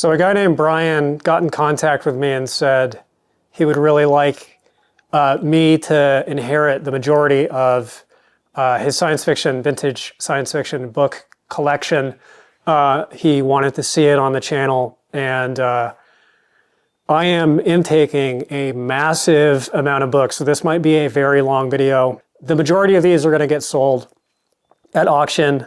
So a guy named Brian got in contact with me and said he would really like me to inherit the majority of his vintage science fiction book collection. He wanted to see it on the channel, and I am intaking a massive amount of books, so this might be a very long video. The majority of these are going to get sold at auction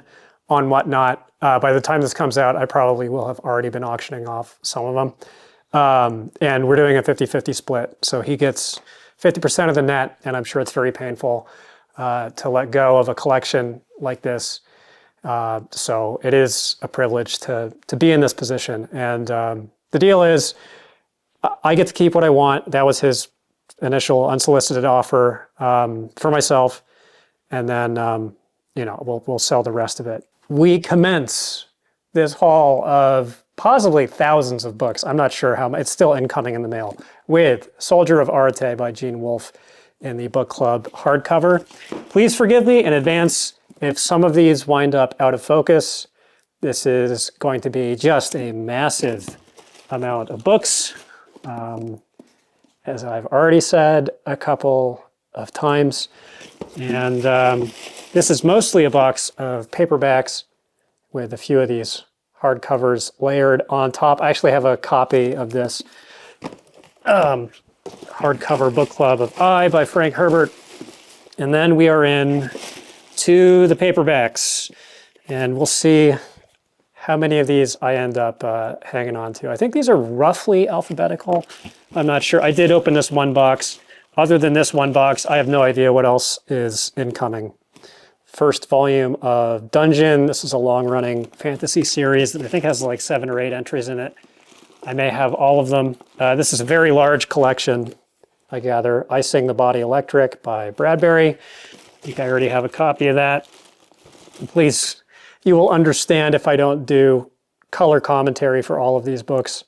on Whatnot. By the time this comes out, I probably will have already been auctioning off some of them. And we're doing a 50-50 split. So he gets 50% of the net, and I'm sure it's very painful to let go of a collection like this. So it is a privilege to be in this position. And the deal is, I get to keep what I want. That was his initial unsolicited offer for myself. And then, we'll sell the rest of it. We commence this haul of possibly thousands of books. I'm not sure how much. It's still incoming in the mail, with Soldier of Arete by Gene Wolfe in the book club hardcover. Please forgive me in advance if some of these wind up out of focus. This is going to be just a massive amount of books. As I've already said a couple of times. And this is mostly a box of paperbacks with a few of these hardcovers layered on top. I actually have a copy of this hardcover book club of I by Frank Herbert. And then we are in to the paperbacks. And we'll see how many of these I end up hanging on to. I think these are roughly alphabetical. I'm not sure. I did open this one box. Other than this one box, I have no idea what else is incoming. First volume of Dungeon. This is a long-running fantasy series that I think has like 7 or 8 entries in it. I may have all of them. This is a very large collection, I gather. I Sing the Body Electric by Bradbury. I think I already have a copy of that. And please, you will understand if I don't do color commentary for all of these books.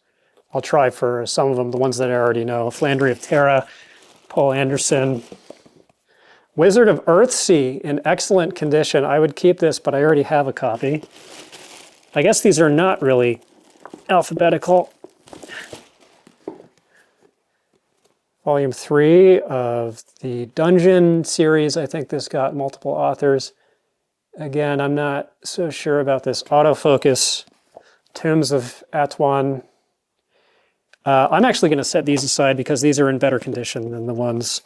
I'll try for some of them, the ones that I already know. Flandre of Terra, Paul Anderson. Wizard of Earthsea in excellent condition. I would keep this, but I already have a copy. I guess these are not really alphabetical. Volume 3 of the Dungeon series. I think this got multiple authors. Again, I'm not so sure about this autofocus. Tombs of Atuan. I'm actually going to set these aside because these are in better condition than the ones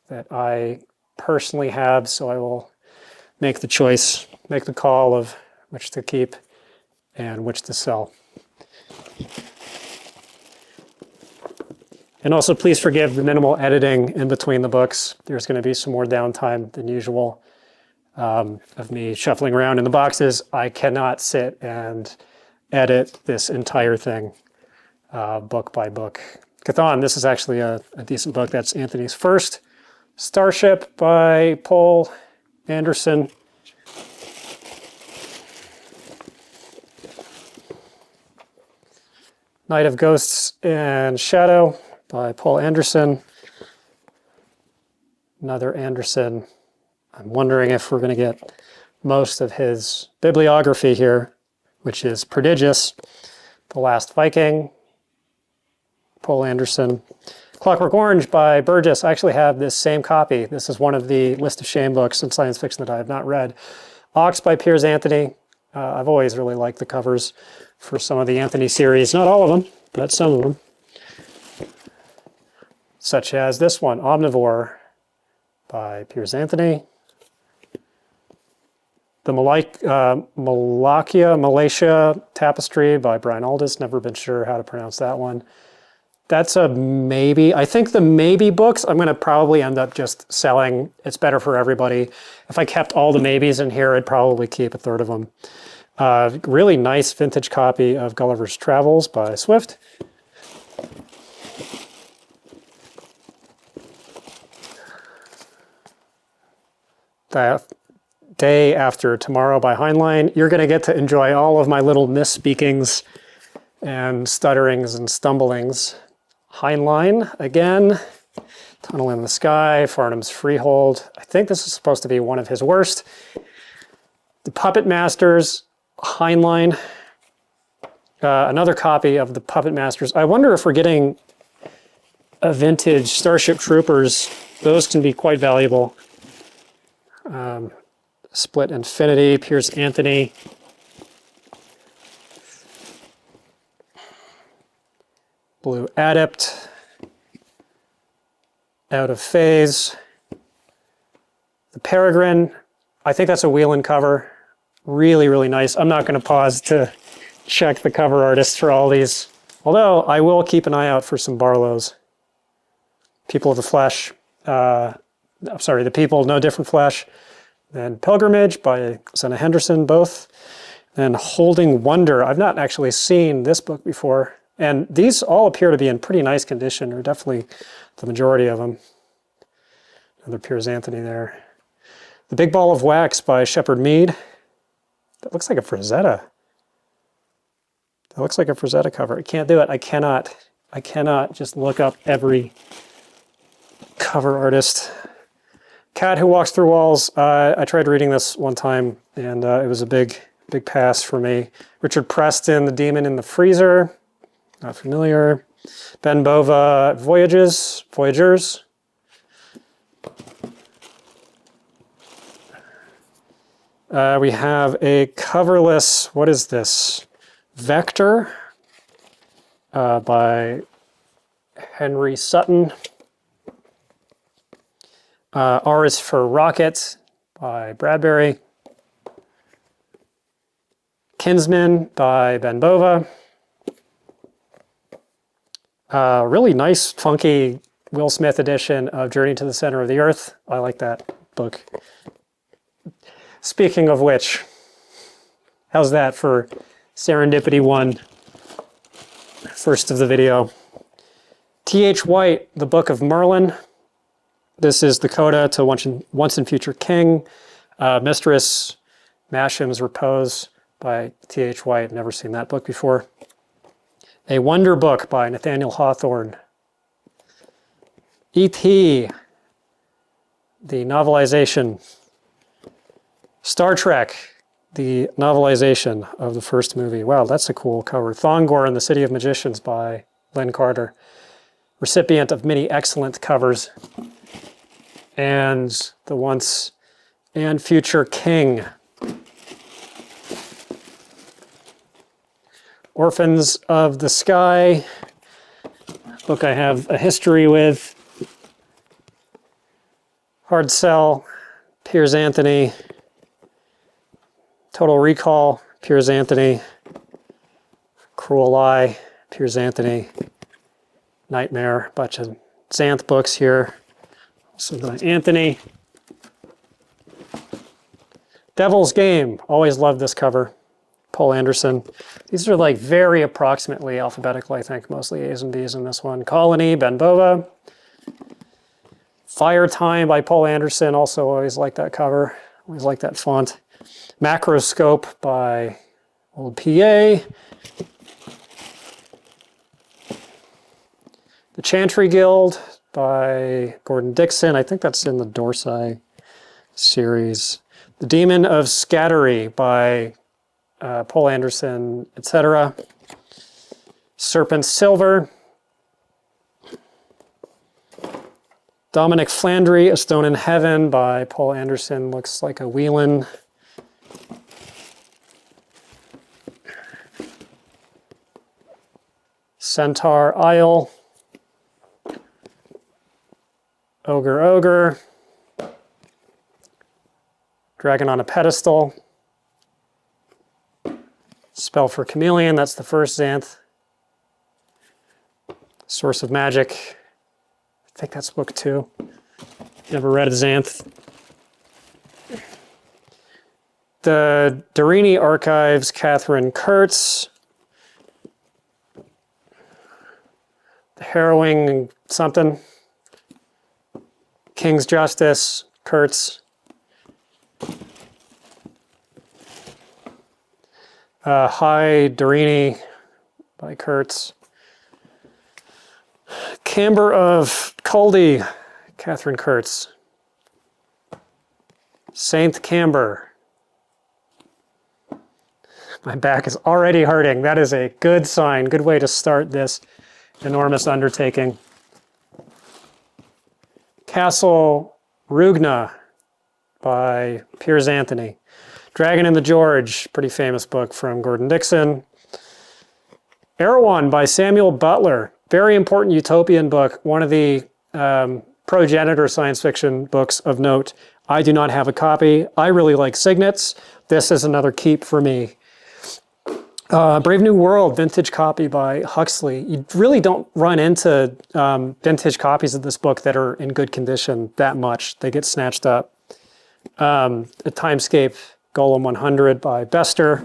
that I personally have, so I will make the choice, make the call of which to keep and which to sell. And also, please forgive the minimal editing in between the books. There's going to be some more downtime than usual of me shuffling around in the boxes. I cannot sit and edit this entire thing book by book. Cthon, this is actually a decent book. That's Anthony's first. Starship by Paul Anderson. Night of Ghosts and Shadow by Paul Anderson. Another Anderson. I'm wondering if we're going to get most of his bibliography here, which is prodigious. The Last Viking, Paul Anderson. Clockwork Orange by Burgess. I actually have this same copy. This is one of the list of shame books in science fiction that I have not read. Ox by Piers Anthony. I've always really liked the covers for some of the Anthony series. Not all of them, but some of them. Such as this one, Omnivore by Piers Anthony. The Malaysia Tapestry by Brian Aldiss. Never been sure how to pronounce that one. That's a maybe. I think the maybe books, I'm going to probably end up just selling. It's better for everybody. If I kept all the maybes in here, I'd probably keep a third of them. Really nice vintage copy of Gulliver's Travels by Swift. The Day After Tomorrow by Heinlein. You're going to get to enjoy all of my little misspeakings and stutterings and stumblings. Heinlein, again, Tunnel in the Sky, Farnham's Freehold. I think this is supposed to be one of his worst. The Puppet Masters, Heinlein. another copy of the Puppet Masters. I wonder if we're getting a vintage Starship Troopers. Those can be quite valuable. Split Infinity, Piers Anthony. Blue Adept. Out of Phase. The Peregrine. I think that's a Whelan cover. Really, really nice. I'm not going to pause to check the cover artists for all these. Although I will keep an eye out for some Barlows. People of the Flesh. I'm sorry, The People, No Different Flesh. Then Pilgrimage by Senna Henderson, both. And Holding Wonder. I've not actually seen this book before. And these all appear to be in pretty nice condition, or definitely the majority of them. Another Piers Anthony there. The Big Ball of Wax by Shepard Mead. That looks like a Frazetta. That looks like a Frazetta cover. I can't do it. I cannot just look up every cover artist. Cat Who Walks Through Walls. I tried reading this one time, and it was a big pass for me. Richard Preston, The Demon in the Freezer. Not familiar. Ben Bova, Voyagers. We have a coverless, what is this? Vector by Henry Sutton. R is for Rocket by Bradbury. Kinsman by Ben Bova. Really nice, funky Will Smith edition of Journey to the Center of the Earth. I like that book. Speaking of which, how's that for Serendipity 1? First of the video. T.H. White, The Book of Merlin. This is the coda to Once and Future King. Mistress Masham's Repose by T.H. White. Never seen that book before. A Wonder Book by Nathaniel Hawthorne. E.T., the novelization. Star Trek, the novelization of the first movie. Wow, that's a cool cover. Thongor and the City of Magicians by Lynn Carter. Recipient of many excellent covers. And the Once and Future King. Orphans of the Sky, book I have a history with. Hard Sell, Piers Anthony. Total Recall, Piers Anthony. Cruel Eye, Piers Anthony. Nightmare, bunch of Xanth books here. Also by Anthony. Devil's Game, always loved this cover. Paul Anderson. These are like very approximately alphabetical, I think. Mostly A's and B's in this one. Colony, Ben Bova. Fire Time by Paul Anderson. Also always like that cover. Always like that font. Macroscope by Old PA. The Chantry Guild by Gordon Dixon. I think that's in the Dorsey series. The Demon of Scattery by Paul Anderson, etc. Serpent Silver. Dominic Flandry, A Stone in Heaven by Paul Anderson. Looks like a Whelan. Centaur Isle. Ogre. Dragon on a Pedestal. Spell for Chameleon, that's the first Xanth. Source of Magic. I think that's book 2. Never read Xanth. The Derini Archives, Catherine Kurtz. The Harrowing something. King's Justice, Kurtz. High Derini by Kurtz. Camber of Culdee, Catherine Kurtz. Saint Camber. My back is already hurting. That is a good sign, good way to start this enormous undertaking. Castle Rugna by Piers Anthony. Dragon and the George, pretty famous book from Gordon Dixon. Erewhon by Samuel Butler, very important utopian book, one of the progenitor science fiction books of note. I do not have a copy. I really like Signets. This is another keep for me. Brave New World, vintage copy by Huxley. You really don't run into vintage copies of this book that are in good condition that much. They get snatched up. A Timescape Golem 100 by Bester.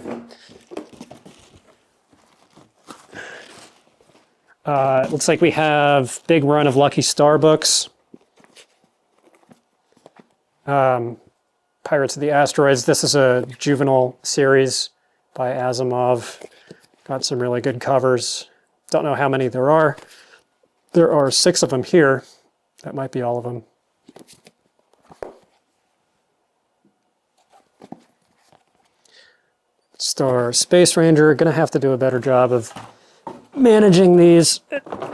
Looks like we have big run of Lucky Star books. Pirates of the Asteroids. This is a juvenile series by Asimov. Got some really good covers. Don't know how many there are. There are 6 of them here. That might be all of them. Star Space Ranger. Gonna have to do a better job of managing these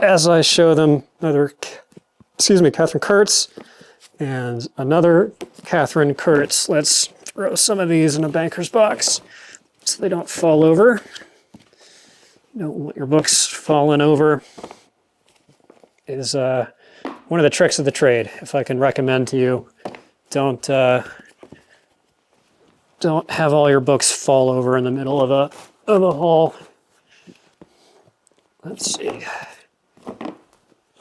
as I show them. Another, Catherine Kurtz and another Catherine Kurtz. Let's throw some of these in a banker's box so they don't fall over. You don't want your books falling over. Is one of the tricks of the trade. If I can recommend to you, don't have all your books fall over in the middle of a hall. Let's see.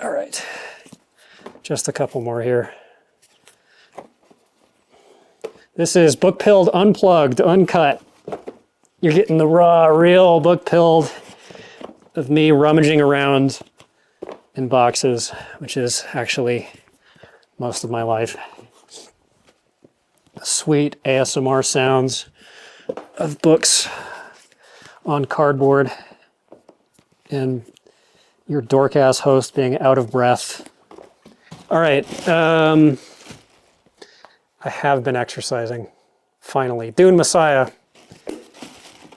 All right, just a couple more here. This is Book Pilled Unplugged, Uncut. You're getting the raw, real Book Pilled of me rummaging around in boxes, which is actually most of my life. Sweet ASMR sounds of books on cardboard and your dork-ass host being out of breath. All right, I have been exercising, finally. Dune Messiah.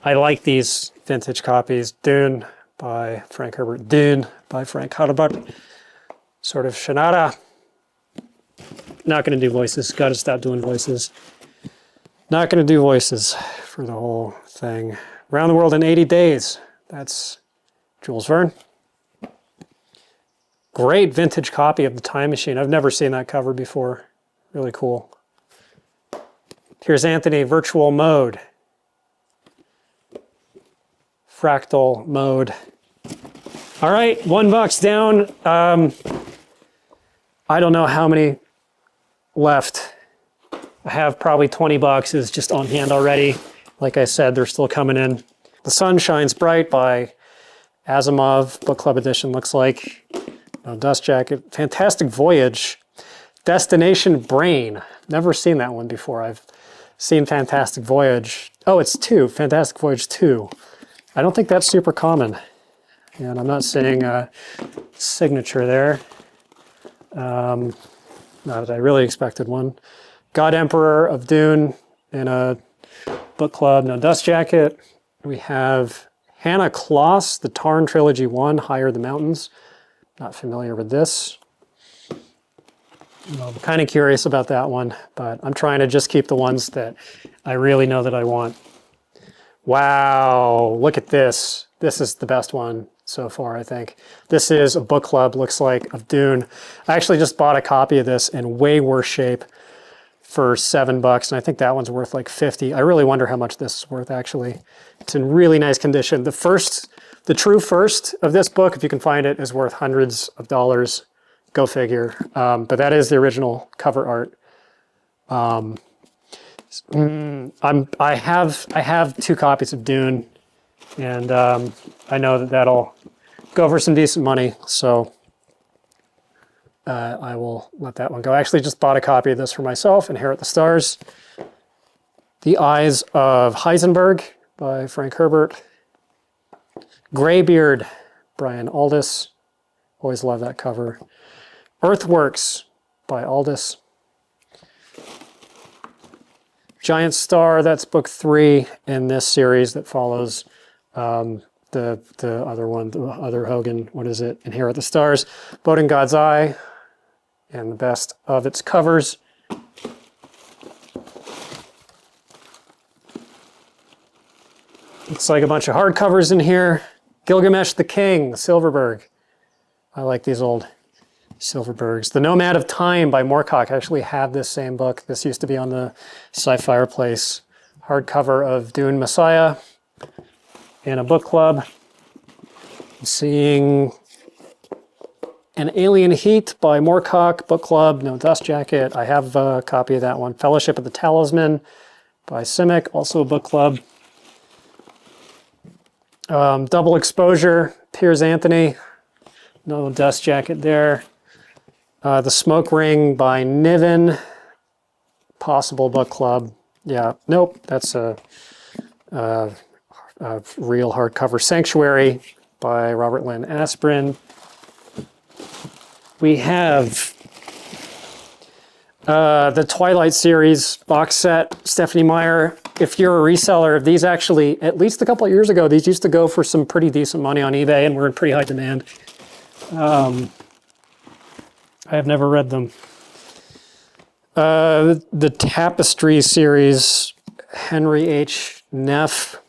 I like these vintage copies. Dune by Frank Herbert. Dune by Frank Herbert. Sort of Shannara. Not going to do voices. Got to stop doing voices. Not going to do voices for the whole thing. Around the World in 80 Days. That's Jules Verne. Great vintage copy of The Time Machine. I've never seen that cover before. Really cool. Here's Anthony, Virtual Mode. Fractal Mode. All right, $1 down. I don't know how many left. I have probably 20 boxes just on hand already. Like I said, they're still coming in. The Sun Shines Bright by Asimov, Book Club edition looks like. Dust Jacket. Fantastic Voyage. Destination Brain. Never seen that one before. I've seen Fantastic Voyage. Oh, it's 2. Fantastic Voyage 2. I don't think that's super common. And I'm not seeing a signature there. Not that I really expected one. God Emperor of Dune in a book club. No Dust Jacket. We have Hannah Kloss, the Tarn Trilogy 1, Higher the Mountains. Not familiar with this. I'm kind of curious about that one, but I'm trying to just keep the ones that I really know that I want. Wow, look at this. This is the best one so far, I think. This is a book club, looks like, of Dune. I actually just bought a copy of this in way worse shape for $7, and I think that one's worth like 50. I really wonder how much this is worth, actually. It's in really nice condition. The true first of this book, if you can find it, is worth hundreds of dollars. Go figure. But that is the original cover art. I have 2 copies of Dune, and I know that that'll go for some decent money. So I will let that one go. I actually just bought a copy of this for myself. Inherit the Stars. The Eyes of Heisenberg by Frank Herbert. Greybeard, Brian Aldiss. Always love that cover. Earthworks by Aldiss. Giant Star, that's book 3 in this series that follows the other one, the other Hogan, what is it? Inherit the Stars. Boat in God's Eye, and the best of its covers. Looks like a bunch of hardcovers in here. Gilgamesh the King, Silverberg. I like these old Silverbergs. The Nomad of Time by Moorcock. I actually have this same book. This used to be on the Sci-Fi place. Hardcover of Dune Messiah in a book club. I'm seeing An Alien Heat by Moorcock, book club, no dust jacket. I have a copy of that one. Fellowship of the Talisman by Simic, also a book club. Double Exposure, Piers Anthony, no dust jacket there. The Smoke Ring by Niven, possible book club. Yeah, nope, that's a real hardcover. Sanctuary by Robert Lynn Asprin. We have the Twilight series box set, Stephanie Meyer. If you're a reseller, these actually, at least a couple of years ago, these used to go for some pretty decent money on eBay and were in pretty high demand. I have never read them. The Tapestry series, Henry H. Neff,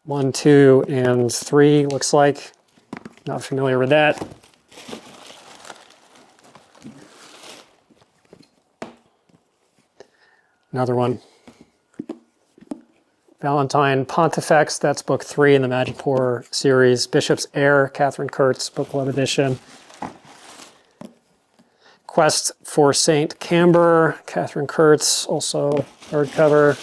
1, 2, and 3, looks like. Not familiar with that. Another one. Valentine Pontifex, that's book 3 in the Magic Pour series. Bishop's Heir, Catherine Kurtz, book club edition. Quest for Saint Camber, Catherine Kurtz, also hardcover.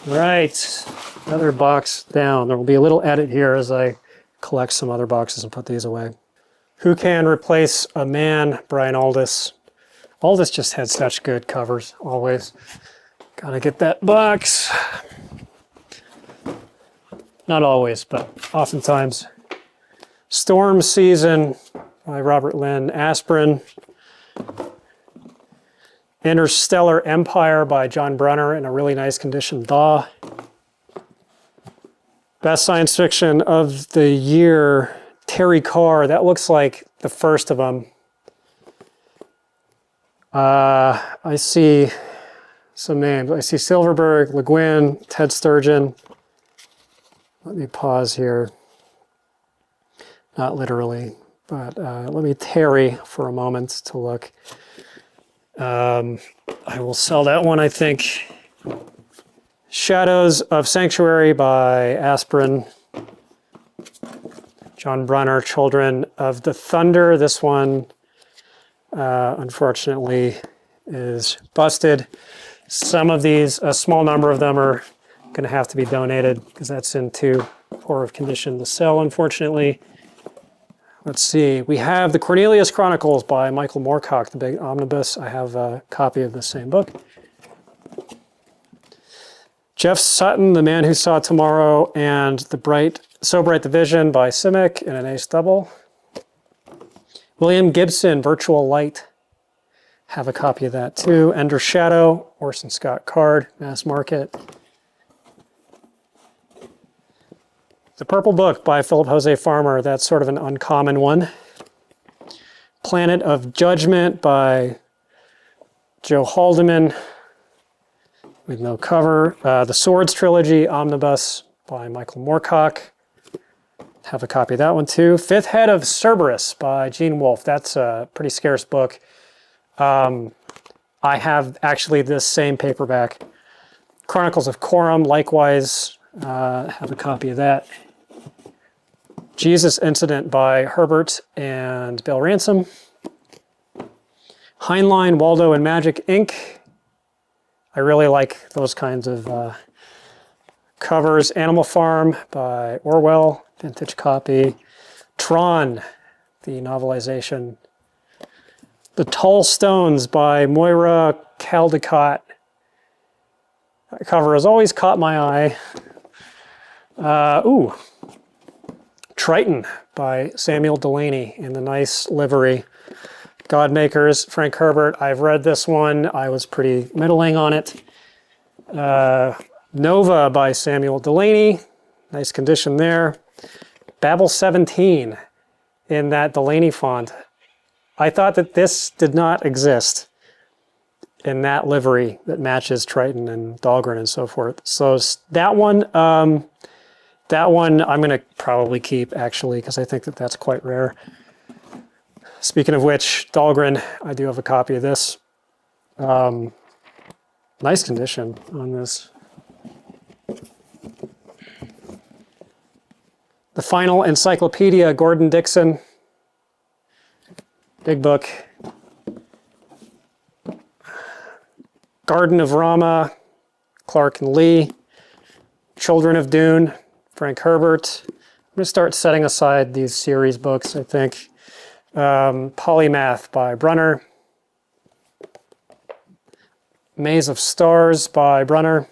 Right, another box down. There will be a little edit here as I collect some other boxes and put these away. Who Can Replace a Man, Brian Aldiss. Aldiss just had such good covers, always. Gotta get that box. Not always, but oftentimes. Storm Season by Robert Lynn Asprin. Interstellar Empire by John Brunner in a really nice condition. Best science fiction of the year, Terry Carr. That looks like the first of them. I see some names. I see Silverberg, Le Guin, Ted Sturgeon. Let me pause here. Not literally, but let me tarry for a moment to look. I will sell that one, I think. Shadows of Sanctuary by Asprin. John Brunner, Children of the Thunder. This one, unfortunately, is busted. Some of these, a small number of them are going to have to be donated because that's in too poor of condition to sell, unfortunately. Let's see. We have the Cornelius Chronicles by Michael Moorcock, the big omnibus. I have a copy of the same book. Jeff Sutton, The Man Who Saw Tomorrow, and So Bright the Vision by Simic in an ace double. William Gibson, Virtual Light. Have a copy of that too. Ender Shadow, Orson Scott Card, Mass Market. The Purple Book by Philip Jose Farmer. That's sort of an uncommon one. Planet of Judgment by Joe Haldeman with no cover. The Swords Trilogy Omnibus by Michael Moorcock. Have a copy of that one too. Fifth Head of Cerberus by Gene Wolfe. That's a pretty scarce book. I have actually this same paperback. Chronicles of Coram, likewise, have a copy of that. Jesus Incident by Herbert and Bill Ransom. Heinlein, Waldo, and Magic, Inc. I really like those kinds of covers. Animal Farm by Orwell, vintage copy. Tron, the novelization. The Tall Stones by Moira Caldecott. That cover has always caught my eye. Triton by Samuel Delaney in the nice livery. Godmakers, Frank Herbert. I've read this one. I was pretty middling on it. Nova by Samuel Delaney. Nice condition there. Babel 17 in that Delaney font. I thought that this did not exist in that livery that matches Triton and Dahlgren and so forth. So that one I'm going to probably keep, actually, because I think that that's quite rare. Speaking of which, Dahlgren, I do have a copy of this. Nice condition on this. The Final Encyclopedia, Gordon Dixon. Big book. Garden of Rama, Clark and Lee. Children of Dune, Frank Herbert. I'm going to start setting aside these series books, I think. Polymath by Brunner. Maze of Stars by Brunner.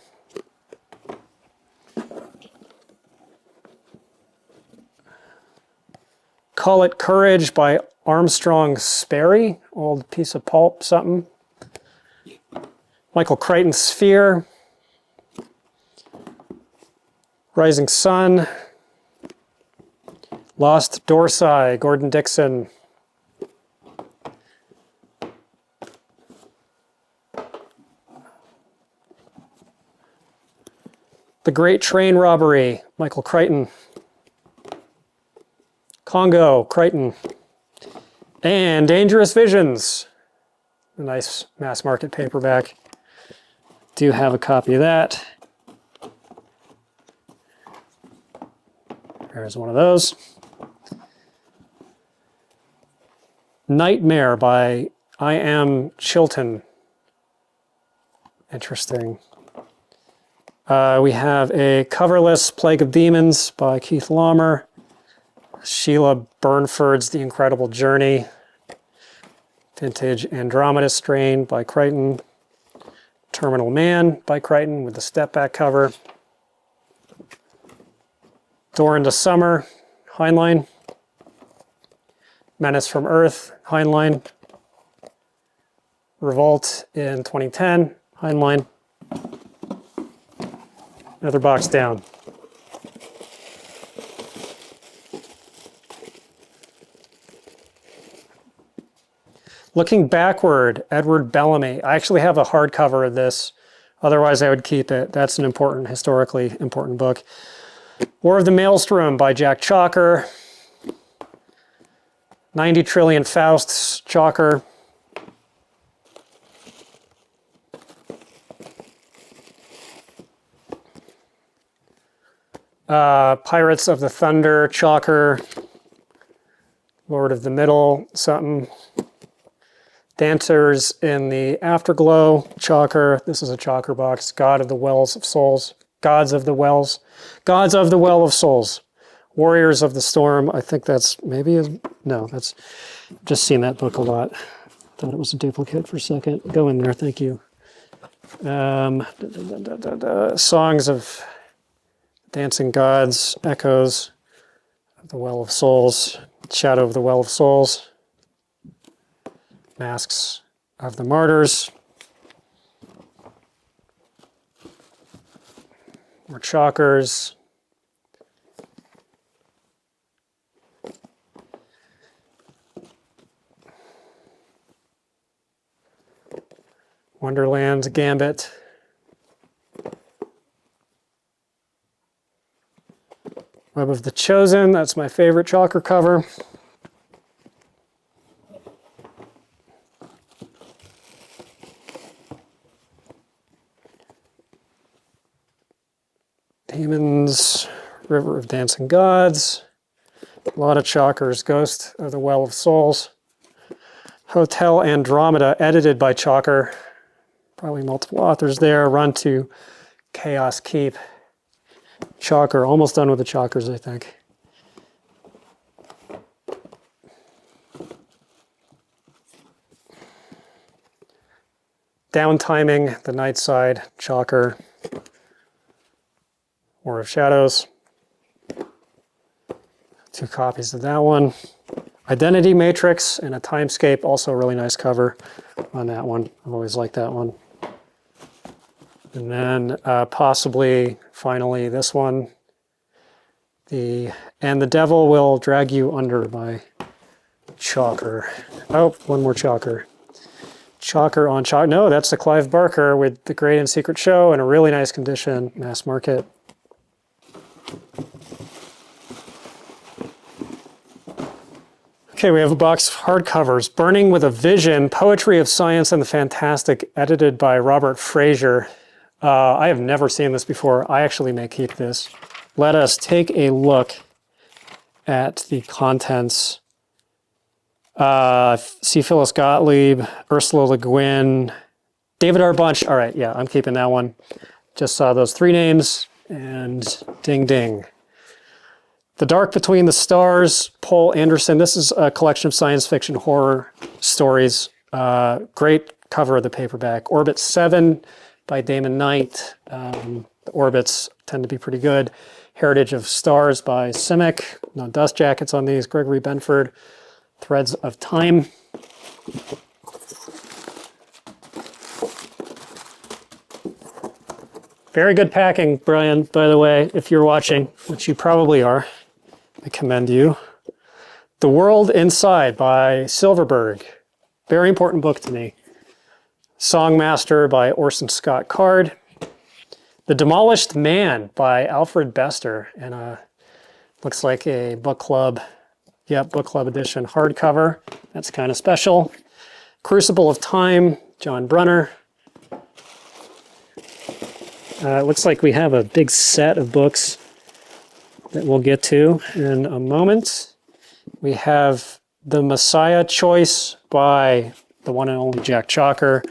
Call It Courage by Armstrong Sperry, old piece of pulp something. Michael Crichton Sphere. Rising Sun. Lost Dorsai, Gordon Dixon. The Great Train Robbery, Michael Crichton. Congo, Crichton. And Dangerous Visions, a nice mass market paperback. Do have a copy of that. There's one of those. Nightmare by I. M. Chilton. Interesting. We have a coverless Plague of Demons by Keith Laumer. Sheila Burnford's The Incredible Journey. Vintage Andromeda Strain by Crichton. Terminal Man by Crichton with the step back cover. Door into Summer, Heinlein. Menace from Earth, Heinlein. Revolt in 2010, Heinlein. Another box down. Looking Backward, Edward Bellamy. I actually have a hardcover of this. Otherwise, I would keep it. That's an important, historically important book. War of the Maelstrom by Jack Chalker. 90 Trillion Fausts, Chalker. Pirates of the Thunder, Chalker. Lord of the Middle, something. Dancers in the Afterglow, Chalker. This is a Chalker box. God of the Wells of Souls. Gods of the Wells. Gods of the Well of Souls. Warriors of the Storm. I think that's maybe no, that's just seen that book a lot. Thought it was a duplicate for a second. Go in there, thank you. Songs of Dancing Gods, Echoes of the Well of Souls, Shadow of the Well of Souls. Masks of the Martyrs. More Chalkers. Wonderland Gambit. Web of the Chosen, that's my favorite Chalker cover. Demons, River of Dancing Gods, a lot of Chalkers, Ghost of the Well of Souls. Hotel Andromeda, edited by Chalker. Probably multiple authors there. Run to Chaos Keep. Chalker, almost done with the Chalkers, I think. Downtiming, The Night Side, Chalker. War of Shadows. 2 copies of that one. Identity Matrix and a Timescape, also a really nice cover on that one. I've always liked that one. And then possibly, finally, this one, And the Devil Will Drag You Under by Chalker. Oh, one more Chalker. Chalker on Chalker. No, that's the Clive Barker with The Great and Secret Show in a really nice condition, mass market. Okay, we have a box of hardcovers. Burning with a Vision, Poetry of Science and the Fantastic, edited by Robert Fraser. I have never seen this before. I actually may keep this. Let us take a look at the contents. C. Phyllis Gottlieb, Ursula Le Guin, David R. Bunch. All right, yeah, I'm keeping that one. Just saw those three names, and ding, ding. The Dark Between the Stars, Paul Anderson. This is a collection of science fiction horror stories. Great cover of the paperback. Orbit 7 by Damon Knight. The orbits tend to be pretty good. Heritage of Stars by Simic. No dust jackets on these. Gregory Benford. Threads of Time. Very good packing, Brian, by the way, if you're watching, which you probably are. I commend you. The World Inside by Silverberg. Very important book to me. Songmaster by Orson Scott Card. The Demolished Man by Alfred Bester. And looks like a book club. Yep, book club edition hardcover. That's kind of special. Crucible of Time, John Brunner. It looks like we have a big set of books that we'll get to in a moment. We have The Messiah Choice by the one and only Jack Chalker.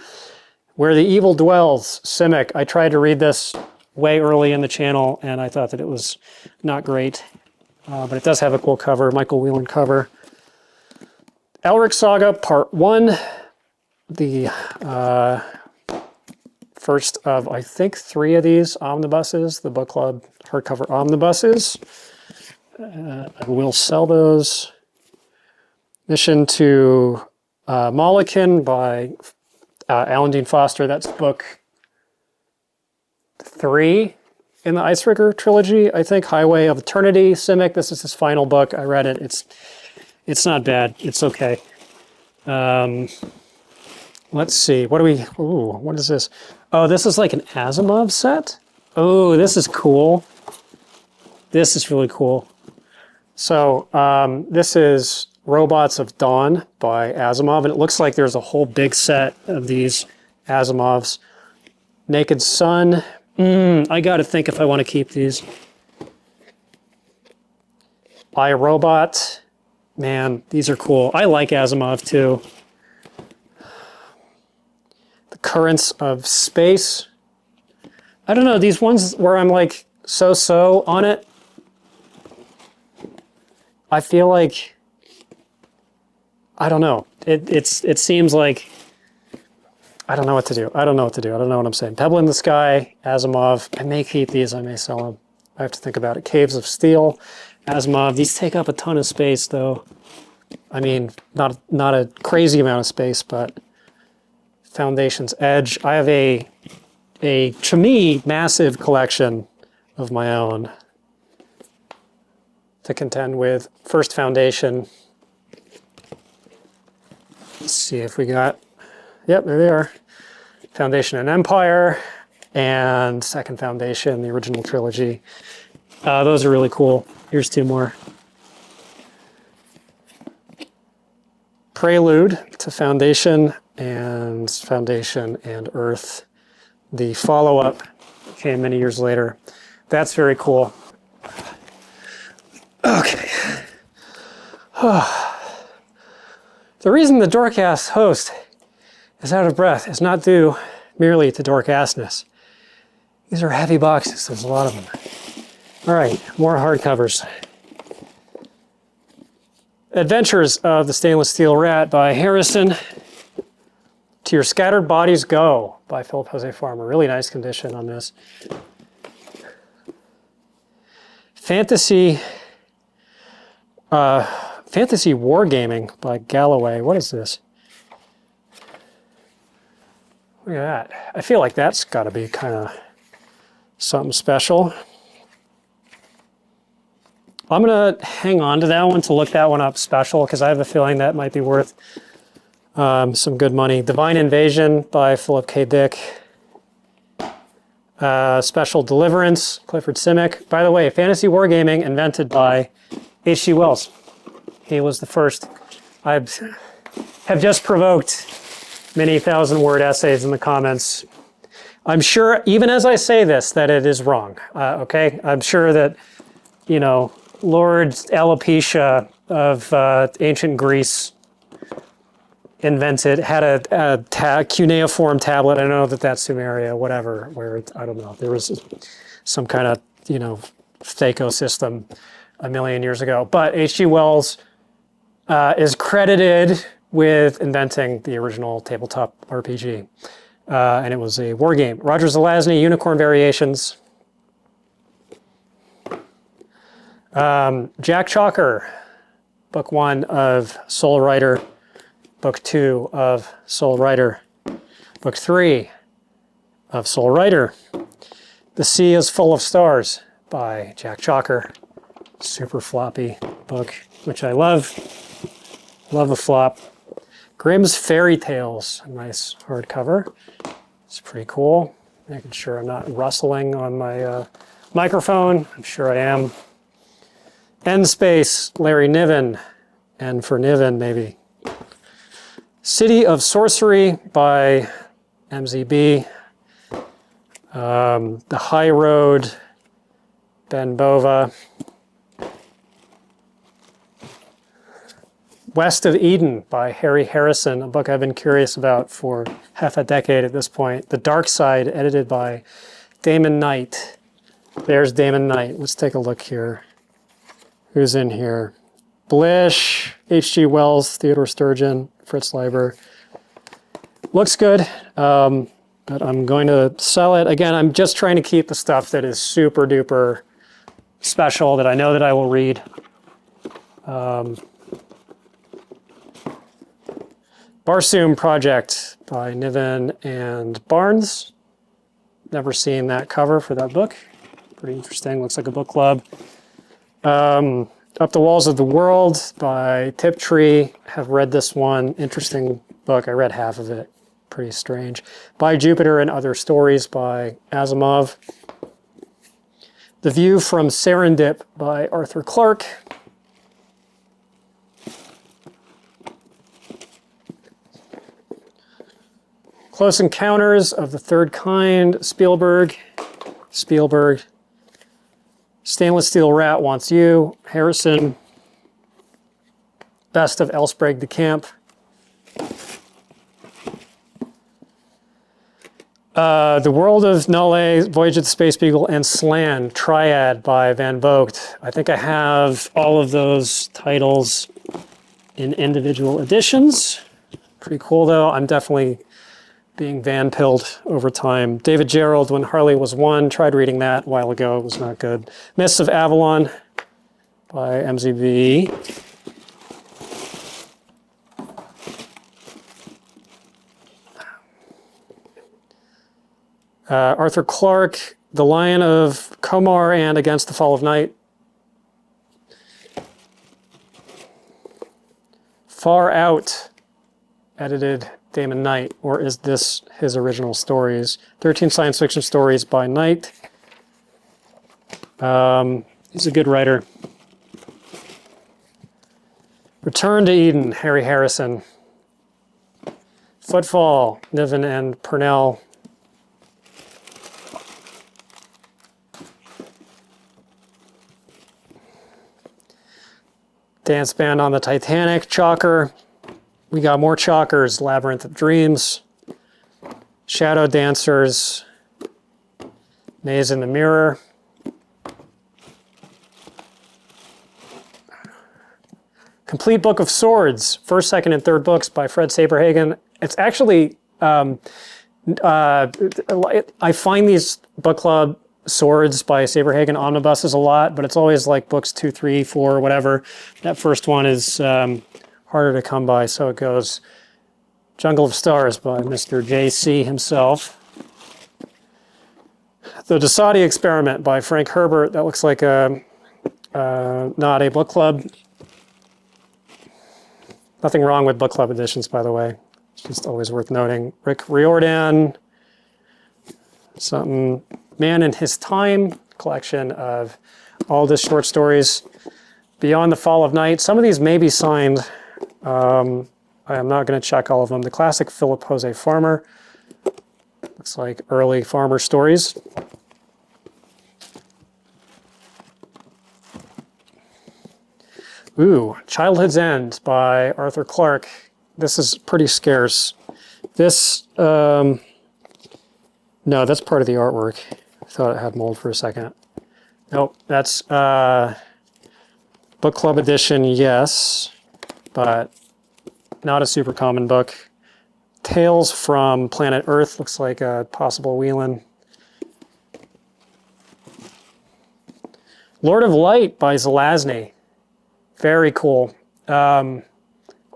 Where the Evil Dwells, Simic. I tried to read this way early in the channel, and I thought that it was not great. But it does have a cool cover, Michael Whelan cover. Elric Saga Part 1. The first of, I think, 3 of these omnibuses, the book club hardcover omnibuses. I will sell those. Mission to Molokin by Alan Dean Foster. That's book 3 in the Icebreaker trilogy, I think. Highway of Eternity, Simic. This is his final book. I read it. It's not bad. It's okay. Let's see. What is this? Oh, this is like an Asimov set? Oh, this is cool. This is really cool. So this is Robots of Dawn by Asimov, and it looks like there's a whole big set of these Asimovs. Naked Sun. I got to think if I want to keep these. I, Robot. Man, these are cool. I like Asimov too. The Currents of Space. I don't know, these ones where I'm like so-so on it, I feel like, I don't know. It seems like, I don't know what to do. I don't know what I'm saying. Pebble in the Sky, Asimov. I may keep these, I may sell them. I have to think about it. Caves of Steel, Asimov. These take up a ton of space though. I mean, not a crazy amount of space, but Foundation's Edge. I have a to me, massive collection of my own to contend with. First Foundation. Let's see if we got, yep, there they are. Foundation and Empire, and Second Foundation, the original trilogy. Those are really cool. Here's 2 more. Prelude to Foundation and Earth. The follow-up came many years later. That's very cool. Okay. The reason the Dorcast host is out of breath is not due merely to Dorcastness. These are heavy boxes. There's a lot of them. All right, more hardcovers. Adventures of the Stainless Steel Rat by Harrison. To Your Scattered Bodies Go by Philip Jose Farmer. Really nice condition on this. Fantasy Fantasy Wargaming by Galloway. What is this? Look at that. I feel like that's got to be kind of something special. I'm going to hang on to that one to look that one up special because I have a feeling that might be worth some good money. Divine Invasion by Philip K. Dick. Special Deliverance, Clifford Simic. By the way, Fantasy Wargaming invented by H.G. Wells. He was the first. I have just provoked many thousand-word essays in the comments. I'm sure, even as I say this, that it is wrong. Okay, I'm sure that, you know, Lord Alopecia of ancient Greece had a cuneiform tablet. I don't know that that's Sumeria, whatever, where I don't know. There was some kind of, you know, Thaco system a million years ago. But H.G. Wells is credited with inventing the original tabletop RPG. And it was a war game. Roger Zelazny, Unicorn Variations. Jack Chalker, book 1 of Soul Rider, book 2 of Soul Rider, book 3 of Soul Rider. The Sea is Full of Stars by Jack Chalker. Super floppy book, which I love. Love the flop. Grimm's Fairy Tales, a nice hardcover. It's pretty cool. Making sure I'm not rustling on my microphone. I'm sure I am. End Space, Larry Niven. N for Niven, maybe. City of Sorcery by MZB. The High Road, Ben Bova. West of Eden by Harry Harrison, a book I've been curious about for half a decade at this point. The Dark Side, edited by Damon Knight. There's Damon Knight. Let's take a look here. Who's in here? Blish, H.G. Wells, Theodore Sturgeon, Fritz Leiber. Looks good, but I'm going to sell it. Again, I'm just trying to keep the stuff that is super duper special that I know that I will read. Barsoom Project by Niven and Barnes. Never seen that cover for that book. Pretty interesting, looks like a book club. Up the Walls of the World by Tiptree. Have read this one. Interesting book. I read half of it. Pretty strange. By Jupiter and Other Stories by Asimov. The View from Serendip by Arthur Clarke. Close Encounters of the Third Kind, Spielberg. Stainless Steel Rat Wants You, Harrison. Best of Elsbreg de Camp. The World of Nole, Voyage of the Space Beagle, and Slan, Triad by Van Vogt. I think I have all of those titles in individual editions. Pretty cool though. I'm definitely being van-pilled over time. David Gerald, When Harley Was One, tried reading that a while ago. It was not good. Mists of Avalon by MZB. Arthur Clarke, The Lion of Comar and Against the Fall of Night. Far Out, edited Damon Knight, or is this his original stories? 13 science fiction stories by Knight. He's a good writer. Return to Eden, Harry Harrison. Footfall, Niven and Purnell. Dance Band on the Titanic, Chalker. We got more Chalkers, Labyrinth of Dreams, Shadow Dancers, Maze in the Mirror. Complete Book of Swords, first, second, and third books by Fred Saberhagen. It's actually, I find these book club Swords by Saberhagen omnibuses a lot, but it's always like books 2, 3, 4, whatever. That first one is harder to come by, so it goes Jungle of Stars by Mr. J.C. himself. The Dasadi Experiment by Frank Herbert. That looks like a not a book club. Nothing wrong with book club editions, by the way. It's just always worth noting. Rick Riordan. Something. Man in His Time. Collection of all the short stories. Beyond the Fall of Night. Some of these may be signed. I am not going to check all of them. The classic Philip Jose Farmer. Looks like early farmer stories. Ooh, Childhood's End by Arthur Clarke. This is pretty scarce. This, no, that's part of the artwork. I thought it had mold for a second. Nope, that's book club edition, yes, but not a super common book. Tales from Planet Earth, looks like a possible Whelan. Lord of Light by Zelazny. Very cool.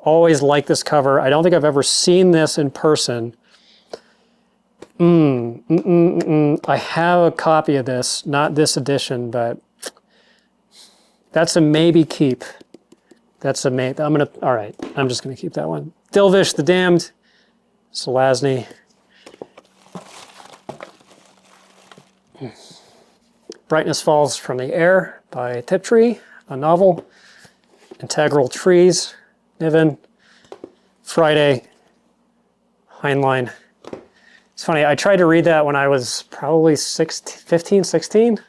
Always like this cover. I don't think I've ever seen this in person. I have a copy of this, not this edition, but that's a maybe keep. That's a maybe. All right, I'm just gonna keep that one. Dilvish the Damned, Zelazny. Brightness Falls from the Air by Tiptree, a novel. Integral Trees, Niven. Friday, Heinlein. It's funny, I tried to read that when I was probably 15, 16.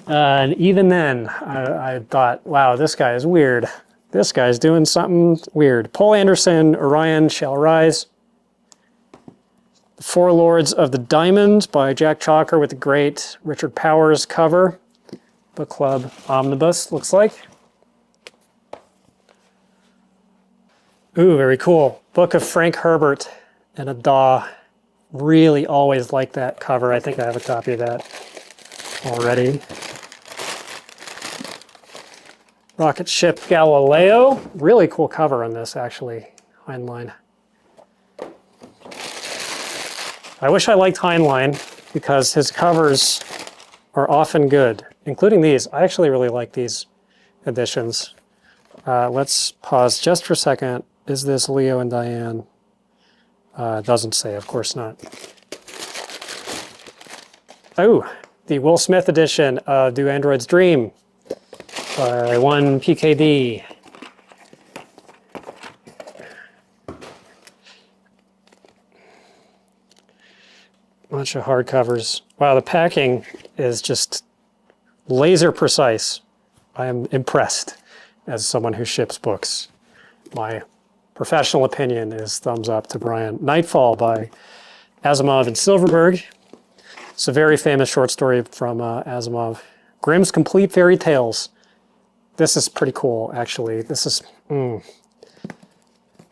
And even then, I thought, wow, this guy is weird. This guy's doing something weird. Paul Anderson, Orion Shall Rise. The Four Lords of the Diamond by Jack Chalker with the great Richard Powers cover. Book Club Omnibus, looks like. Ooh, very cool. Book of Frank Herbert and a Daw. Really always like that cover. I think I have a copy of that already. Rocket Ship Galileo. Really cool cover on this, actually. Heinlein. I wish I liked Heinlein because his covers are often good, including these. I actually really like these editions. Let's pause just for a second. Is this Leo and Diane? It doesn't say, of course not. Oh, the Will Smith edition of Do Androids Dream by 1PKD. Bunch of hardcovers. Wow, the packing is just laser precise. I am impressed as someone who ships books. My professional opinion is thumbs up to Brian. Nightfall by Asimov and Silverberg. It's a very famous short story from Asimov. Grimm's Complete Fairy Tales. This is pretty cool, actually. This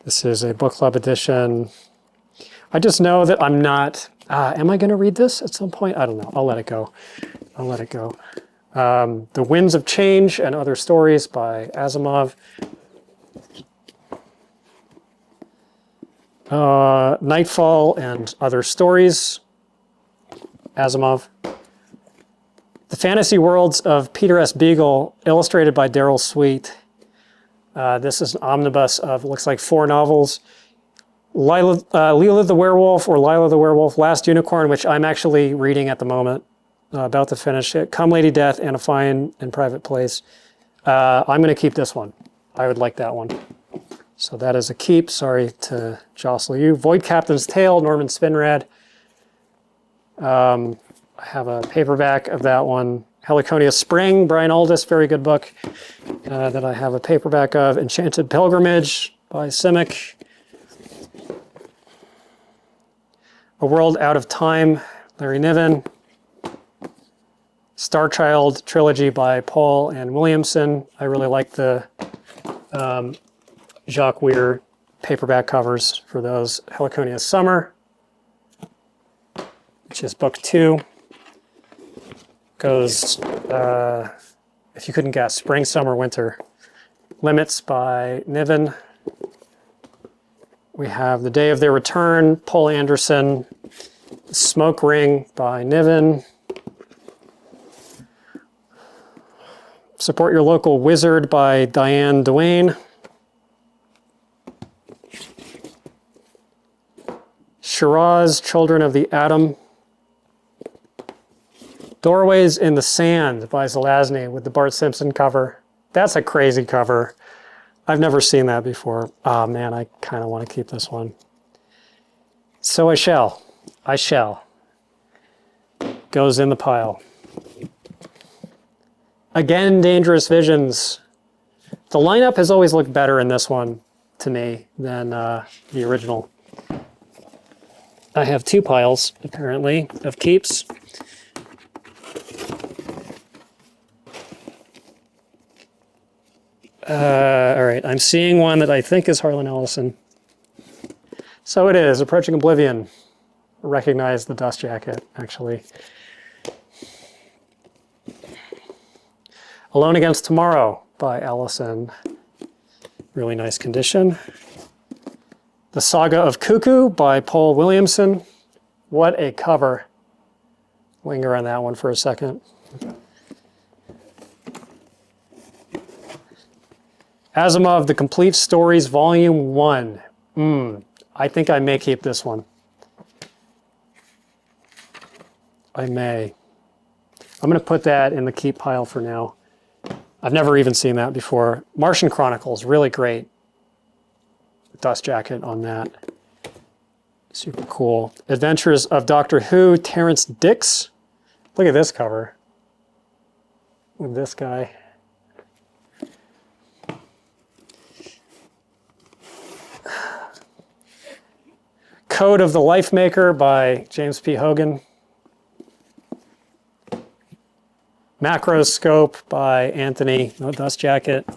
is a book club edition. I just know that I'm not... am I going to read this at some point? I don't know. I'll let it go. I'll let it go. The Winds of Change and Other Stories by Asimov. Nightfall and Other Stories, Asimov. The Fantasy Worlds of Peter S. Beagle, illustrated by Daryl Sweet. This is an omnibus of, looks like 4 novels. Leela the Werewolf, or Lila the Werewolf, Last Unicorn, which I'm actually reading at the moment, about to finish it. Come Lady Death, and A Fine and Private Place. I'm going to keep this one. I would like that one. So that is a keep. Sorry to jostle you. Void Captain's Tale, Norman Spinrad. I have a paperback of that one. Heliconia Spring, Brian Aldiss, very good book that I have a paperback of. Enchanted Pilgrimage by Simic. A World Out of Time, Larry Niven. Star Child trilogy by Paul and Williamson. I really like the Jacques Weir paperback covers for those. Heliconia Summer, which is book 2. goes, if you couldn't guess, Spring, Summer, Winter. Limits by Niven. We have The Day of Their Return, Paul Anderson. Smoke Ring by Niven. Support Your Local Wizard by Diane Duane. Shiraz, Children of the Atom. Doorways in the Sand by Zelazny with the Bart Simpson cover. That's a crazy cover. I've never seen that before. Oh man, I kind of want to keep this one. So I shall. I shall. Goes in the pile. Again, Dangerous Visions. The lineup has always looked better in this one to me than the original. I have 2 piles, apparently, of keeps. All right, I'm seeing one that I think is Harlan Ellison. So it is, Approaching Oblivion. Recognize the dust jacket, actually. Alone Against Tomorrow by Ellison. Really nice condition. The Saga of Cuckoo by Paul Williamson. What a cover. Linger on that one for a second. Asimov, The Complete Stories, Volume 1. I think I may keep this one. I may. I'm going to put that in the keep pile for now. I've never even seen that before. Martian Chronicles, really great. Dust jacket on that. Super cool. Adventures of Doctor Who, Terrence Dix. Look at this cover. With this guy. Code of the Life Maker by James P. Hogan. Macroscope by Anthony, no dust jacket.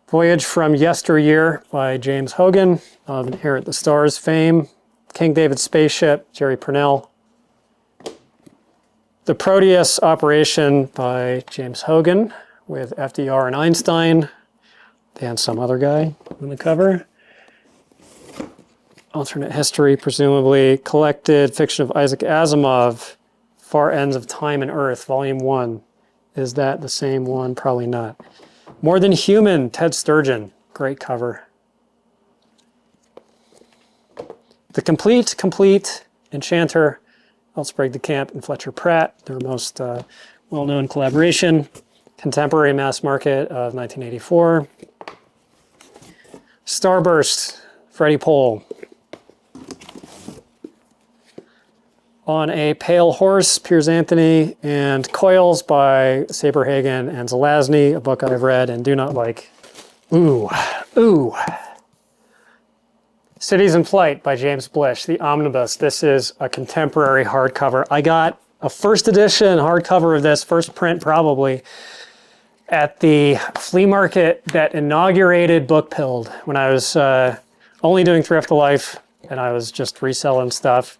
Voyage from Yesteryear by James Hogan of Inherit the Stars fame. King David Spaceship, Jerry Purnell. The Proteus Operation by James Hogan with FDR and Einstein and some other guy on the cover. Alternate history, presumably. Collected Fiction of Isaac Asimov, Far Ends of Time and Earth, Volume 1. Is that the same one? Probably not. More Than Human, Ted Sturgeon. Great cover. The Complete Enchanter, Elsbreg de Camp and Fletcher Pratt, their most well-known collaboration. Contemporary Mass Market of 1984. Starburst, Freddie Pohl. On a Pale Horse, Piers Anthony, and Coils by Saberhagen and Zelazny, a book I've read and do not like. Ooh. Cities in Flight by James Blish, the omnibus. This is a contemporary hardcover. I got a first edition hardcover of this, first print probably, at the flea market that inaugurated Bookpilled when I was only doing Thrift Life and I was just reselling stuff.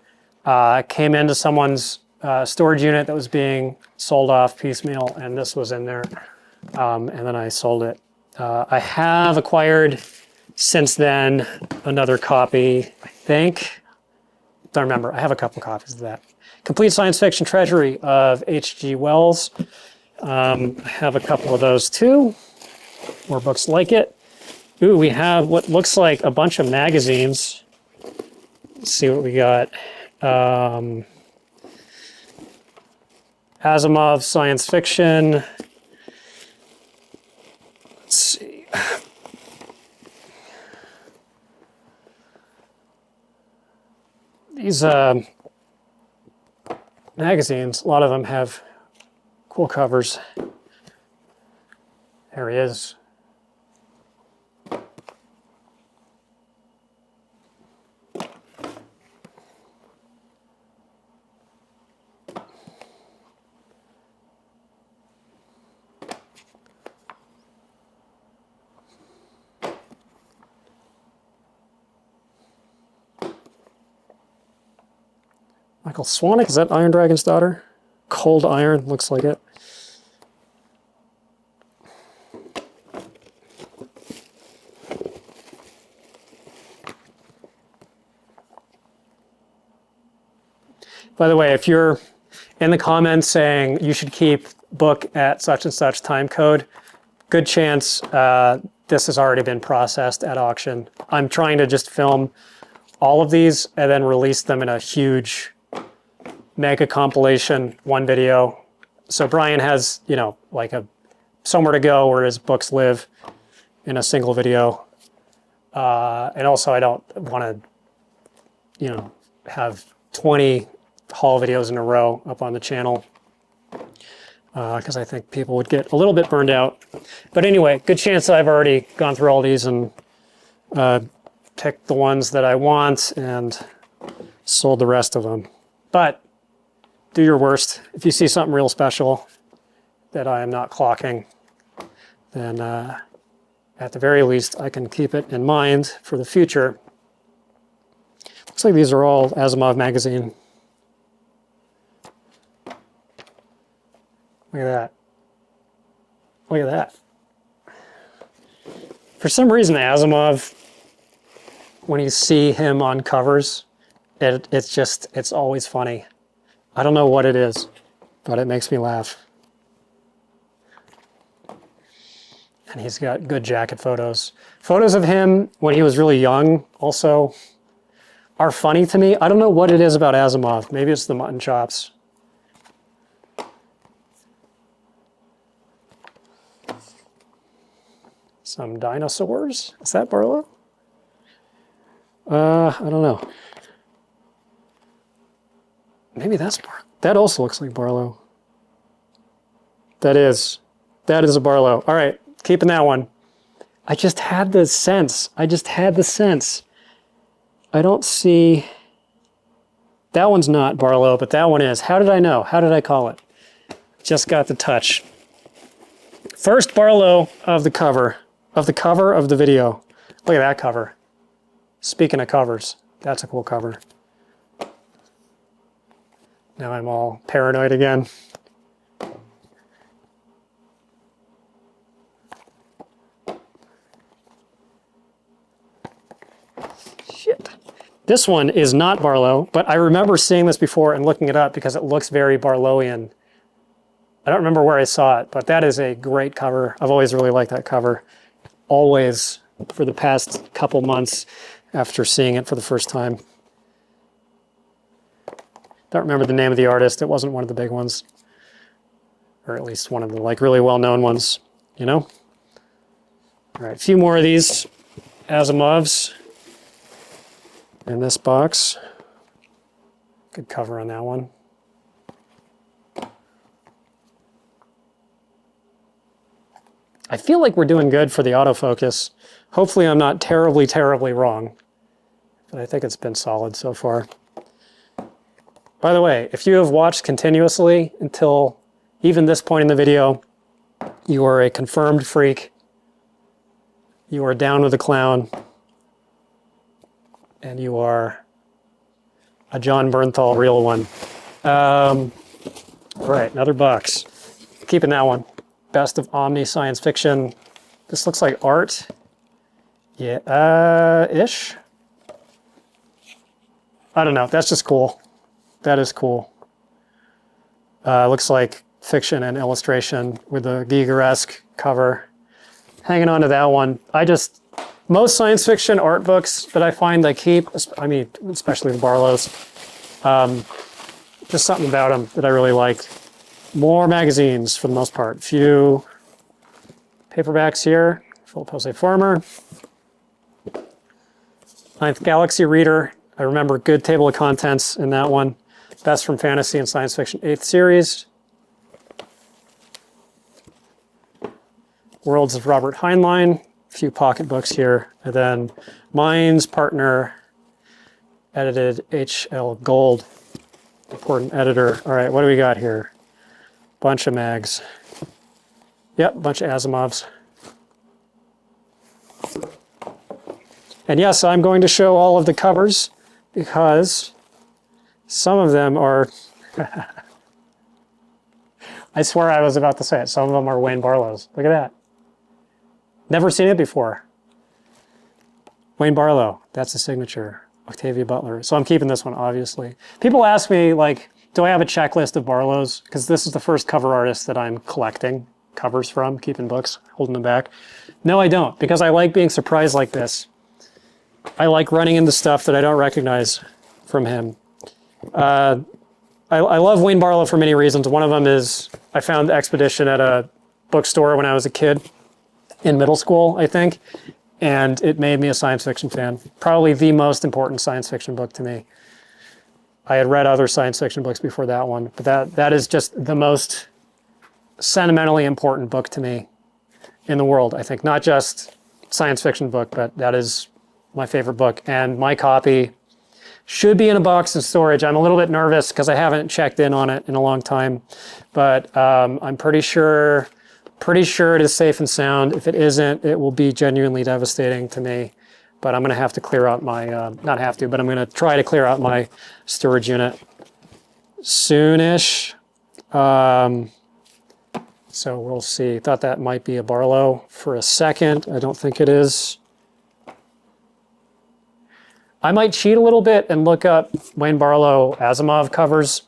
Came into someone's storage unit that was being sold off piecemeal, and this was in there, and then I sold it. I have acquired since then another copy, I think. Don't remember. I have a couple copies of that. Complete Science Fiction Treasury of H.G. Wells. I have a couple of those too, or books like it. Ooh, we have what looks like a bunch of magazines. Let's see what we got. Asimov Science Fiction. Let's see. These magazines, a lot of them have cool covers. There he is. Michael Swanwick, is that Iron Dragon's daughter? Cold Iron, looks like it. By the way, if you're in the comments saying you should keep book at such and such time code, good chance this has already been processed at auction. I'm trying to just film all of these and then release them in a huge mega compilation, one video. So Brian has, you know, like somewhere to go where his books live in a single video. And also I don't want to, you know, have 20 haul videos in a row up on the channel because I think people would get a little bit burned out. But anyway, good chance I've already gone through all these and picked the ones that I want and sold the rest of them. But do your worst. If you see something real special that I am not clocking, then at the very least I can keep it in mind for the future. Looks like these are all Asimov magazine. Look at that. Look at that. For some reason, Asimov, when you see him on covers, it's always funny. I don't know what it is, but it makes me laugh. And he's got good jacket photos. Photos of him when he was really young also are funny to me. I don't know what it is about Asimov. Maybe it's the mutton chops. Some dinosaurs. Is that Barlow? I don't know. Maybe that's Barlow. That also looks like Barlow. That is a Barlow. All right, keeping that one. I just had the sense. I don't see. That one's not Barlow, but that one is. How did I know? How did I call it? Just got the touch. First Barlow of the cover. Of the video. Look at that cover. Speaking of covers, that's a cool cover. Now I'm all paranoid again. Shit. This one is not Barlow, but I remember seeing this before and looking it up because it looks very Barlowian. I don't remember where I saw it, but that is a great cover. I've always really liked that cover. Always, for the past couple months after seeing it for the first time. Don't remember the name of the artist. It wasn't one of the big ones. Or at least one of the like really well-known ones, you know? All right, a few more of these Asimovs in this box. Good cover on that one. I feel like we're doing good for the autofocus. Hopefully I'm not terribly, terribly wrong. But I think it's been solid so far. By the way, if you have watched continuously until even this point in the video, you are a confirmed freak. You are down with the clown. And you are a John Bernthal real one. All right, another box. Keeping that one. Best of Omni Science Fiction. This looks like art. Yeah, ish. I don't know. That's just cool. That is cool. Looks like fiction and illustration with a Gigeresque cover. Hanging on to that one. Most science fiction art books that I find I keep, I mean, especially the Barlows, just something about them that I really like. More magazines for the most part. Few paperbacks here. Philip Jose Farmer. Ninth Galaxy Reader. I remember good table of contents in that one. Best from Fantasy and Science Fiction 8th Series. Worlds of Robert Heinlein. A few pocketbooks here. And then Mind's Partner, edited H.L. Gold. Important editor. All right, what do we got here? Bunch of mags. Yep, bunch of Asimovs. And yes, I'm going to show all of the covers because Some of them are, I swear I was about to say it, some of them are Wayne Barlow's. Look at that. Never seen it before. Wayne Barlow, that's the signature. Octavia Butler. So I'm keeping this one, obviously. People ask me, like, do I have a checklist of Barlows? Because this is the first cover artist that I'm collecting covers from, keeping books, holding them back. No, I don't, because I like being surprised like this. I like running into stuff that I don't recognize from him. I love Wayne Barlow for many reasons. One of them is I found Expedition at a bookstore when I was a kid in middle school, I think. And it made me a science fiction fan. Probably the most important science fiction book to me. I had read other science fiction books before that one, but that is just the most sentimentally important book to me in the world, I think. Not just science fiction book, but that is my favorite book. And my copy should be in a box in storage. I'm a little bit nervous because I haven't checked in on it in a long time, but I'm pretty sure it is safe and sound. If it isn't, it will be genuinely devastating to me. But I'm going to have to clear out my, not have to, but I'm going to try to clear out my storage unit soonish. So we'll see. Thought that might be a Barlow for a second. I don't think it is. I might cheat a little bit and look up Wayne Barlow Asimov covers,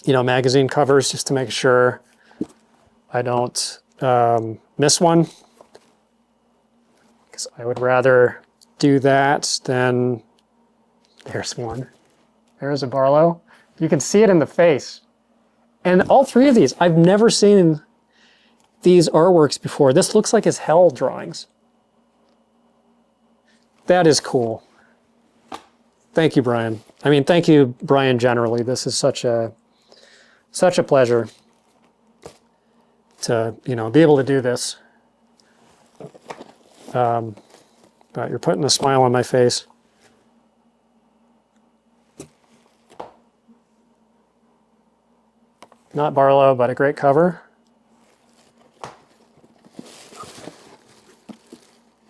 magazine covers, just to make sure I don't miss one, because I would rather do that than, there's one. There's a Barlow. You can see it in the face. And all three of these, I've never seen these artworks before. This looks like his hell drawings. That is cool. Thank you, Brian. I mean, thank you, Brian, generally. This is such a pleasure to, be able to do this. But you're putting a smile on my face. Not Barlow, but a great cover.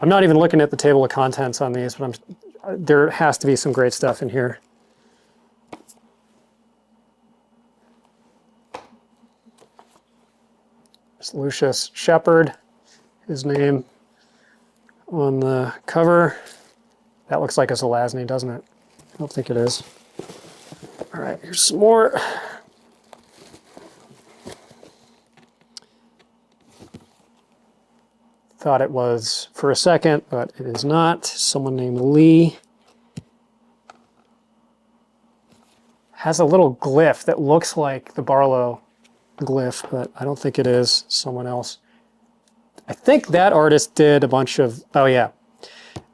I'm not even looking at the table of contents on these, but there has to be some great stuff in here. It's Lucius Shepard, his name on the cover. That looks like a Zelazny, doesn't it? I don't think it is. All right, here's some more. Thought it was for a second, but it is not. Someone named Lee. Has a little glyph that looks like the Barlow glyph, but I don't think it is. Someone else. I think that artist did a bunch of, oh yeah,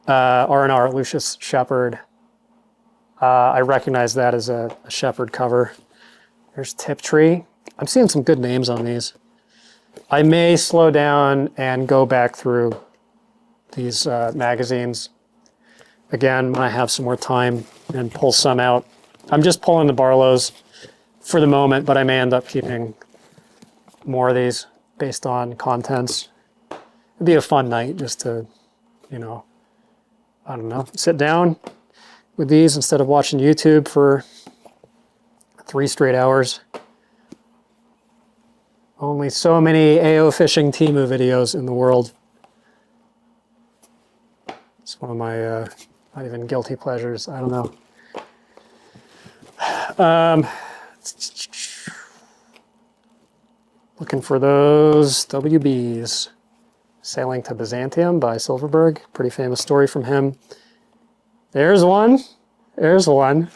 R&R, Lucius Shepard. I recognize that as a Shepard cover. There's Tiptree. I'm seeing some good names on these. I may slow down and go back through these magazines again when I have some more time and pull some out. I'm just pulling the Barlows for the moment, but I may end up keeping more of these based on contents. It'd be a fun night just to, I don't know, sit down with these instead of watching YouTube for 3 straight hours. Only so many AO fishing Temu videos in the world. It's one of my not even guilty pleasures. I don't know. Looking for those WBs. Sailing to Byzantium by Silverberg. Pretty famous story from him. There's one. There's one.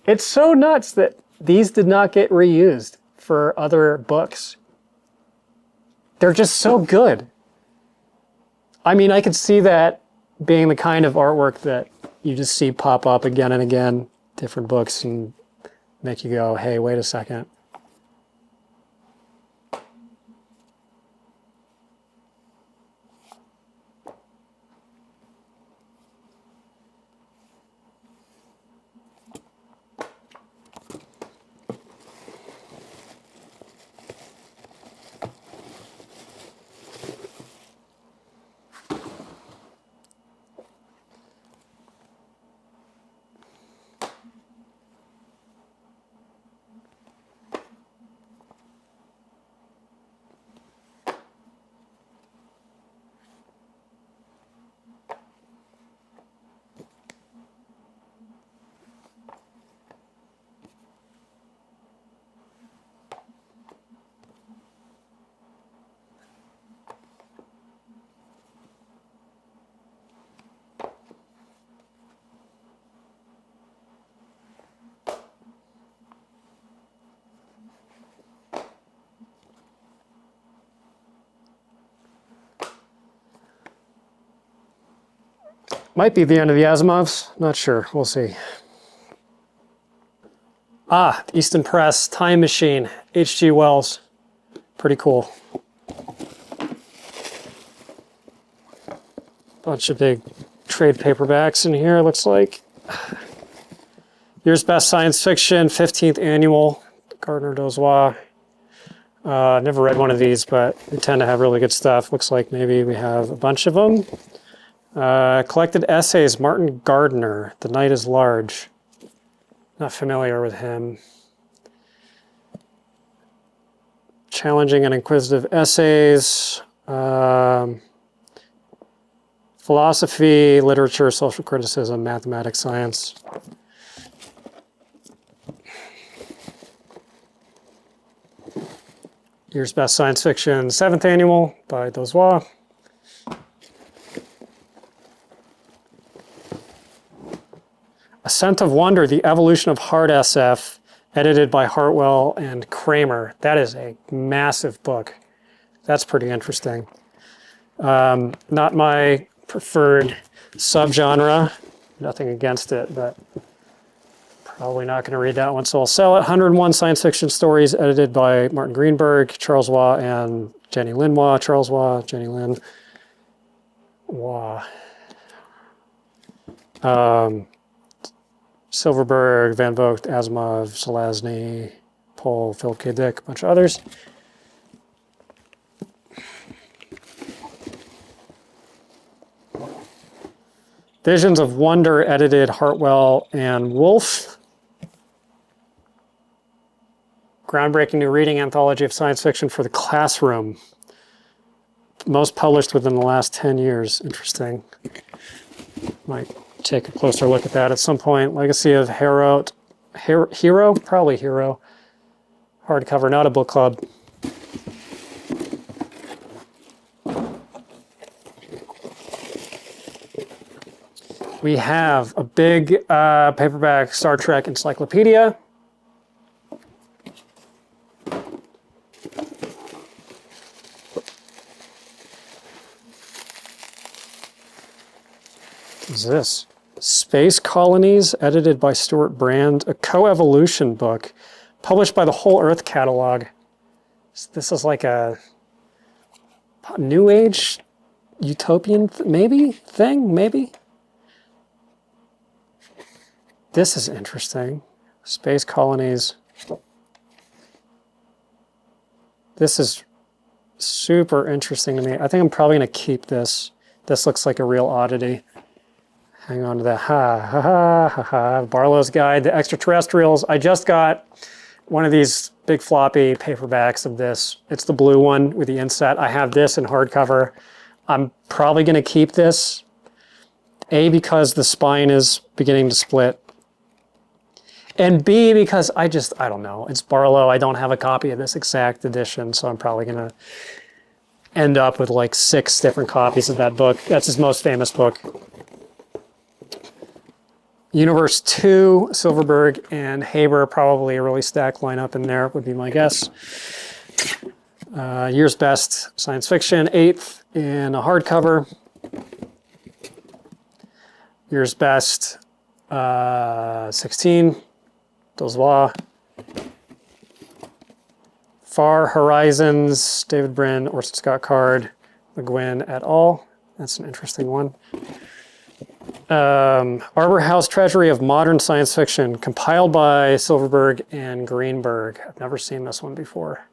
It's so nuts that these did not get reused for other books. They're just so good. I mean, I could see that being the kind of artwork that you just see pop up again and again, different books, and make you go, hey, wait a second. Might be the end of the Asimovs. Not sure. We'll see. Ah, Easton Press, Time Machine, H.G. Wells. Pretty cool. Bunch of big trade paperbacks in here, looks like. Year's Best Science Fiction, 15th Annual, Gardner Dozois. Never read one of these, but they tend to have really good stuff. Looks like maybe we have a bunch of them. Collected Essays, Martin Gardner, The Night is Large. Not familiar with him. Challenging and Inquisitive Essays. Philosophy, literature, social criticism, mathematics, science. Year's Best Science Fiction, 7th Annual by Dozois. Ascent of Wonder, The Evolution of Hard SF, edited by Hartwell and Kramer. That is a massive book. That's pretty interesting. Not my preferred subgenre. Nothing against it, but probably not going to read that one, so I'll sell it. 101 Science Fiction Stories, edited by Martin Greenberg, Charles Waugh, and Jenny Lin Waugh. Charles Waugh, Jenny Lin Waugh. Silverberg, Van Vogt, Asimov, Zelazny, Pohl, Philip K. Dick, a bunch of others. Visions of Wonder, edited Hartwell and Wolfe. Groundbreaking new reading anthology of science fiction for the classroom. Most published within the last 10 years. Interesting. Might take a closer look at that at some point. Legacy of Hero? Probably Hero. Hardcover, not a book club. We have a big paperback Star Trek encyclopedia. What is this? Space Colonies, edited by Stuart Brand, a coevolution book, published by the Whole Earth Catalog. This is like a New Age utopian maybe? This is interesting. Space Colonies. This is super interesting to me. I think I'm probably going to keep this. This looks like a real oddity. Hang on to that. Barlow's Guide, The Extraterrestrials. I just got one of these big floppy paperbacks of this. It's the blue one with the inset. I have this in hardcover. I'm probably going to keep this. A, because the spine is beginning to split. And B, because I don't know. It's Barlow. I don't have a copy of this exact edition, so I'm probably going to end up with like 6 different copies of that book. That's his most famous book. Universe 2, Silverberg and Haber, probably a really stacked lineup in there, would be my guess. Year's Best Science Fiction, 8th in a hardcover. Year's Best 16, Dozois. Far Horizons, David Brin, Orson Scott Card, Le Guin et al. That's an interesting one. Arbor House Treasury of Modern Science Fiction, compiled by Silverberg and Greenberg. I've never seen this one before.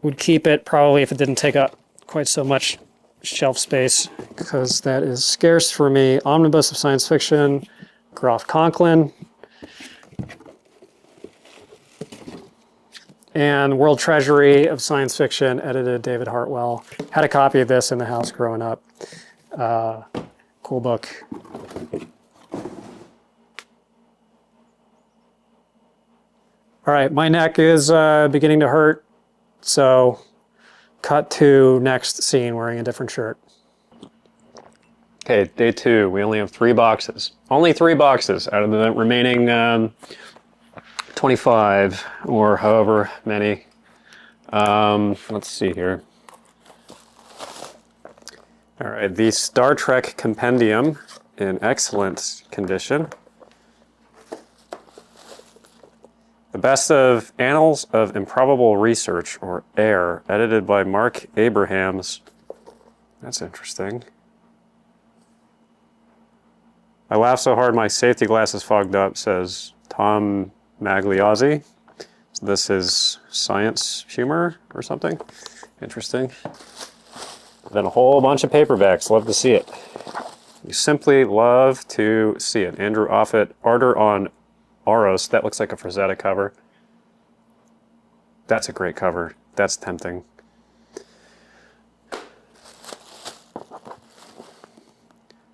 Would keep it probably if it didn't take up quite so much shelf space, because that is scarce for me. Omnibus of Science Fiction, Groff Conklin. And World Treasury of Science Fiction, edited David Hartwell. Had a copy of this in the house growing up. Cool book. All right, my neck is beginning to hurt, so cut to next scene wearing a different shirt. Okay, day 2. We only have 3 boxes. Only 3 boxes out of the remaining 25 or however many. Let's see here. All right, the Star Trek Compendium in excellent condition. The Best of Annals of Improbable Research, or AIR, edited by Mark Abrahams. That's interesting. I laughed so hard my safety glasses fogged up, says Tom Magliozzi. So this is science humor or something. Interesting. Then a whole bunch of paperbacks. Love to see it. You simply love to see it. Andrew Offutt, Ardor on Aros. That looks like a Frazetta cover. That's a great cover. That's tempting.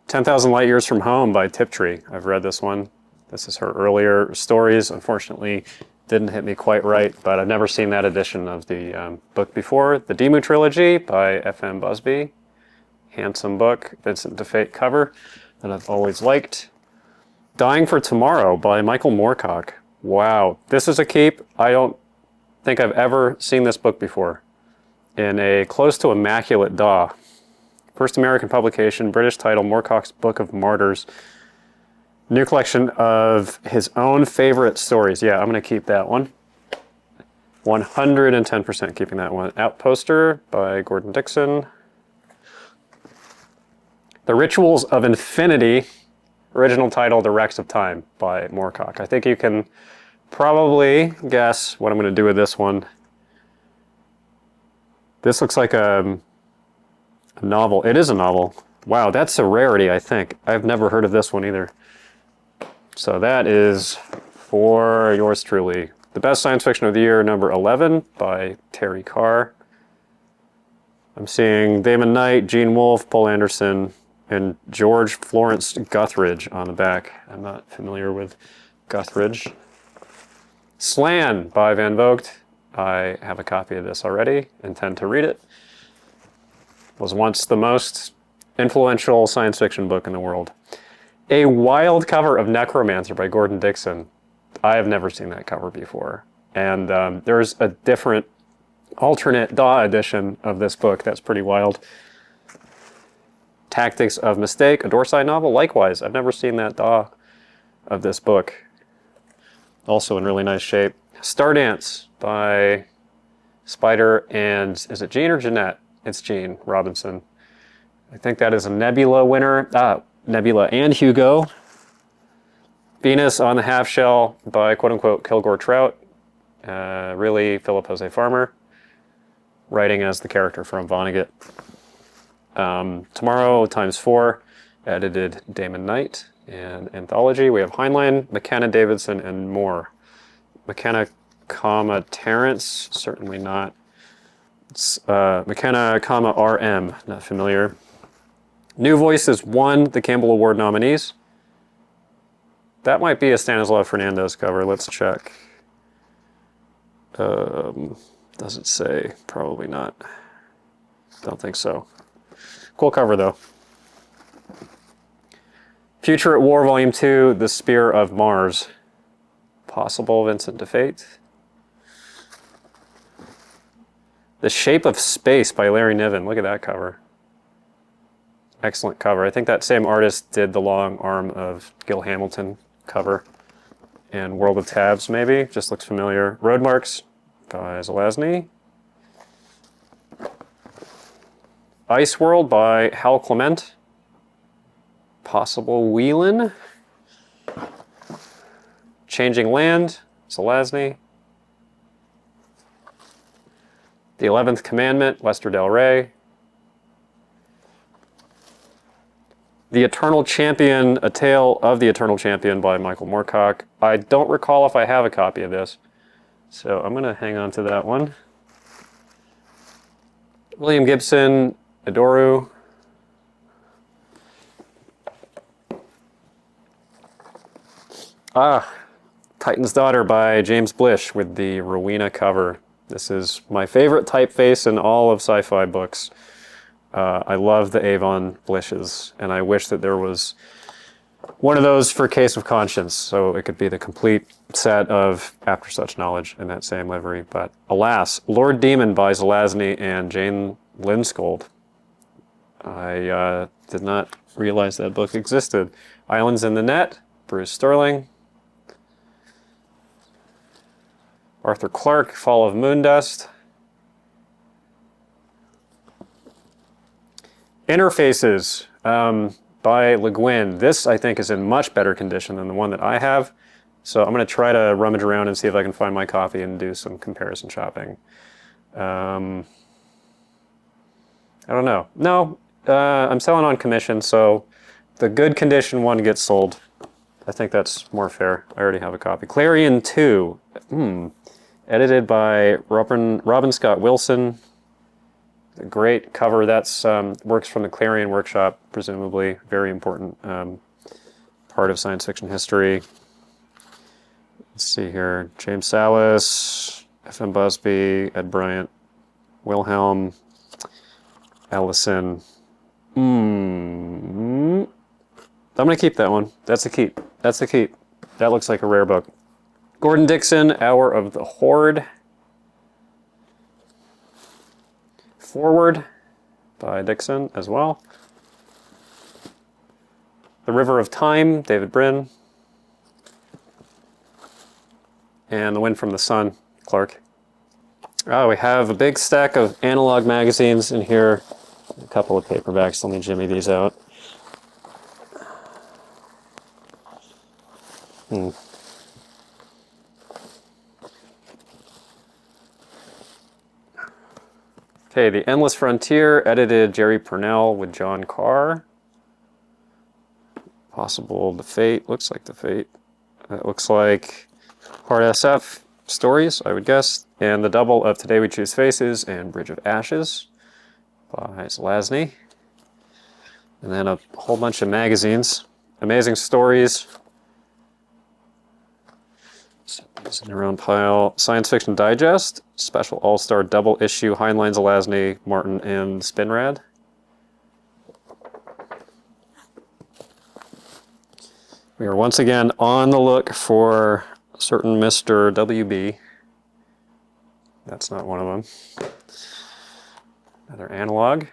"10,000 Light Years from Home" by Tiptree. I've read this one. This is her earlier stories. Unfortunately, didn't hit me quite right, but I've never seen that edition of the book before. The Demu Trilogy by F.M. Busby. Handsome book. Vincent DeFate cover that I've always liked. Dying for Tomorrow by Michael Moorcock. Wow, this is a keep. I don't think I've ever seen this book before. In a close to immaculate DAW. First American publication, British title, Moorcock's Book of Martyrs. New collection of his own favorite stories. Yeah, I'm going to keep that one. 110% keeping that one. Outposter by Gordon Dixon. The Rituals of Infinity, original title, The Wrecks of Time by Moorcock. I think you can probably guess what I'm going to do with this one. This looks like a novel. It is a novel. Wow, that's a rarity, I think. I've never heard of this one either. So that is for yours truly. The Best Science Fiction of the Year, number 11 by Terry Carr. I'm seeing Damon Knight, Gene Wolfe, Paul Anderson, and George Florence Guthridge on the back. I'm not familiar with Guthridge. Slan by Van Vogt. I have a copy of this already, intend to read it. Was once the most influential science fiction book in the world. A wild cover of Necromancer by Gordon Dixon. I have never seen that cover before. And there's a different alternate DAW edition of this book that's pretty wild. Tactics of Mistake, a Dorsey novel. Likewise, I've never seen that DAW of this book. Also in really nice shape. Stardance by Spider and, is it Jean or Jeanette? It's Jean Robinson. I think that is a Nebula winner. Nebula and Hugo. Venus on the Half Shell by quote-unquote Kilgore Trout. Really Philip Jose Farmer. Writing as the character from Vonnegut. Tomorrow ×4, edited Damon Knight. And anthology, we have Heinlein, McKenna Davidson, and more. McKenna, Terrence, certainly not. McKenna, RM, not familiar. New Voices won the Campbell Award nominees. That might be a Stanislav Fernandez cover. Let's check. Does it say? Probably not. Don't think so. Cool cover, though. Future at War, Volume 2, The Spear of Mars. Possible Vincent DeFate. The Shape of Space by Larry Niven. Look at that cover. Excellent cover. I think that same artist did the long arm of Gil Hamilton cover. And World of Tabs, maybe. Just looks familiar. Road Marks by Zelazny. Ice World by Hal Clement. Possible Whelan. Changing Land, Zelazny. The 11th Commandment, Lester Del Rey. The Eternal Champion, A Tale of the Eternal Champion by Michael Moorcock. I don't recall if I have a copy of this, so I'm going to hang on to that one. William Gibson, Adoru. Titan's Daughter by James Blish with the Rowena cover. This is my favorite typeface in all of sci-fi books. I love the Avon Blishes, and I wish that there was one of those for Case of Conscience, so it could be the complete set of After Such Knowledge in that same livery. But alas, Lord Demon by Zelazny and Jane Lindskold. I did not realize that book existed. Islands in the Net, Bruce Sterling. Arthur Clarke, Fall of Moondust. Interfaces by Le Guin. This, I think, is in much better condition than the one that I have. So I'm going to try to rummage around and see if I can find my copy and do some comparison shopping. I don't know. No, I'm selling on commission, so the good condition one gets sold. I think that's more fair. I already have a copy. Clarion 2. Edited by Robin Scott Wilson. A great cover. That's works from the Clarion Workshop, presumably. Very important part of science fiction history. Let's see here. James Salas, F.M. Busby, Ed Bryant, Wilhelm, Ellison. I'm going to keep that one. That's a keep. That's a keep. That looks like a rare book. Gordon Dixon, Hour of the Horde. Forward by Dixon as well. The River of Time, David Brin. And The Wind from the Sun, Clarke. Oh, we have a big stack of analog magazines in here. A couple of paperbacks. Let me jimmy these out. Okay, The Endless Frontier, edited Jerry Purnell with John Carr. Possible The Fate, looks like The Fate. That looks like Hard SF stories, I would guess. And the double of Today We Choose Faces and Bridge of Ashes by Zelazny. And then a whole bunch of magazines. Amazing Stories. Set these in their own pile. Science Fiction Digest, special all-star double issue, Heinlein, Zelazny, Martin, and Spinrad. We are once again on the look for a certain Mr. WB. That's not one of them. Another analog.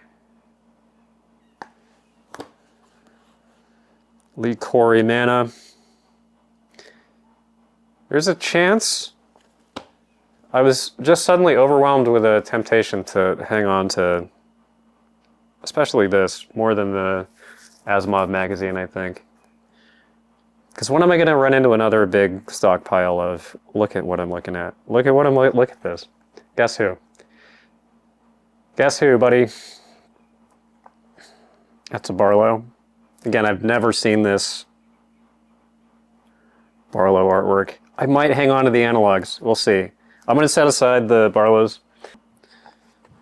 Lee Corey Mana. There's a chance. I was just suddenly overwhelmed with a temptation to hang on to, especially this, more than the Asimov magazine, I think. Because when am I going to run into another big stockpile of, look at what I'm looking at. Look at what look at this. Guess who? Guess who, buddy? That's a Barlow. Again, I've never seen this Barlow artwork. I might hang on to the analogs. We'll see. I'm going to set aside the Barlows.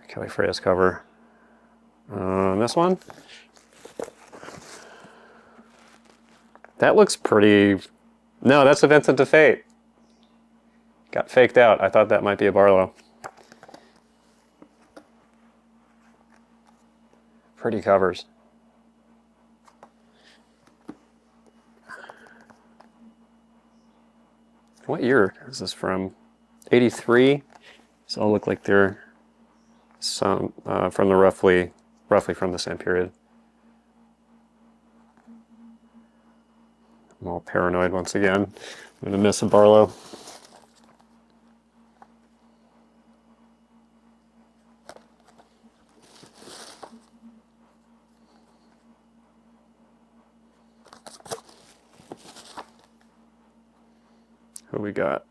Kelly Freya's cover. This one. That looks pretty... No, that's a Vincent to Fate. Got faked out. I thought that might be a Barlow. Pretty covers. What year is this from? 83. So all look like they're some from the roughly from the same period. I'm all paranoid once again. I'm gonna miss a Barlow. Who we got?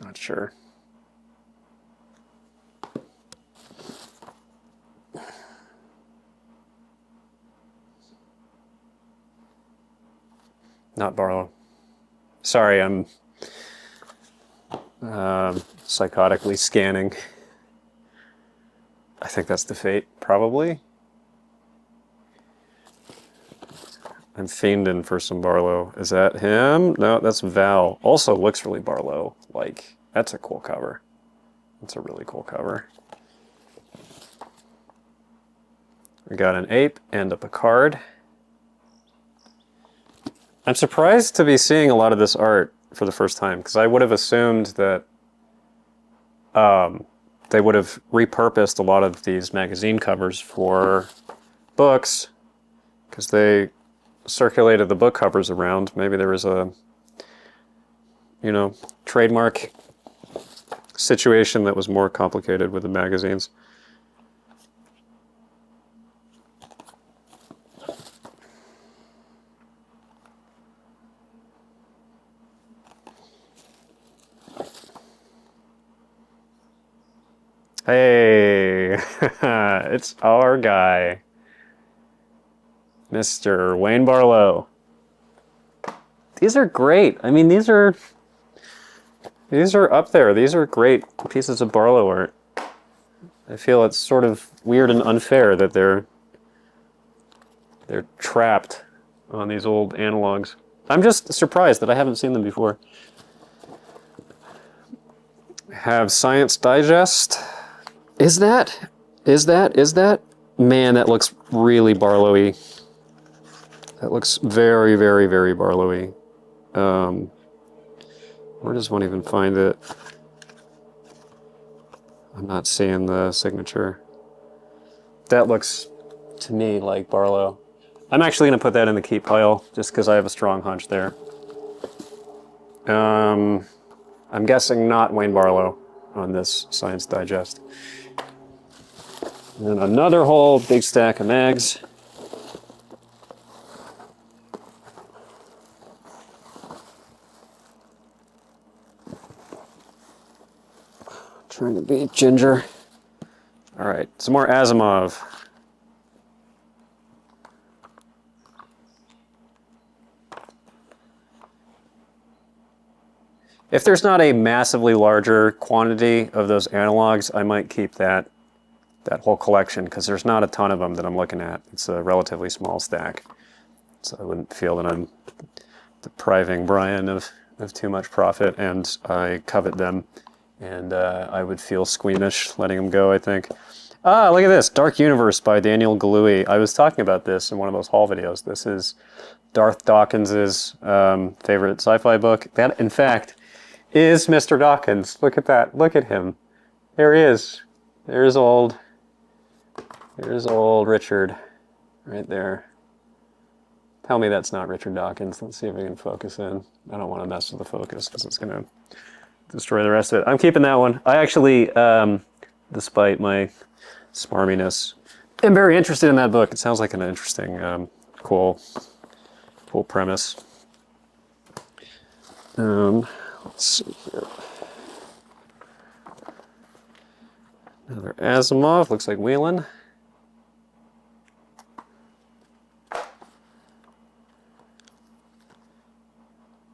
Not sure. Not Barlow. Sorry, I'm psychotically scanning. I think that's the Fate, probably. I'm fiending for some Barlow. Is that him? No, that's Val. Also looks really Barlow. Like, that's a cool cover. That's a really cool cover. We got an ape and a Picard. I'm surprised to be seeing a lot of this art for the first time, because I would have assumed that they would have repurposed a lot of these magazine covers for books, because they circulated the book covers around. Maybe there was a, trademark situation that was more complicated with the magazines. Hey, it's our guy, Mr. Wayne Barlow. These are great. I mean, these are up there. These are great pieces of Barlow art. I feel it's sort of weird and unfair that they're trapped on these old analogs. I'm just surprised that I haven't seen them before. Have Science Digest. Is that? Man, that looks really Barlowy. That looks very, very, very Barlowy. Where does one even find it? I'm not seeing the signature. That looks, to me, like Barlow. I'm actually going to put that in the keep pile, just because I have a strong hunch there. I'm guessing not Wayne Barlow on this Science Digest. And then another whole big stack of mags. Trying to be ginger. All right, some more Asimov. If there's not a massively larger quantity of those analogs, I might keep that whole collection, because there's not a ton of them that I'm looking at. It's a relatively small stack. So I wouldn't feel that I'm depriving Brian of too much profit, and I covet them. And I would feel squeamish letting them go, I think. Ah, look at this. Dark Universe by Daniel Galui. I was talking about this in one of those haul videos. This is Darth Dawkins' favorite sci-fi book. That, in fact, is Mr. Dawkins. Look at that. Look at him. There he is. There's old Richard right there. Tell me that's not Richard Dawkins. Let's see if we can focus in. I don't want to mess with the focus because it's going to destroy the rest of it. I'm keeping that one. I actually, despite my smarminess, am very interested in that book. It sounds like an interesting, cool premise. Let's see here. Another Asimov. Looks like Whelan.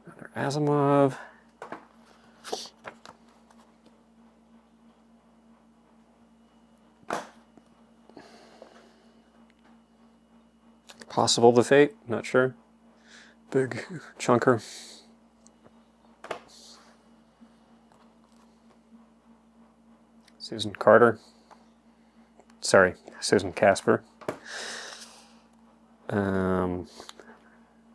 Another Asimov. Possible the Fate, not sure. Big chunker. Susan Carter. Sorry, Susan Casper.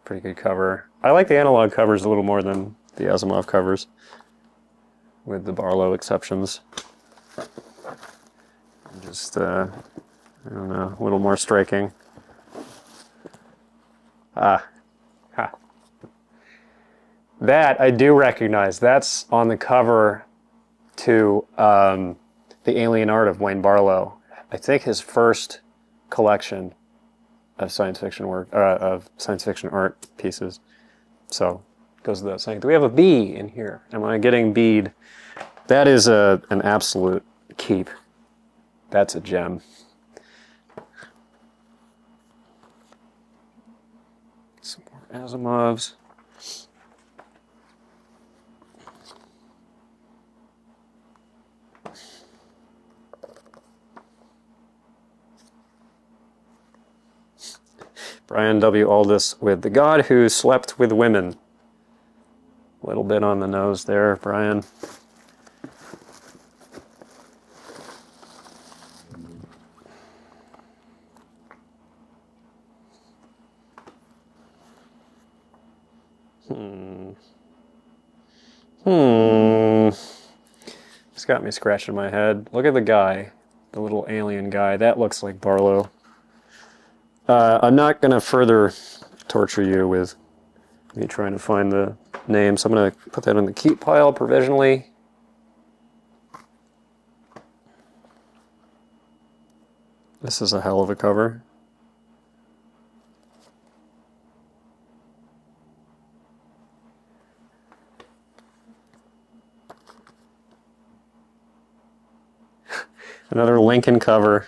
Pretty good cover. I like the analog covers a little more than the Asimov covers, with the Barlow exceptions. Just, I don't know, a little more striking. That I do recognize. That's on the cover to the Alien Art of Wayne Barlow. I think his first collection of science fiction work, of science fiction art pieces. So goes without saying. Do we have a bee in here? Am I getting bead? That is an absolute keep. That's a gem. Some more Asimovs. Brian W. Aldiss with The God Who Slept with Women. A little bit on the nose there, Brian. It's got me scratching my head. Look at the guy, the little alien guy. That looks like Barlow. I'm not going to further torture you with me trying to find the name, so I'm going to put that in the keep pile provisionally. This is a hell of a cover. Another Lincoln cover.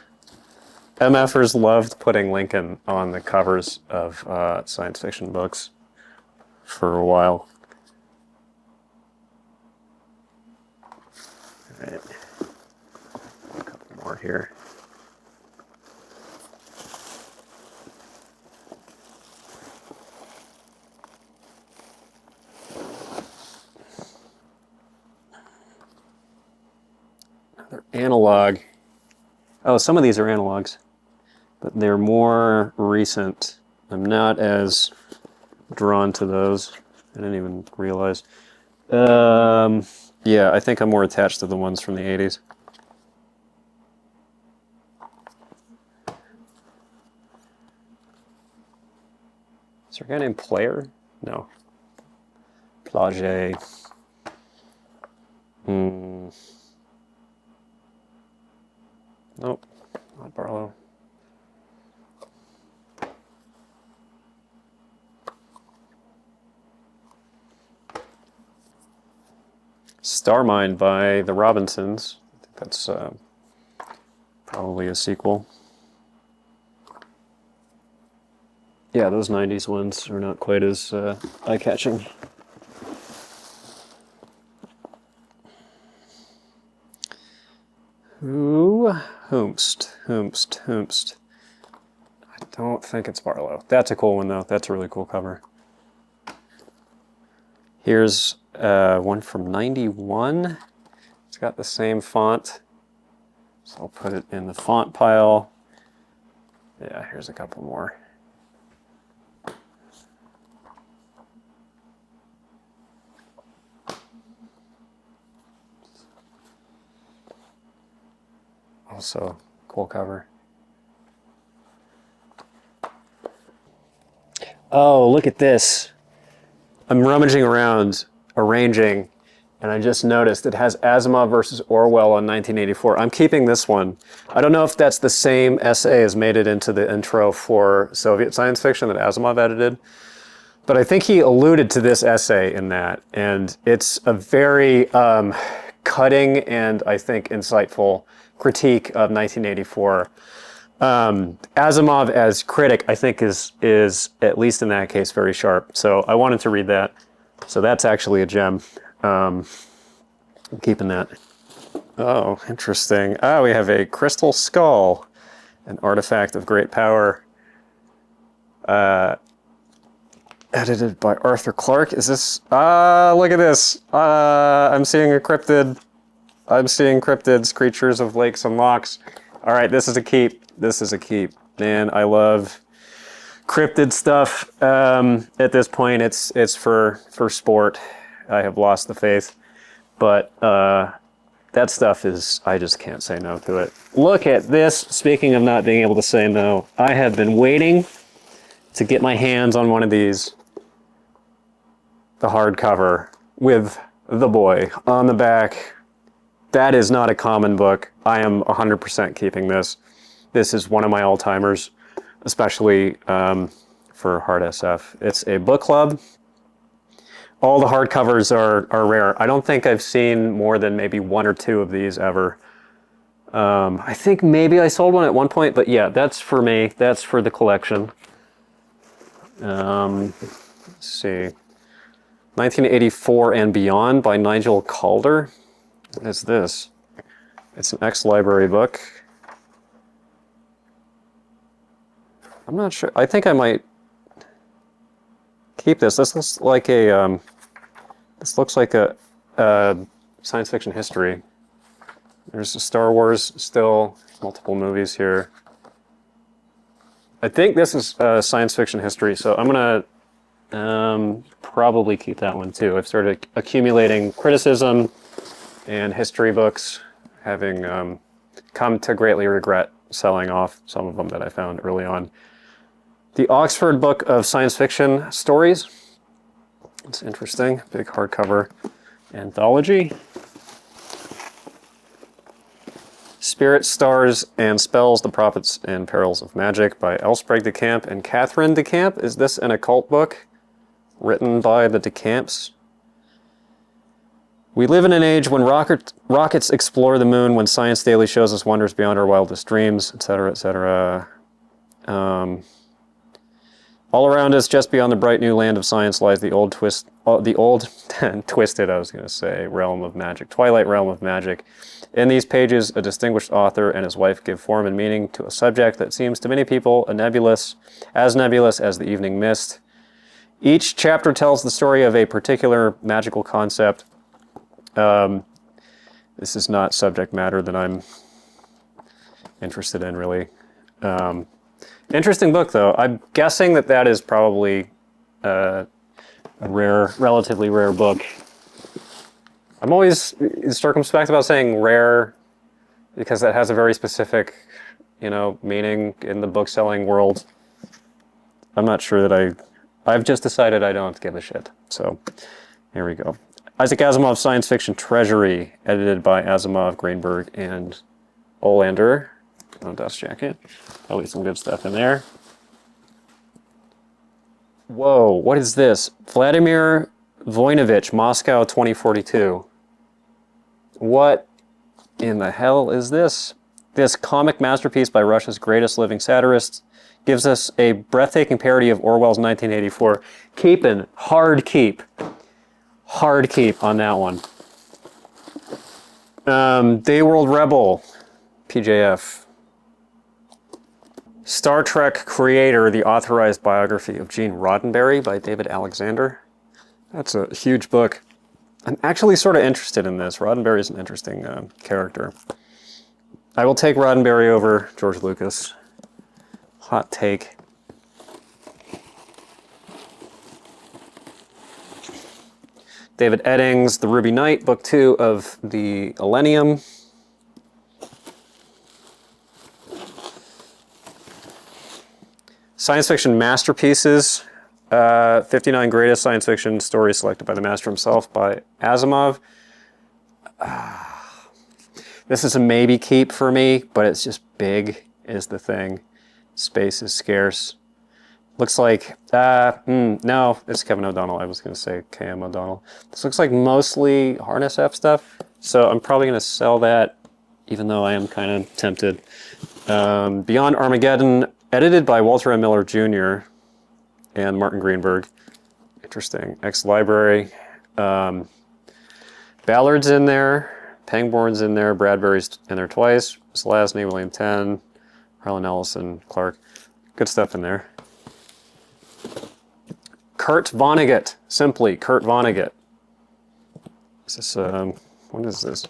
MFers loved putting Lincoln on the covers of science fiction books for a while. All right. A couple more here. Another analog. Oh, some of these are analogs, but they're more recent. I'm not as drawn to those. I didn't even realize. Yeah, I think I'm more attached to the ones from the 80s. Is there a guy named Player? No. Plage. Nope, not Barlow. Starmind by the Robinsons. I think that's probably a sequel. Yeah, those 90s ones are not quite as eye-catching. Whomst. I don't think it's Barlow. That's a cool one, though. That's a really cool cover. Here's one from 91. It's got the same font. So I'll put it in the font pile. Yeah, here's a couple more. Also, cool cover. Oh, look at this. I'm rummaging around, arranging, and I just noticed it has Asimov versus Orwell on 1984. I'm keeping this one. I don't know if that's the same essay as made it into the intro for Soviet science fiction that Asimov edited, but I think he alluded to this essay in that, and it's a very cutting and I think insightful critique of 1984. Asimov as critic, I think, is at least in that case very sharp. So I wanted to read that. So that's actually a gem. I'm keeping that. Oh, interesting. Ah, we have a crystal skull, an artifact of great power. Edited by Arthur Clarke. Is this? Look at this. I'm seeing a cryptid. I'm seeing cryptids, creatures of lakes and locks. All right, this is a keep. This is a keep. Man, I love cryptid stuff. At this point, it's for sport. I have lost the faith. But that stuff is, I just can't say no to it. Look at this. Speaking of not being able to say no, I have been waiting to get my hands on one of these. The hardcover with the boy on the back. That is not a common book. I am 100% keeping this. This is one of my all-timers, especially for hard SF. It's a book club. All the hardcovers are rare. I don't think I've seen more than maybe one or two of these ever. I think maybe I sold one at one point, but yeah, that's for me. That's for the collection. Let's see. 1984 and Beyond by Nigel Calder. What is this? It's an ex-library book. I'm not sure. I think I might keep this. This looks like a science fiction history. There's a Star Wars still, multiple movies here. I think this is science fiction history, so I'm gonna probably keep that one too. I've started accumulating criticism and history books, having come to greatly regret selling off some of them that I found early on. The Oxford Book of Science Fiction Stories. It's interesting. Big hardcover anthology. Spirit, Stars, and Spells, The Prophets and Perils of Magic by Elsprague de Camp and Catherine de Camp. Is this an occult book written by the de Camps? We live in an age when rockets explore the moon, when science daily shows us wonders beyond our wildest dreams, etc., etc. All around us, just beyond the bright new land of science, lies the old twisted, I was going to say, realm of magic, twilight realm of magic. In these pages, a distinguished author and his wife give form and meaning to a subject that seems to many people nebulous as the evening mist. Each chapter tells the story of a particular magical concept. This is not subject matter that I'm interested in, really. Interesting book, though. I'm guessing that is probably a relatively rare book. I'm always circumspect about saying rare because that has a very specific, meaning in the book-selling world. I'm not sure that I've just decided I don't give a shit. So, here we go. Isaac Asimov's Science Fiction Treasury, edited by Asimov, Greenberg, and Olander. No dust jacket. Probably some good stuff in there. Whoa, what is this? Vladimir Voinovich, Moscow 2042. What in the hell is this? This comic masterpiece by Russia's greatest living satirist gives us a breathtaking parody of Orwell's 1984. Keepin', hard keep on that one. Day World Rebel, PJF. Star Trek Creator, the authorized biography of Gene Roddenberry by David Alexander. That's a huge book. I'm actually sort of interested in this. Roddenberry is an interesting character. I will take Roddenberry over George Lucas. Hot take. David Eddings, The Ruby Knight, Book 2 of the Millennium. Science fiction masterpieces. 59 greatest science fiction stories selected by the master himself by Asimov. This is a maybe keep for me, but it's just big is the thing. Space is scarce. Looks like, no, it's Kevin O'Donnell. I was going to say K.M. O'Donnell. This looks like mostly Harness F stuff, so I'm probably going to sell that, even though I am kind of tempted. Beyond Armageddon, edited by Walter M. Miller Jr. and Martin Greenberg. Interesting. Ex-Library. Ballard's in there. Pangborn's in there. Bradbury's in there twice. Selazny, William Tenn, Harlan Ellison, Clark. Good stuff in there. Kurt Vonnegut. Simply Kurt Vonnegut. Is this, what is this?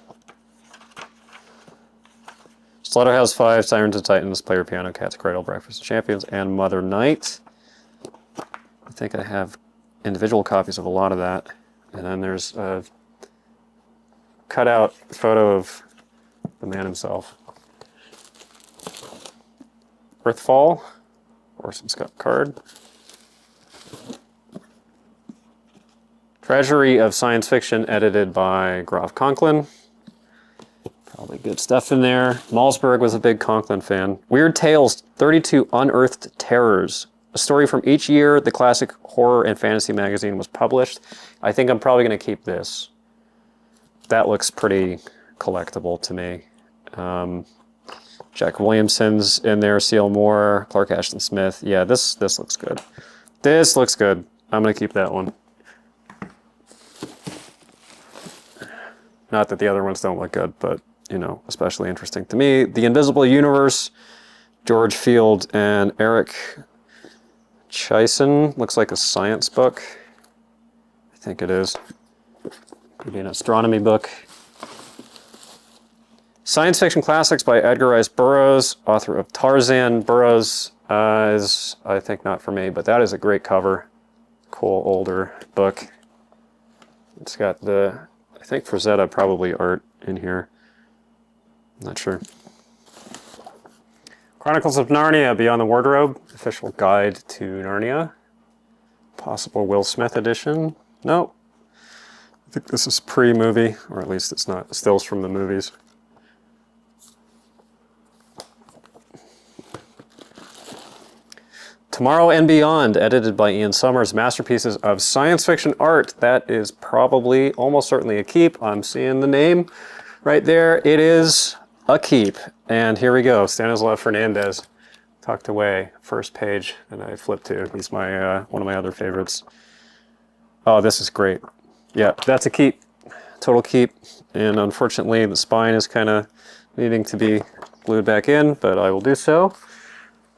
Slaughterhouse-Five, Sirens and Titans, Player Piano, Cat's Cradle, Breakfast of Champions, and Mother Night. I think I have individual copies of a lot of that. And then there's a cutout photo of the man himself. Earthfall, Orson Scott Card. Treasury of Science Fiction, edited by Groff Conklin. Probably good stuff in there. Malsberg was a big Conklin fan. Weird Tales, 32 Unearthed Terrors. A story from each year the classic horror and fantasy magazine was published. I think I'm probably going to keep this. That looks pretty collectible to me. Jack Williamson's in there, Seal Moore, Clark Ashton Smith. Yeah, this looks good. This looks good. I'm going to keep that one. Not that the other ones don't look good, but especially interesting to me. The Invisible Universe, George Field and Eric Chison. Looks like a science book. I think it is. Could be an astronomy book. Science Fiction Classics by Edgar Rice Burroughs, author of Tarzan. Burroughs is, I think, not for me, but that is a great cover. Cool, older book. It's got the, I think Frazetta probably art in here. Not sure. Chronicles of Narnia, Beyond the Wardrobe, official guide to Narnia. Possible Will Smith edition. Nope. I think this is pre-movie, or at least it's not stills from the movies. Tomorrow and Beyond, edited by Ian Summers, masterpieces of science fiction art. That is probably, almost certainly a keep. I'm seeing the name right there. It is a keep. And here we go, Stanislav Fernandez, tucked away, first page, and I flipped to. He's my one of my other favorites. Oh, this is great. Yeah, that's a keep, total keep. And unfortunately, the spine is kind of needing to be glued back in, but I will do so.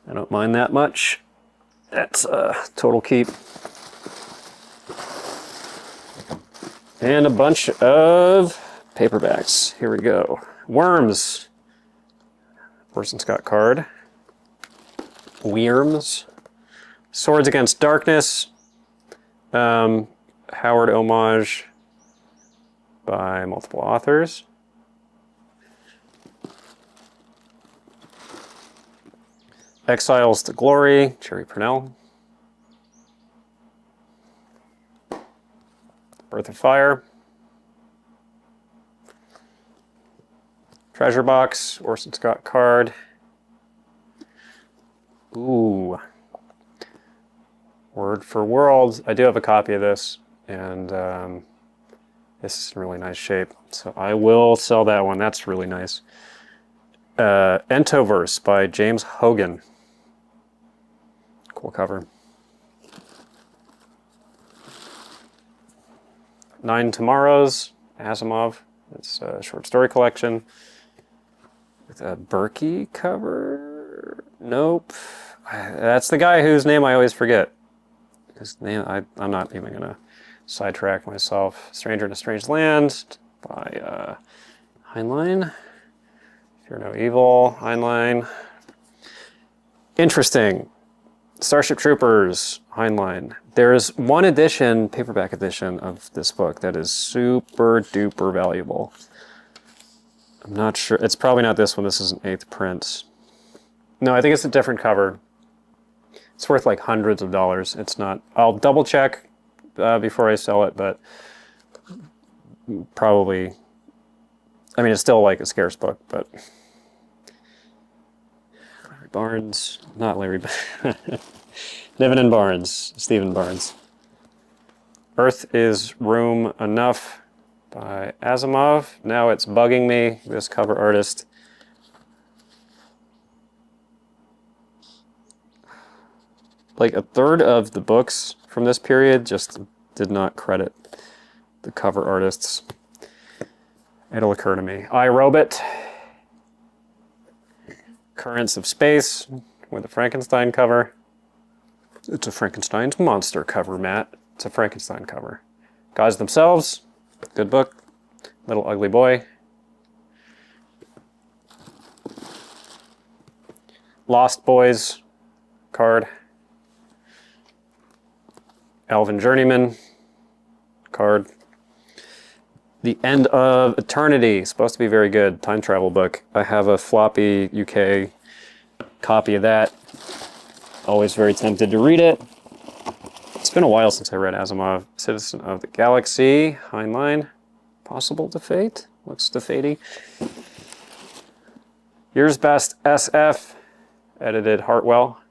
I don't mind that much. That's a total keep. And a bunch of paperbacks. Here we go. Worms. Orson Scott card. Weirms. Swords Against Darkness. Howard homage by multiple authors. Exiles to Glory, Jerry Purnell. Birth of Fire. Treasure Box, Orson Scott card. Ooh. Word for World. I do have a copy of this, and this is in really nice shape. So I will sell that one. That's really nice. Entoverse by James Hogan. Cool cover. 9 Tomorrows, Asimov. It's a short story collection. With a Berkey cover? Nope. That's the guy whose name I always forget. His name, I'm not even going to sidetrack myself. Stranger in a Strange Land by Heinlein. Fear No Evil, Heinlein. Interesting. Starship Troopers, Heinlein. There's one edition, paperback edition of this book that is super duper valuable. I'm not sure. It's probably not this one. This is an 8th print. No, I think it's a different cover. It's worth like hundreds of dollars. It's not. I'll double check before I sell it, but probably. I mean, it's still like a scarce book, but. Larry Barnes, not Larry. Niven and Barnes, Stephen Barnes. Earth is Room Enough by Asimov. Now it's bugging me, this cover artist. Like a third of the books from this period just did not credit the cover artists. It'll occur to me. iRobot. Currents of Space with a Frankenstein cover. It's a Frankenstein's monster cover, Matt. It's a Frankenstein cover. Gods Themselves. Good book. Little Ugly Boy. Lost Boys card. Elven Journeyman card. The End of Eternity, supposed to be very good. Time travel book. I have a floppy UK copy of that. Always very tempted to read it. It's been a while since I read Asimov. Citizen of the Galaxy, Heinlein. Possible to Fate. Looks to Fatey. Year's Best SF, edited Hartwell.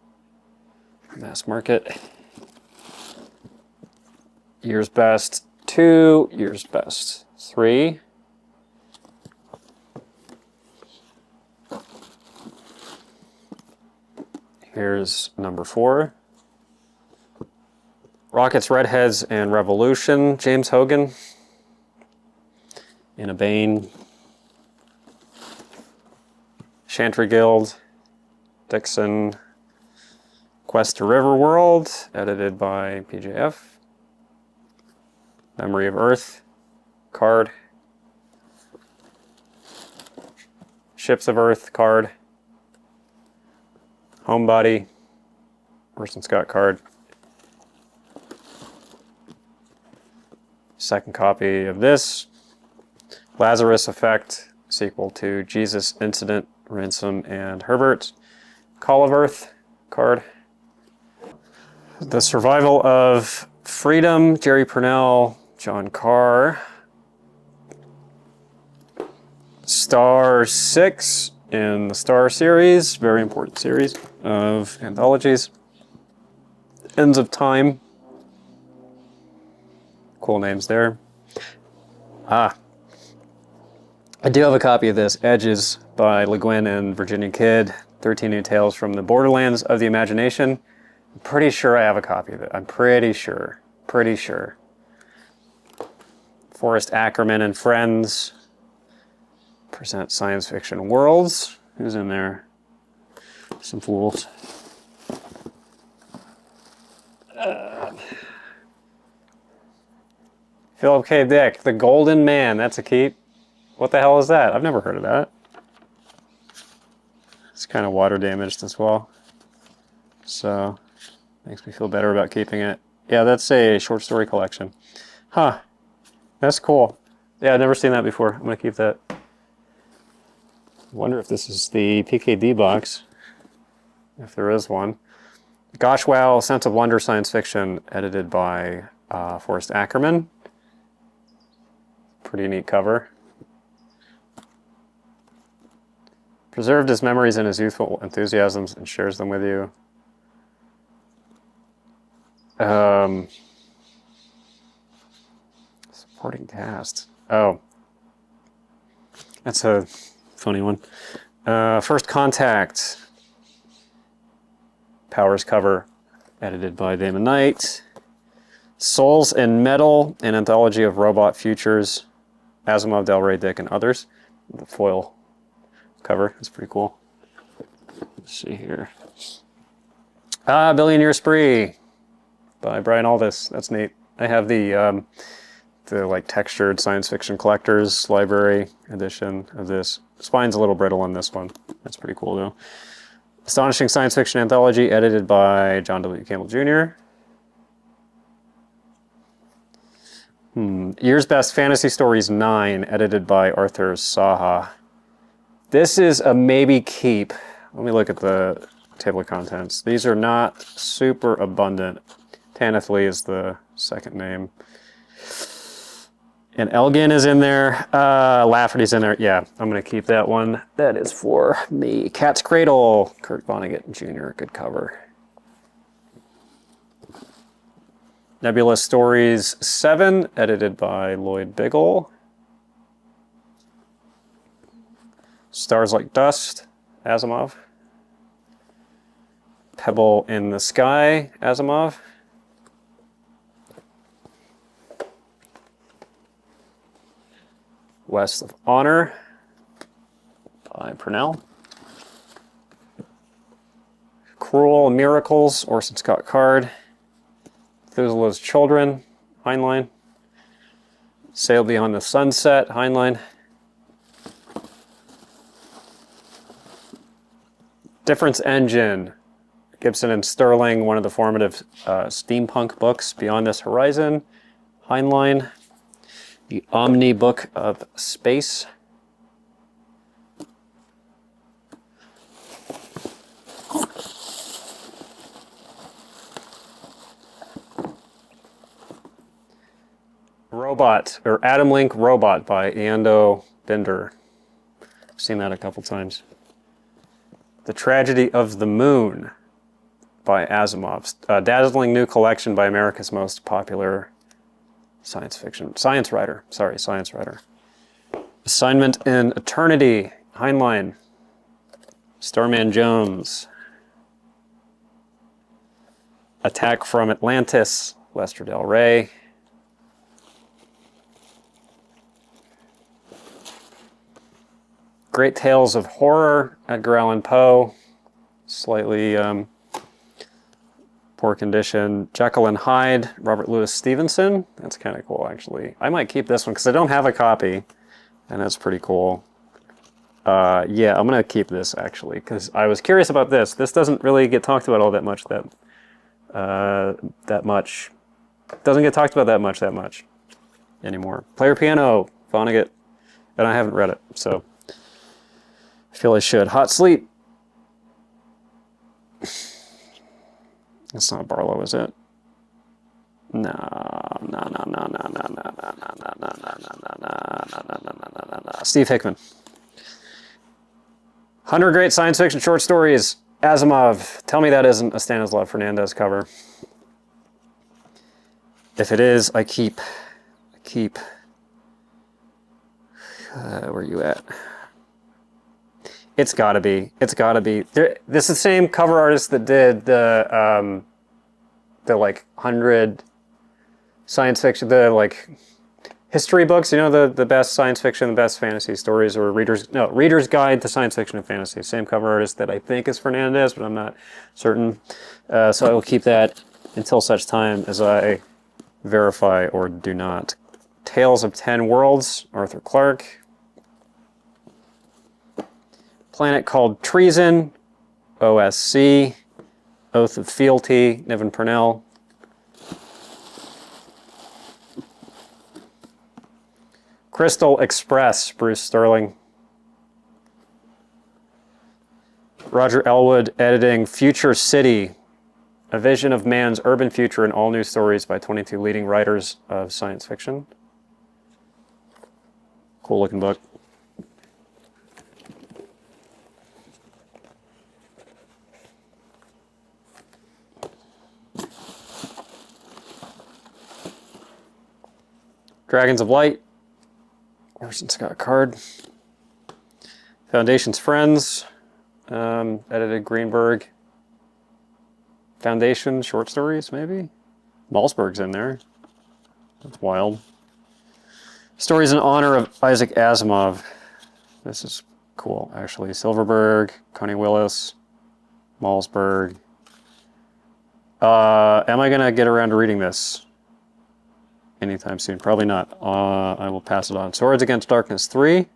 Mass Market. Year's Best 2, Year's Best 3. Here's number 4. Rockets, Redheads, and Revolution, James Hogan. In a Bane. Chantry Guild, Dixon. Quest to Riverworld, edited by PJF. Memory of Earth, card. Ships of Earth, card. Homebody, Orson Scott card. Second copy of this. Lazarus Effect, sequel to Jesus Incident, Ransom and Herbert. Call of Earth card. The Survival of Freedom, Jerry Purnell, John Carr. Star 6 in the Star series, very important series of anthologies. Ends of Time. Cool names there. I do have a copy of this, Edges by Le Guin and Virginia Kidd, 13 New Tales from the Borderlands of the Imagination. I'm pretty sure I have a copy of it. I'm pretty sure. Forrest Ackerman and Friends present science fiction worlds. Who's in there? Some fools. Philip K. Dick, The Golden Man. That's a keep. What the hell is that? I've never heard of that. It's kind of water damaged as well. So, makes me feel better about keeping it. Yeah, that's a short story collection. Huh. That's cool. Yeah, I've never seen that before. I'm going to keep that. Wonder if this is the PKD box. If there is one. Gosh Wow, Sense of Wonder Science Fiction, edited by Forrest Ackerman. Pretty neat cover. Preserved his memories and his youthful enthusiasms and shares them with you. Supporting cast. Oh. That's a funny one. First Contact. Powers cover, edited by Damon Knight. Souls in Metal, an anthology of robot futures. Asimov, Del Rey, Dick, and others. The foil cover is pretty cool. Let's see here. Billion Year Spree by Brian Aldiss. That's neat. I have the like textured science fiction collector's library edition of this. Spine's a little brittle on this one. That's pretty cool though. Astonishing Science Fiction Anthology, edited by John W. Campbell Jr. Year's Best Fantasy Stories 9, edited by Arthur Saha. This is a maybe keep. Let me look at the table of contents. These are not super abundant. Tanith Lee is the second name. And Elgin is in there. Lafferty's in there. Yeah, I'm going to keep that one. That is for me. Cat's Cradle, Kurt Vonnegut Jr. Good cover. Nebula Stories 7, edited by Lloyd Biggle. Stars Like Dust, Asimov. Pebble in the Sky, Asimov. West of Honor by Purnell. Cruel Miracles, Orson Scott Card. Methuselah's Children, Heinlein. Sail Beyond the Sunset, Heinlein. Difference Engine, Gibson and Sterling, one of the formative steampunk books, Beyond This Horizon, Heinlein. The Omni Book of Space. Robot, or Atom Link Robot by Ando Binder. I've seen that a couple times. The Tragedy of the Moon by Asimov. A dazzling new collection by America's most popular science writer. Assignment in Eternity, Heinlein. Starman Jones. Attack from Atlantis, Lester Del Rey. Great Tales of Horror, Edgar Allan Poe. Slightly poor condition. Jekyll and Hyde, Robert Louis Stevenson. That's kind of cool, actually. I might keep this one because I don't have a copy, and that's pretty cool. Yeah, I'm going to keep this, actually, because I was curious about this. This doesn't really get talked about all that much, Doesn't get talked about that much anymore. Player Piano, Vonnegut, and I haven't read it, so I feel I should. Hot Sleep. It's not Barlow, is it? No, no, no, no, no, no, no, no, no, no, no, no, no, no, no, no, no, no, no. Steve Hickman. 100 Great Science Fiction Short Stories. Asimov. Tell me that isn't a Stanislav Fernandez cover. If it is, I keep. Where are you at? It's gotta be. This is the same cover artist that did the like 100 science fiction, the like history books, you know, the best science fiction, the best fantasy stories, or Reader's Guide to Science Fiction and Fantasy. Same cover artist that I think is Fernandez, but I'm not certain. So I will keep that until such time as I verify or do not. Tales of 10 Worlds, Arthur Clarke. Planet Called Treason, OSC. Oath of Fealty, Niven Purnell. Crystal Express, Bruce Sterling. Roger Elwood editing Future City, A Vision of Man's Urban Future in All New Stories by 22 leading writers of science fiction. Cool looking book. Dragons of Light, Orson Scott Card. Foundation's Friends, edited Greenberg. Foundation short stories, maybe? Malzberg's in there. That's wild. Stories in honor of Isaac Asimov. This is cool, actually. Silverberg, Connie Willis, Malzberg. Am I going to get around to reading this anytime soon? Probably not. I will pass it on. Swords Against Darkness 3.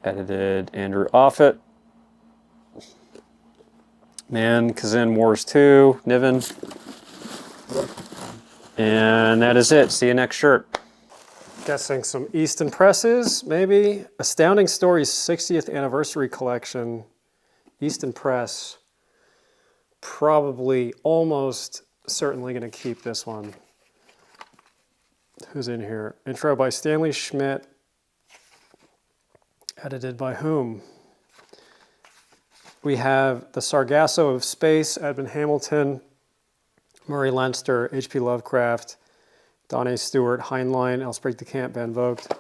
Edited Andrew Offutt. Man, Kazin Wars 2. Niven. And that is it. See you next shirt. Guessing some Easton Presses, maybe. Astounding Stories 60th Anniversary Collection. Easton Press. Probably, almost certainly going to keep this one. Who's in here? Intro by Stanley Schmidt. Edited by whom? We have The Sargasso of Space, Edmund Hamilton, Murray Leinster, H.P. Lovecraft, Donnie Stewart, Heinlein, Elsbrich de Camp, Van Vogt.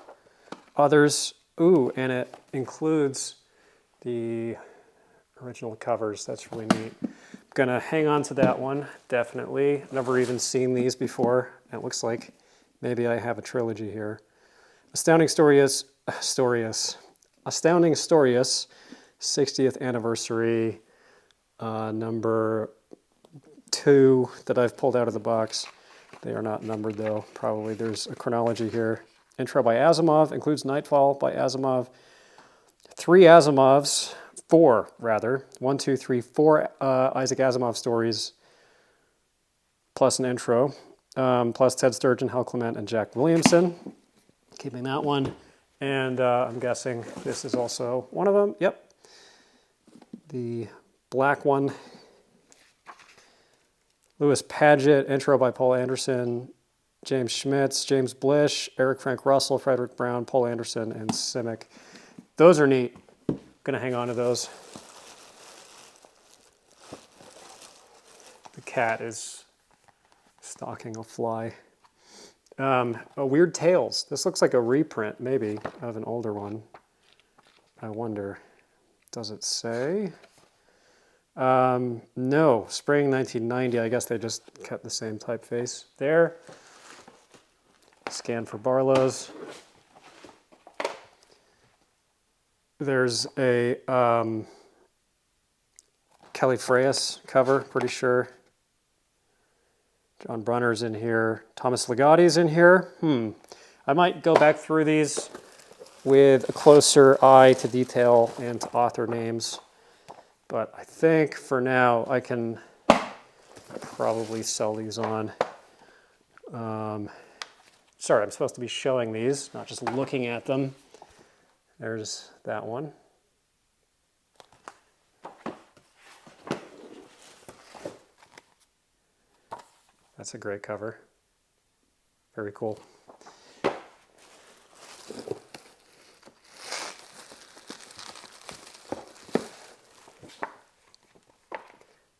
Others, and it includes the original covers. That's really neat. I'm gonna hang on to that one, definitely. Never even seen these before. It looks like maybe I have a trilogy here. Astounding Stories, 60th Anniversary, number 2 that I've pulled out of the box. They are not numbered though, probably. There's a chronology here. Intro by Asimov, includes Nightfall by Asimov. 4 rather. 1, 2, 3, 4 Isaac Asimov stories, plus an intro. Plus Ted Sturgeon, Hal Clement, and Jack Williamson. Keeping that one. And I'm guessing this is also one of them. Yep. The black one. Louis Paget, intro by Paul Anderson, James Schmitz, James Blish, Eric Frank Russell, Frederick Brown, Paul Anderson, and Simic. Those are neat. Gonna hang on to those. The cat is stalking a fly. Weird Tales. This looks like a reprint, maybe, of an older one. I wonder. Does it say? No, spring 1990. I guess they just kept the same typeface there. Scan for Barlow's. There's a Kelly Freyas cover, pretty sure. John Brunner's in here. Thomas Ligotti's in here. I might go back through these with a closer eye to detail and to author names. But I think for now I can probably sell these on. Sorry, I'm supposed to be showing these, not just looking at them. There's that one. That's a great cover. Very cool.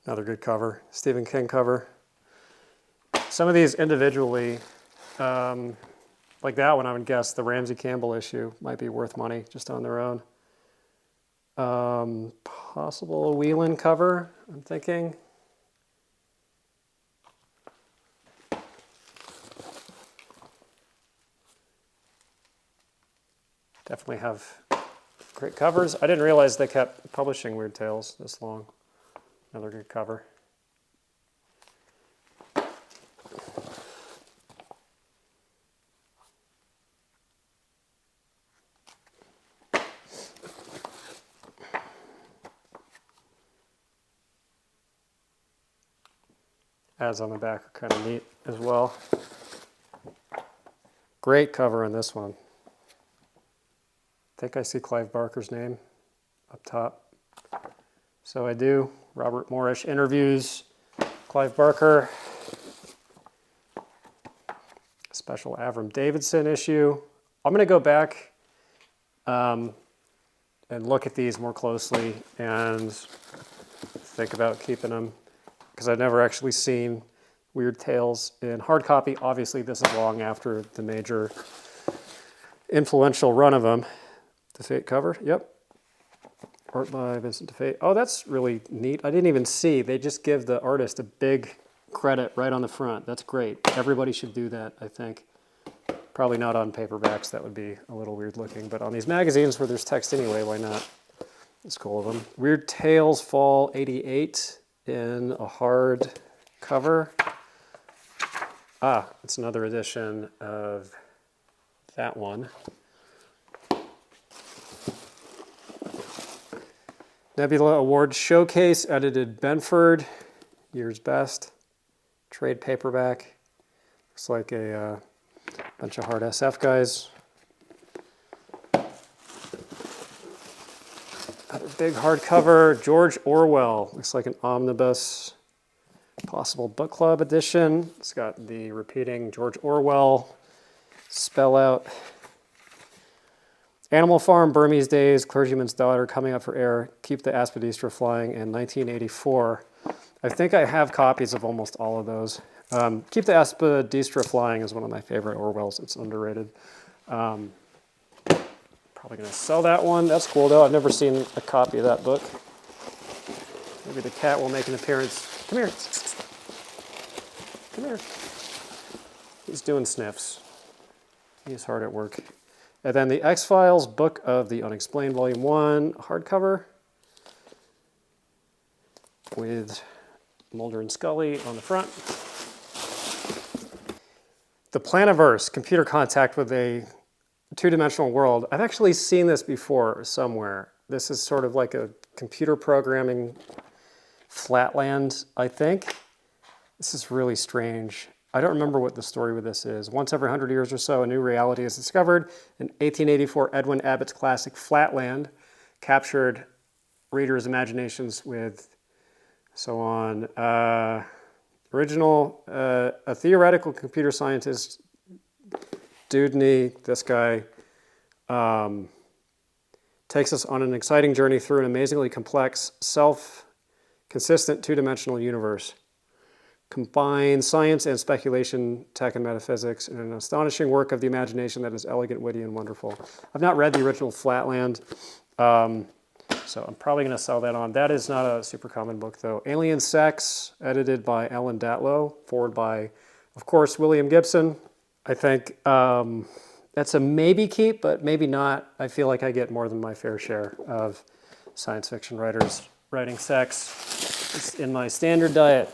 Another good cover, Stephen King cover. Some of these individually, like that one, I would guess the Ramsey Campbell issue might be worth money just on their own. Possible Whelan cover, I'm thinking. Definitely have great covers. I didn't realize they kept publishing Weird Tales this long. Another good cover. Ads on the back are kind of neat as well. Great cover on this one. I think I see Clive Barker's name up top. So I do. Robert Moorish interviews Clive Barker. Special Avram Davidson issue. I'm going to go back and look at these more closely and think about keeping them, because I've never actually seen Weird Tales in hard copy. Obviously, this is long after the major influential run of them. DeFate cover, yep. Art by Vincent DeFate. Oh, that's really neat. I didn't even see. They just give the artist a big credit right on the front. That's great. Everybody should do that, I think. Probably not on paperbacks. That would be a little weird looking. But on these magazines where there's text anyway, why not? It's cool of them. Weird Tales Fall 88 in a hard cover. Ah, it's another edition of that one. Nebula Award Showcase, edited Benford, Year's Best, trade paperback. Looks like a bunch of hard SF guys. Another big hardcover, George Orwell. Looks like an omnibus, possible book club edition. It's got the repeating George Orwell spell out. Animal Farm, Burmese Days, Clergyman's Daughter, coming up for air, Keep the Aspidistra Flying in 1984. I think I have copies of almost all of those. Keep the Aspidistra Flying is one of my favorite Orwells. It's underrated. Probably going to sell that one. That's cool, though. I've never seen a copy of that book. Maybe the cat will make an appearance. Come here. Come here. He's doing sniffs. He's hard at work. And then the X-Files, Book of the Unexplained, Volume 1, hardcover with Mulder and Scully on the front. The Planiverse, computer contact with a two-dimensional world. I've actually seen this before somewhere. This is sort of like a computer programming flatland, I think. This is really strange. I don't remember what the story with this is. Once every 100 years or so, a new reality is discovered. In 1884, Edwin Abbott's classic Flatland captured readers' imaginations with so on. A theoretical computer scientist, Dewdney, this guy, takes us on an exciting journey through an amazingly complex, self-consistent two-dimensional universe. Combines science and speculation, tech and metaphysics, in an astonishing work of the imagination that is elegant, witty, and wonderful. I've not read the original Flatland, so I'm probably going to sell that on. That is not a super common book, though. Alien Sex, edited by Ellen Datlow, forward by, of course, William Gibson. I think that's a maybe keep, but maybe not. I feel like I get more than my fair share of science fiction writers writing sex. It's in my standard diet.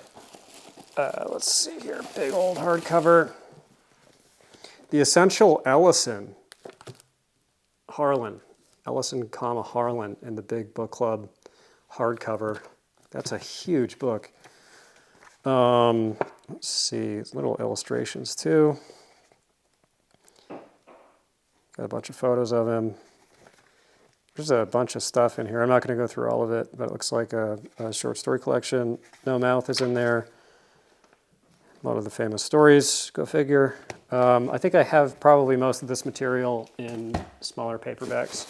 Let's see here, big old hardcover. The Essential Ellison, Harlan, Ellison, Harlan in the Big Book Club hardcover. That's a huge book. Let's see, little illustrations too. Got a bunch of photos of him. There's a bunch of stuff in here. I'm not going to go through all of it, but it looks like a short story collection. No Mouth is in there. A lot of the famous stories, go figure. I think I have probably most of this material in smaller paperbacks,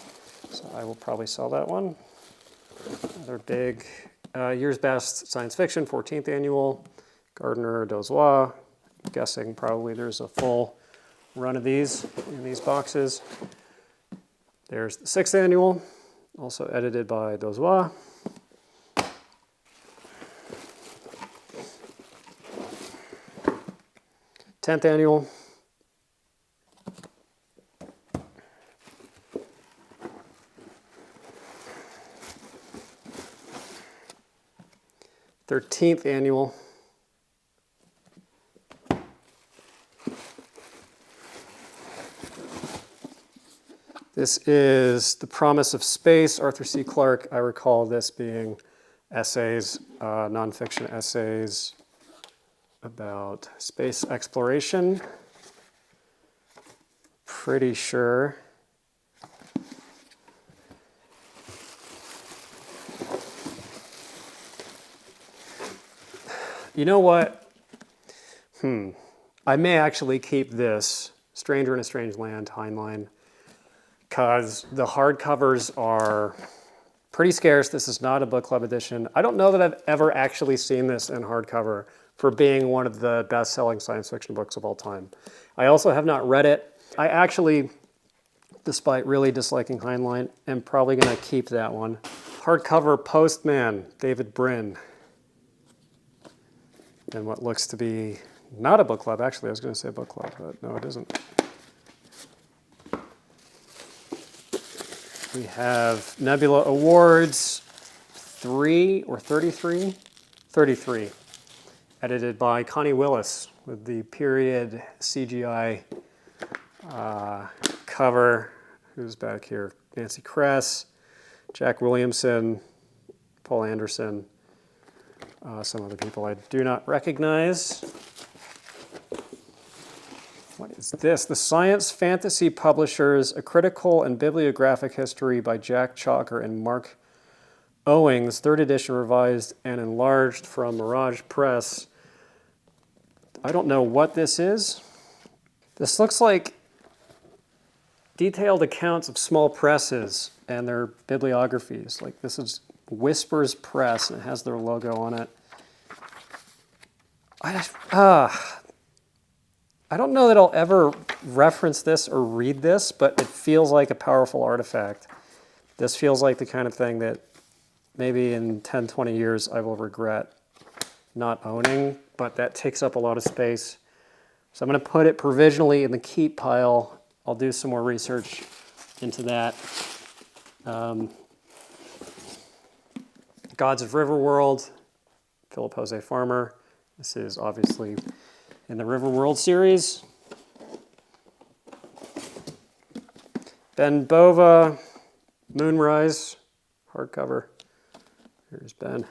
so I will probably sell that one. Another big Year's Best Science Fiction, 14th Annual, Gardner Dozois. I'm guessing probably there's a full run of these in these boxes. There's the 6th Annual, also edited by Dozois. 10th Annual. Thirteenth Annual. This is The Promise of Space, Arthur C. Clarke. I recall this being essays, nonfiction essays about space exploration. Pretty sure. You know what? I may actually keep this, Stranger in a Strange Land, Heinlein, because the hardcovers are pretty scarce. This is not a book club edition. I don't know that I've ever actually seen this in hardcover for being one of the best-selling science fiction books of all time. I also have not read it. I actually, despite really disliking Heinlein, am probably going to keep that one. Hardcover Postman, David Brin. And what looks to be not a book club. Actually, I was going to say book club, but no, it isn't. We have Nebula Awards 3 or 33? 33. Edited by Connie Willis with the period CGI cover. Who's back here? Nancy Kress, Jack Williamson, Paul Anderson, some other people I do not recognize. What is this? The Science Fantasy Publishers, A Critical and Bibliographic History by Jack Chalker and Mark Owings, 3rd edition revised and enlarged from Mirage Press. I don't know what this is. This looks like detailed accounts of small presses and their bibliographies. Like this is Whispers Press, and it has their logo on it. I don't know that I'll ever reference this or read this, but it feels like a powerful artifact. This feels like the kind of thing that maybe in 10, 20 years I will regret not owning, but that takes up a lot of space. So I'm going to put it provisionally in the keep pile. I'll do some more research into that. Gods of Riverworld, Philip Jose Farmer. This is obviously in the Riverworld series. Ben Bova, Moonrise, hardcover. Here's Ben.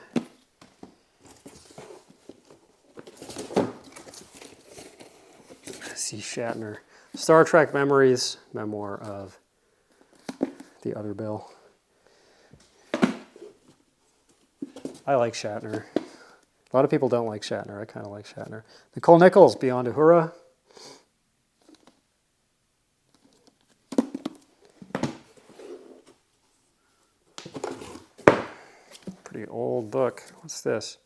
C. Shatner. Star Trek Memories, memoir of the other Bill. I like Shatner. A lot of people don't like Shatner. I kind of like Shatner. Nicole Nichols, Beyond Uhura. Pretty old book. What's this?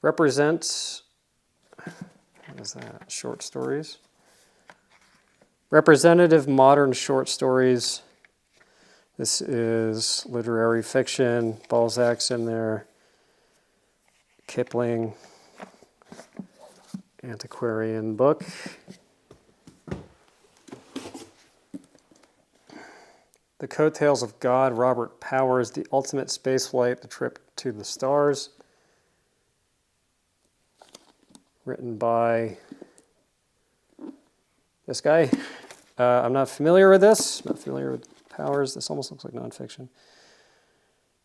Represents, what is that? Short stories. Representative Modern Short Stories. This is literary fiction. Balzac's in there. Kipling, antiquarian book. The Coattails of God, Robert Powers, The Ultimate Spaceflight, The Trip to the Stars. Written by this guy. I'm not familiar with this. I'm not familiar with Powers. This almost looks like nonfiction.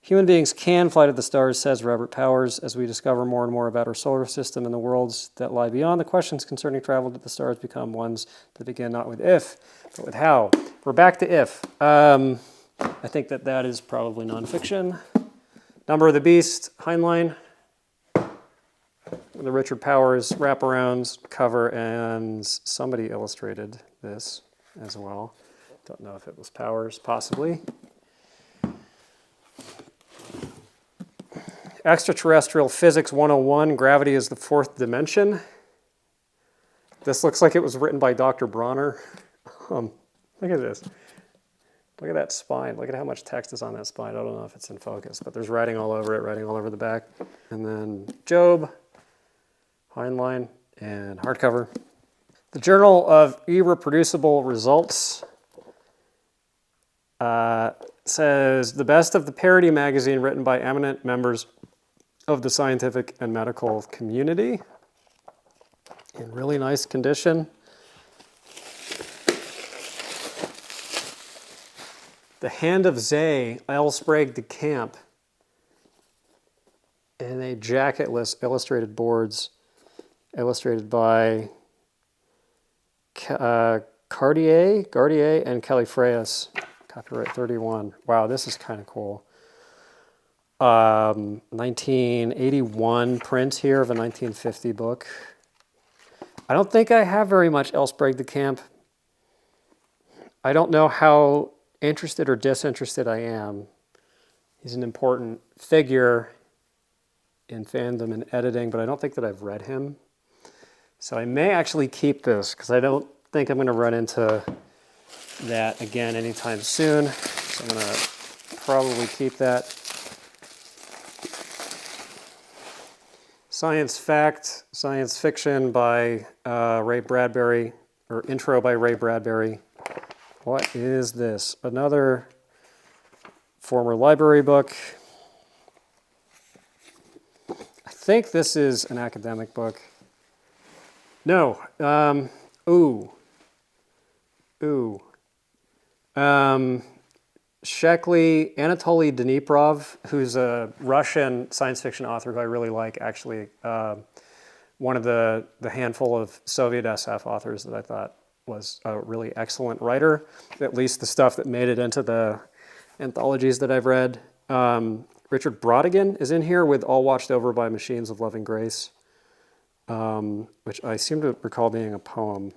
Human beings can fly to the stars, says Robert Powers, as we discover more and more about our solar system and the worlds that lie beyond. The questions concerning travel to the stars become ones that begin not with if, but with how. We're back to if. I think that is probably nonfiction. Number of the Beast, Heinlein. The Richard Powers wraparounds cover, and somebody illustrated this as well. Don't know if it was Powers, possibly. Extraterrestrial Physics 101, Gravity is the Fourth Dimension. This looks like it was written by Dr. Bronner. Look at this. Look at that spine. Look at how much text is on that spine. I don't know if it's in focus, but there's writing all over it, writing all over the back. And then Job, Heinlein, and hardcover. The Journal of Irreproducible Results says, the best of the parody magazine written by eminent members of the scientific and medical community. In really nice condition. The Hand of Zay, Elsprague de Camp, and a jacketless illustrated boards, illustrated by Cartier, and Kelly Freyas. Copyright 31. Wow, this is kind of cool. 1981 print here of a 1950 book. I don't think I have very much Elsprague de Camp. I don't know how interested or disinterested I am. He's an important figure in fandom and editing, but I don't think that I've read him. So I may actually keep this because I don't think I'm going to run into that again anytime soon. So I'm going to probably keep that. Science Fact, Science Fiction by Ray Bradbury, or intro by Ray Bradbury. What is this? Another former library book. I think this is an academic book. No. Shekly, Anatoly Dniprov, who's a Russian science fiction author who I really like, actually. One of the handful of Soviet SF authors that I thought was a really excellent writer, at least the stuff that made it into the anthologies that I've read. Richard Brautigan is in here with All Watched Over by Machines of Loving Grace, which I seem to recall being a poem.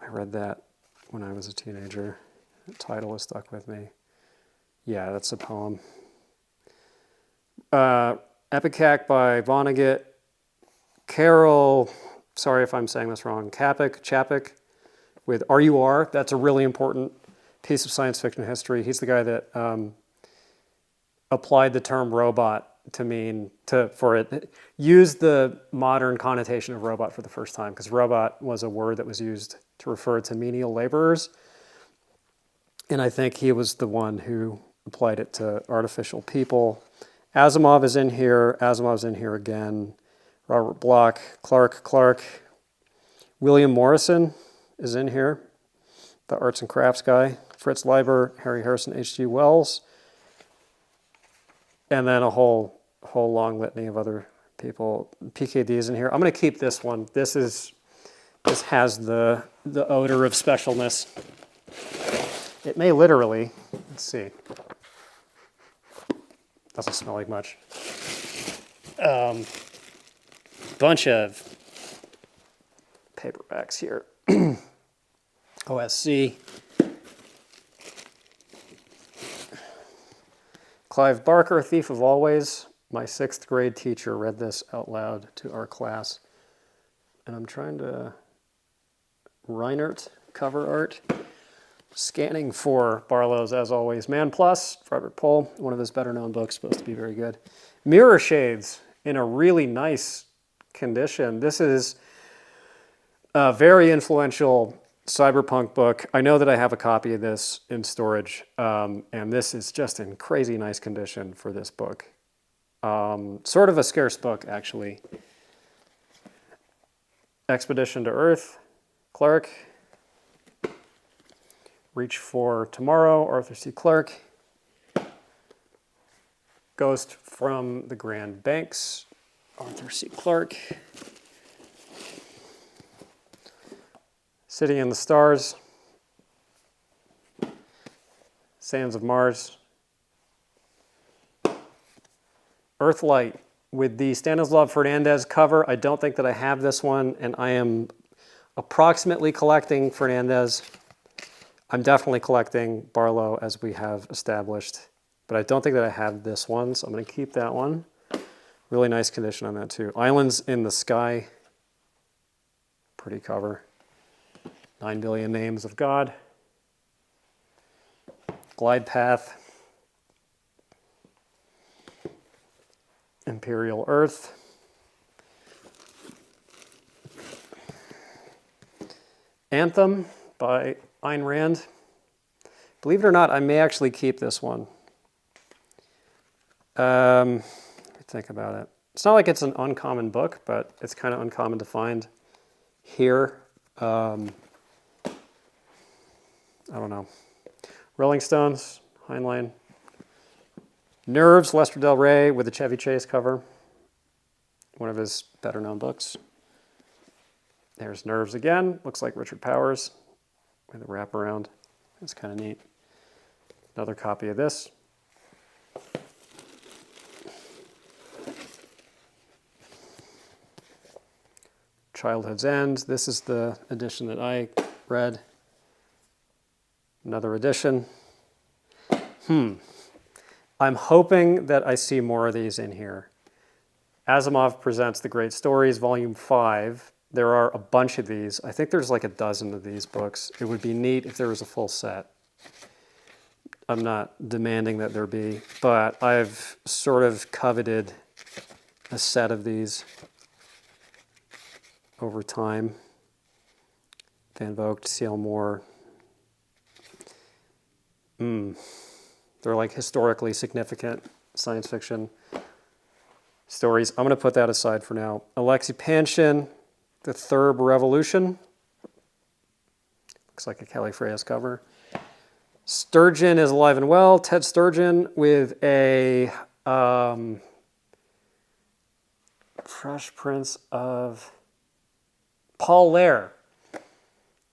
I read that when I was a teenager. The title has stuck with me. Yeah, that's a poem. Epicac by Vonnegut. Carol, sorry if I'm saying this wrong, Chapek with RUR. That's a really important piece of science fiction history. He's the guy that applied the term robot to mean, used the modern connotation of robot for the first time, because robot was a word that was used to refer to menial laborers. And I think he was the one who applied it to artificial people. Asimov is in here. Asimov's in here again. Robert Bloch, Clark. William Morrison is in here, the arts and crafts guy. Fritz Leiber, Harry Harrison, H.G. Wells. And then a whole long litany of other people. PKD is in here. I'm going to keep this one. This has the odor of specialness. It may literally, let's see. Doesn't smell like much. Bunch of paperbacks here. OSC. Clive Barker, Thief of Always. My 6th grade teacher read this out loud to our class. And I'm trying to... Reinert cover art. Scanning for Barlow's, as always, Man Plus, Robert Pohl, one of his better-known books, supposed to be very good. Mirror Shades in a really nice condition. This is a very influential cyberpunk book. I know that I have a copy of this in storage, and this is just in crazy nice condition for this book. Sort of a scarce book, actually. Expedition to Earth, Clarke. Reach for Tomorrow, Arthur C. Clarke. Ghost from the Grand Banks, Arthur C. Clarke. City in the Stars, Sands of Mars. Earthlight, with the Stanislav Fernandez cover. I don't think that I have this one, and I am approximately collecting Fernandez. I'm definitely collecting Barlow, as we have established, but I don't think that I have this one, so I'm going to keep that one. Really nice condition on that too. Islands in the Sky, pretty cover. 9 Billion Names of God. Glide Path. Imperial Earth. Anthem by Ayn Rand. Believe it or not, I may actually keep this one. Let me think about it. It's not like it's an uncommon book, but it's kind of uncommon to find here. I don't know. Rolling Stones, Heinlein. Nerves, Lester Del Rey with the Chevy Chase cover. One of his better known books. There's Nerves again. Looks like Richard Powers with a wraparound. That's kind of neat. Another copy of this. Childhood's End. This is the edition that I read. Another edition. I'm hoping that I see more of these in here. Asimov Presents the Great Stories, Volume 5. There are a bunch of these. I think there's like a dozen of these books. It would be neat if there was a full set. I'm not demanding that there be, but I've sort of coveted a set of these over time. Van Vogt, C.L. Moore. They're like historically significant science fiction stories. I'm going to put that aside for now. Alexei Panshin, The Third Revolution. Looks like a Kelly Freas cover. Sturgeon is Alive and Well. Ted Sturgeon with a Fresh Prince of Paul Lair.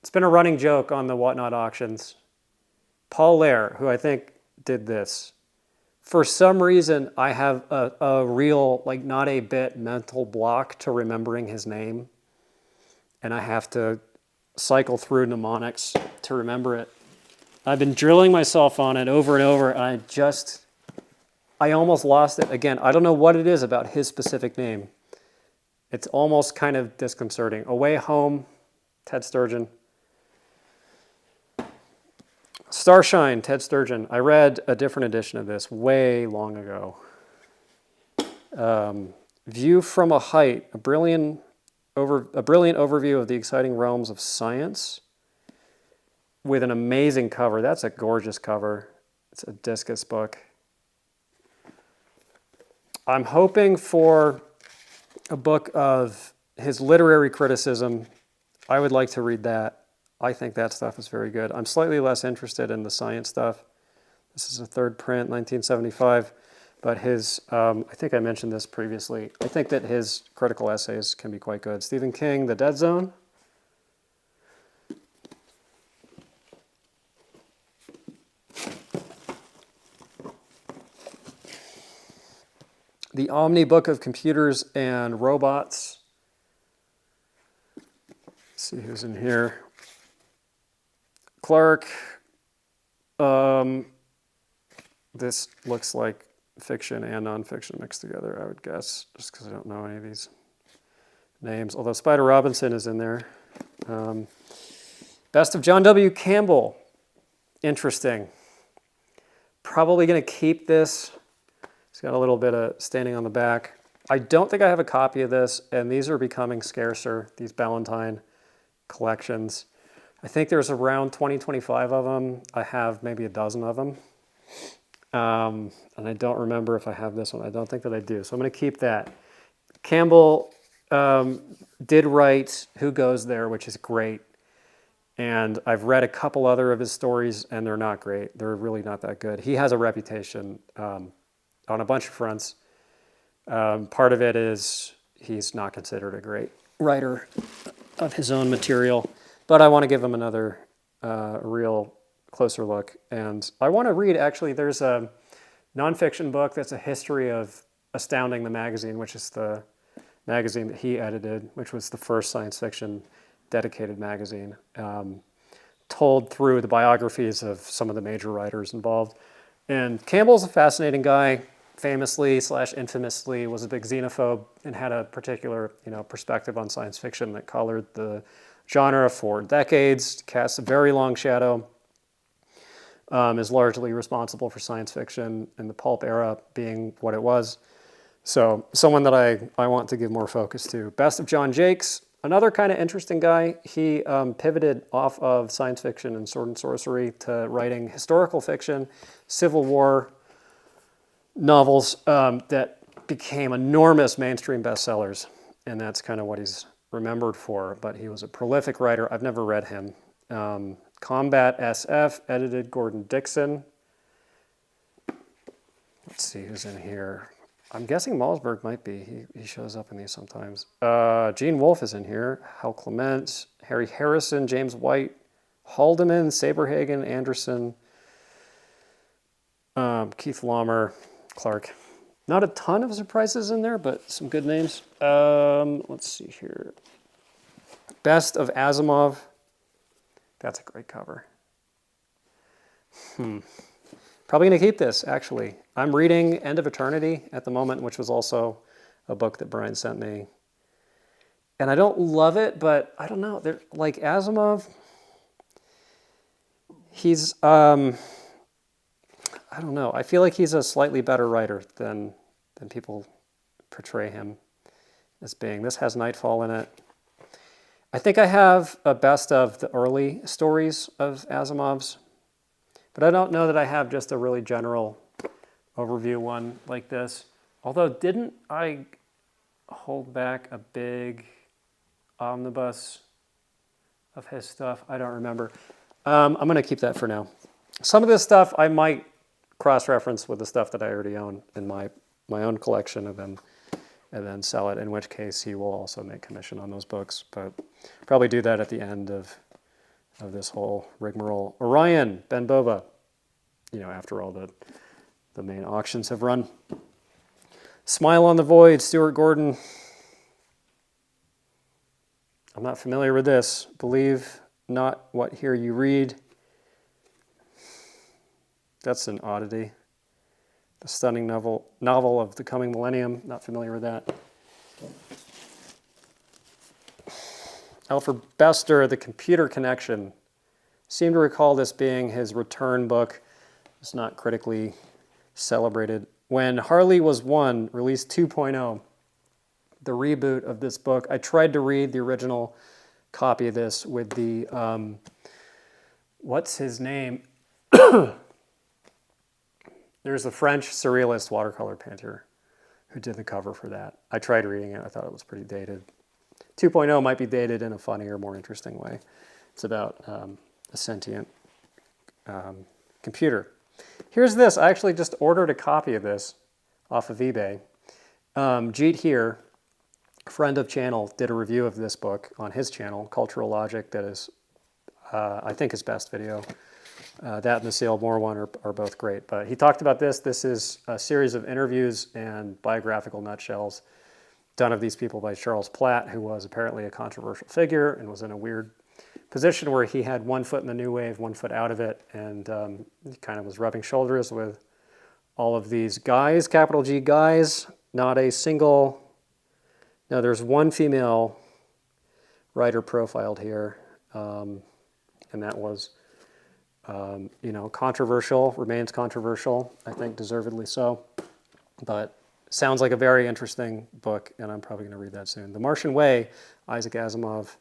It's been a running joke on the Whatnot auctions. Paul Lair, who I think did this. For some reason, I have a real, like not a bit mental block to remembering his name. And I have to cycle through mnemonics to remember it. I've been drilling myself on it over and over, and I almost lost it again. I don't know what it is about his specific name. It's almost kind of disconcerting. Away Home, Ted Sturgeon. Starshine, Ted Sturgeon. I read a different edition of this way long ago. View from a Height, a brilliant overview of the exciting realms of science with an amazing cover. That's a gorgeous cover. It's a discus book. I'm hoping for a book of his literary criticism. I would like to read that. I think that stuff is very good. I'm slightly less interested in the science stuff. This is a third print, 1975. But his, I think I mentioned this previously, I think that his critical essays can be quite good. Stephen King, The Dead Zone. The Omni Book of Computers and Robots. Let's see who's in here. Clark. This looks like fiction and nonfiction mixed together, I would guess, just because I don't know any of these names. Although Spider Robinson is in there. Best of John W. Campbell. Interesting. Probably going to keep this. It's got a little bit of standing on the back. I don't think I have a copy of this, and these are becoming scarcer, these Ballantine collections. I think there's around 20, 25 of them. I have maybe a dozen of them. And I don't remember if I have this one. I don't think that I do. So I'm going to keep that. Campbell did write Who Goes There, which is great. And I've read a couple other of his stories, and they're not great. They're really not that good. He has a reputation on a bunch of fronts. Part of it is he's not considered a great writer of his own material. But I want to give him another real closer look. And I want to read, actually, there's a nonfiction book that's a history of Astounding the Magazine, which is the magazine that he edited, which was the first science fiction dedicated magazine, told through the biographies of some of the major writers involved. And Campbell's a fascinating guy, famously / infamously was a big xenophobe and had a particular perspective on science fiction that colored the genre for decades, cast a very long shadow, is largely responsible for science fiction and the pulp era being what it was. So someone that I want to give more focus to. Best of John Jakes, another kind of interesting guy. He pivoted off of science fiction and sword and sorcery to writing historical fiction, Civil War novels that became enormous mainstream bestsellers. And that's kind of what he's remembered for. But he was a prolific writer. I've never read him. Combat SF, edited Gordon Dixon. Let's see who's in here. I'm guessing Malsberg might be. He shows up in these sometimes. Gene Wolfe is in here. Hal Clement, Harry Harrison, James White, Haldeman, Saberhagen, Anderson, Keith Laumer, Clark. Not a ton of surprises in there, but some good names. Let's see here. Best of Asimov. That's a great cover. Probably going to keep this, actually. I'm reading End of Eternity at the moment, which was also a book that Brian sent me. And I don't love it, but I don't know. Like Asimov, he's, I don't know. I feel like he's a slightly better writer than people portray him as being. This has Nightfall in it. I think I have a best of the early stories of Asimov's, but I don't know that I have just a really general overview one like this. Although, didn't I hold back a big omnibus of his stuff? I don't remember. I'm going to keep that for now. Some of this stuff I might cross-reference with the stuff that I already own in my own collection and then sell it, in which case he will also make commission on those books. But probably do that at the end of this whole rigmarole. Orion, Ben Bova, after all the main auctions have run. Smile on the Void, Stuart Gordon. I'm not familiar with this. Believe not what here you read. That's an oddity. The stunning novel of the coming millennium. Not familiar with that. Alfred Bester, The Computer Connection. Seem to recall this being his return book. It's not critically celebrated. When Harley Was One released 2.0, the reboot of this book, I tried to read the original copy of this with the, what's his name? There's a French surrealist watercolor painter who did the cover for that. I tried reading it. I thought it was pretty dated. 2.0 might be dated in a funnier, more interesting way. It's about a sentient computer. Here's this. I actually just ordered a copy of this off of eBay. Jeet here, friend of channel, did a review of this book on his channel, Cultural Logic, that is, I think, his best video. That and the Sale Moore one are both great. But he talked about this. This is a series of interviews and biographical nutshells done of these people by Charles Platt, who was apparently a controversial figure and was in a weird position where he had one foot in the new wave, one foot out of it, and he kind of was rubbing shoulders with all of these guys, capital G guys, not a single, no, there's one female writer profiled here, and that was, controversial, remains controversial, I think deservedly so, but sounds like a very interesting book, and I'm probably going to read that soon. The Martian Way, Isaac Asimov,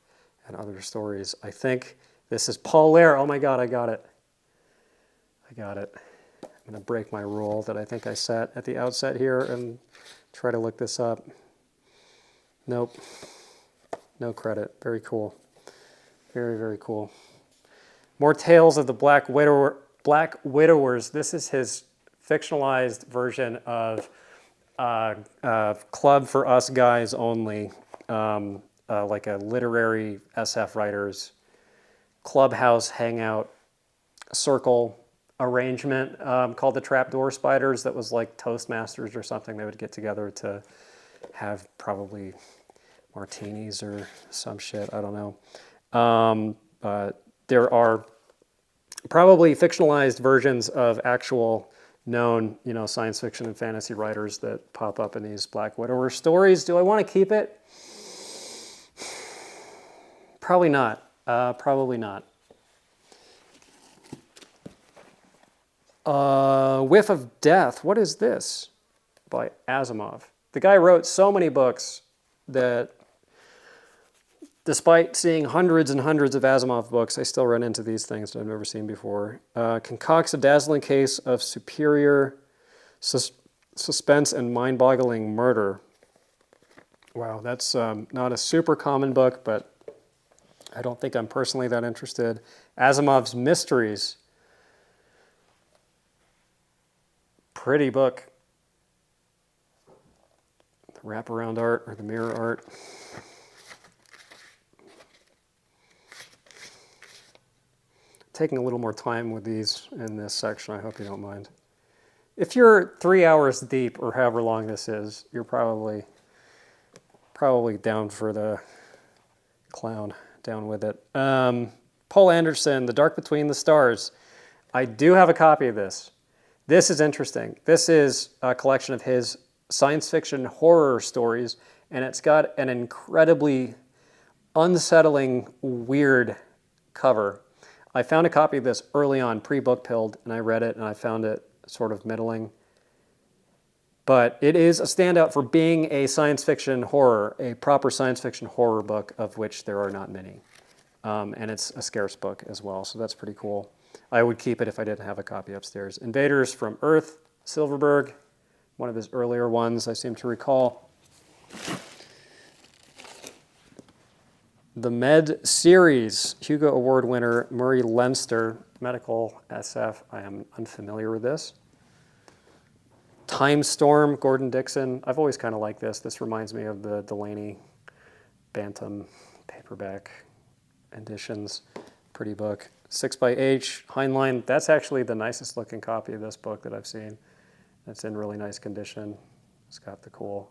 and Other Stories. I think this is Paul Lair. Oh my God, I got it. I'm going to break my rule that I think I set at the outset here and try to look this up. Nope. No credit. Very cool. Very, very cool. More Tales of the Black Widowers. This is his fictionalized version of Club for Us Guys Only, like a literary SF writers clubhouse hangout circle arrangement called the Trapdoor Spiders that was like Toastmasters or something. They would get together to have probably martinis or some shit. I don't know. But there are probably fictionalized versions of actual known, science fiction and fantasy writers that pop up in these Black Widower stories. Do I want to keep it? Probably not. Probably not. Whiff of Death. What is this? By Asimov. The guy wrote so many books that despite seeing hundreds and hundreds of Asimov books, I still run into these things that I've never seen before. Concocts a dazzling case of superior suspense and mind-boggling murder. Wow, that's not a super common book, but I don't think I'm personally that interested. Asimov's Mysteries. Pretty book. The wraparound art or the mirror art. Taking a little more time with these in this section. I hope you don't mind. If you're 3 hours deep or however long this is, you're probably down for the clown, down with it. Paul Anderson, The Dark Between the Stars. I do have a copy of this. This is interesting. This is a collection of his science fiction horror stories, and it's got an incredibly unsettling, weird cover. I found a copy of this early on, pre-book pilled, and I read it, and I found it sort of middling. But it is a standout for being a science fiction horror, a proper science fiction horror book, of which there are not many. And it's a scarce book as well, so that's pretty cool. I would keep it if I didn't have a copy upstairs. Invaders from Earth, Silverberg, one of his earlier ones, I seem to recall. The Med series, Hugo Award winner Murray Leinster, medical SF. I am unfamiliar with this. Time Storm, Gordon Dixon. I've always kind of liked this. This reminds me of the Delaney Bantam paperback editions. Pretty book. 6x Heinlein. That's actually the nicest looking copy of this book that I've seen. It's in really nice condition. It's got the cool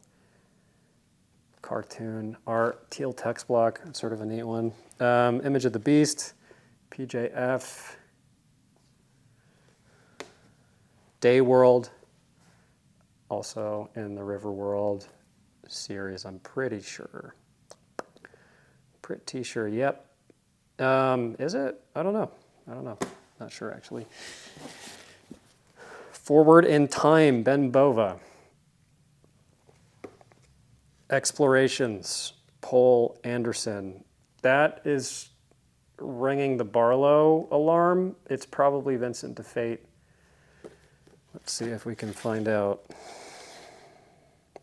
cartoon art, teal text block, sort of a neat one. Image of the Beast, PJF, Day World, also in the River World series, I'm pretty sure. Pretty sure, yep. Is it? I don't know. Not sure, actually. Forward in Time, Ben Bova. Explorations, Paul Anderson. That is ringing the Barlow alarm. It's probably Vincent de Fate. Let's see if we can find out.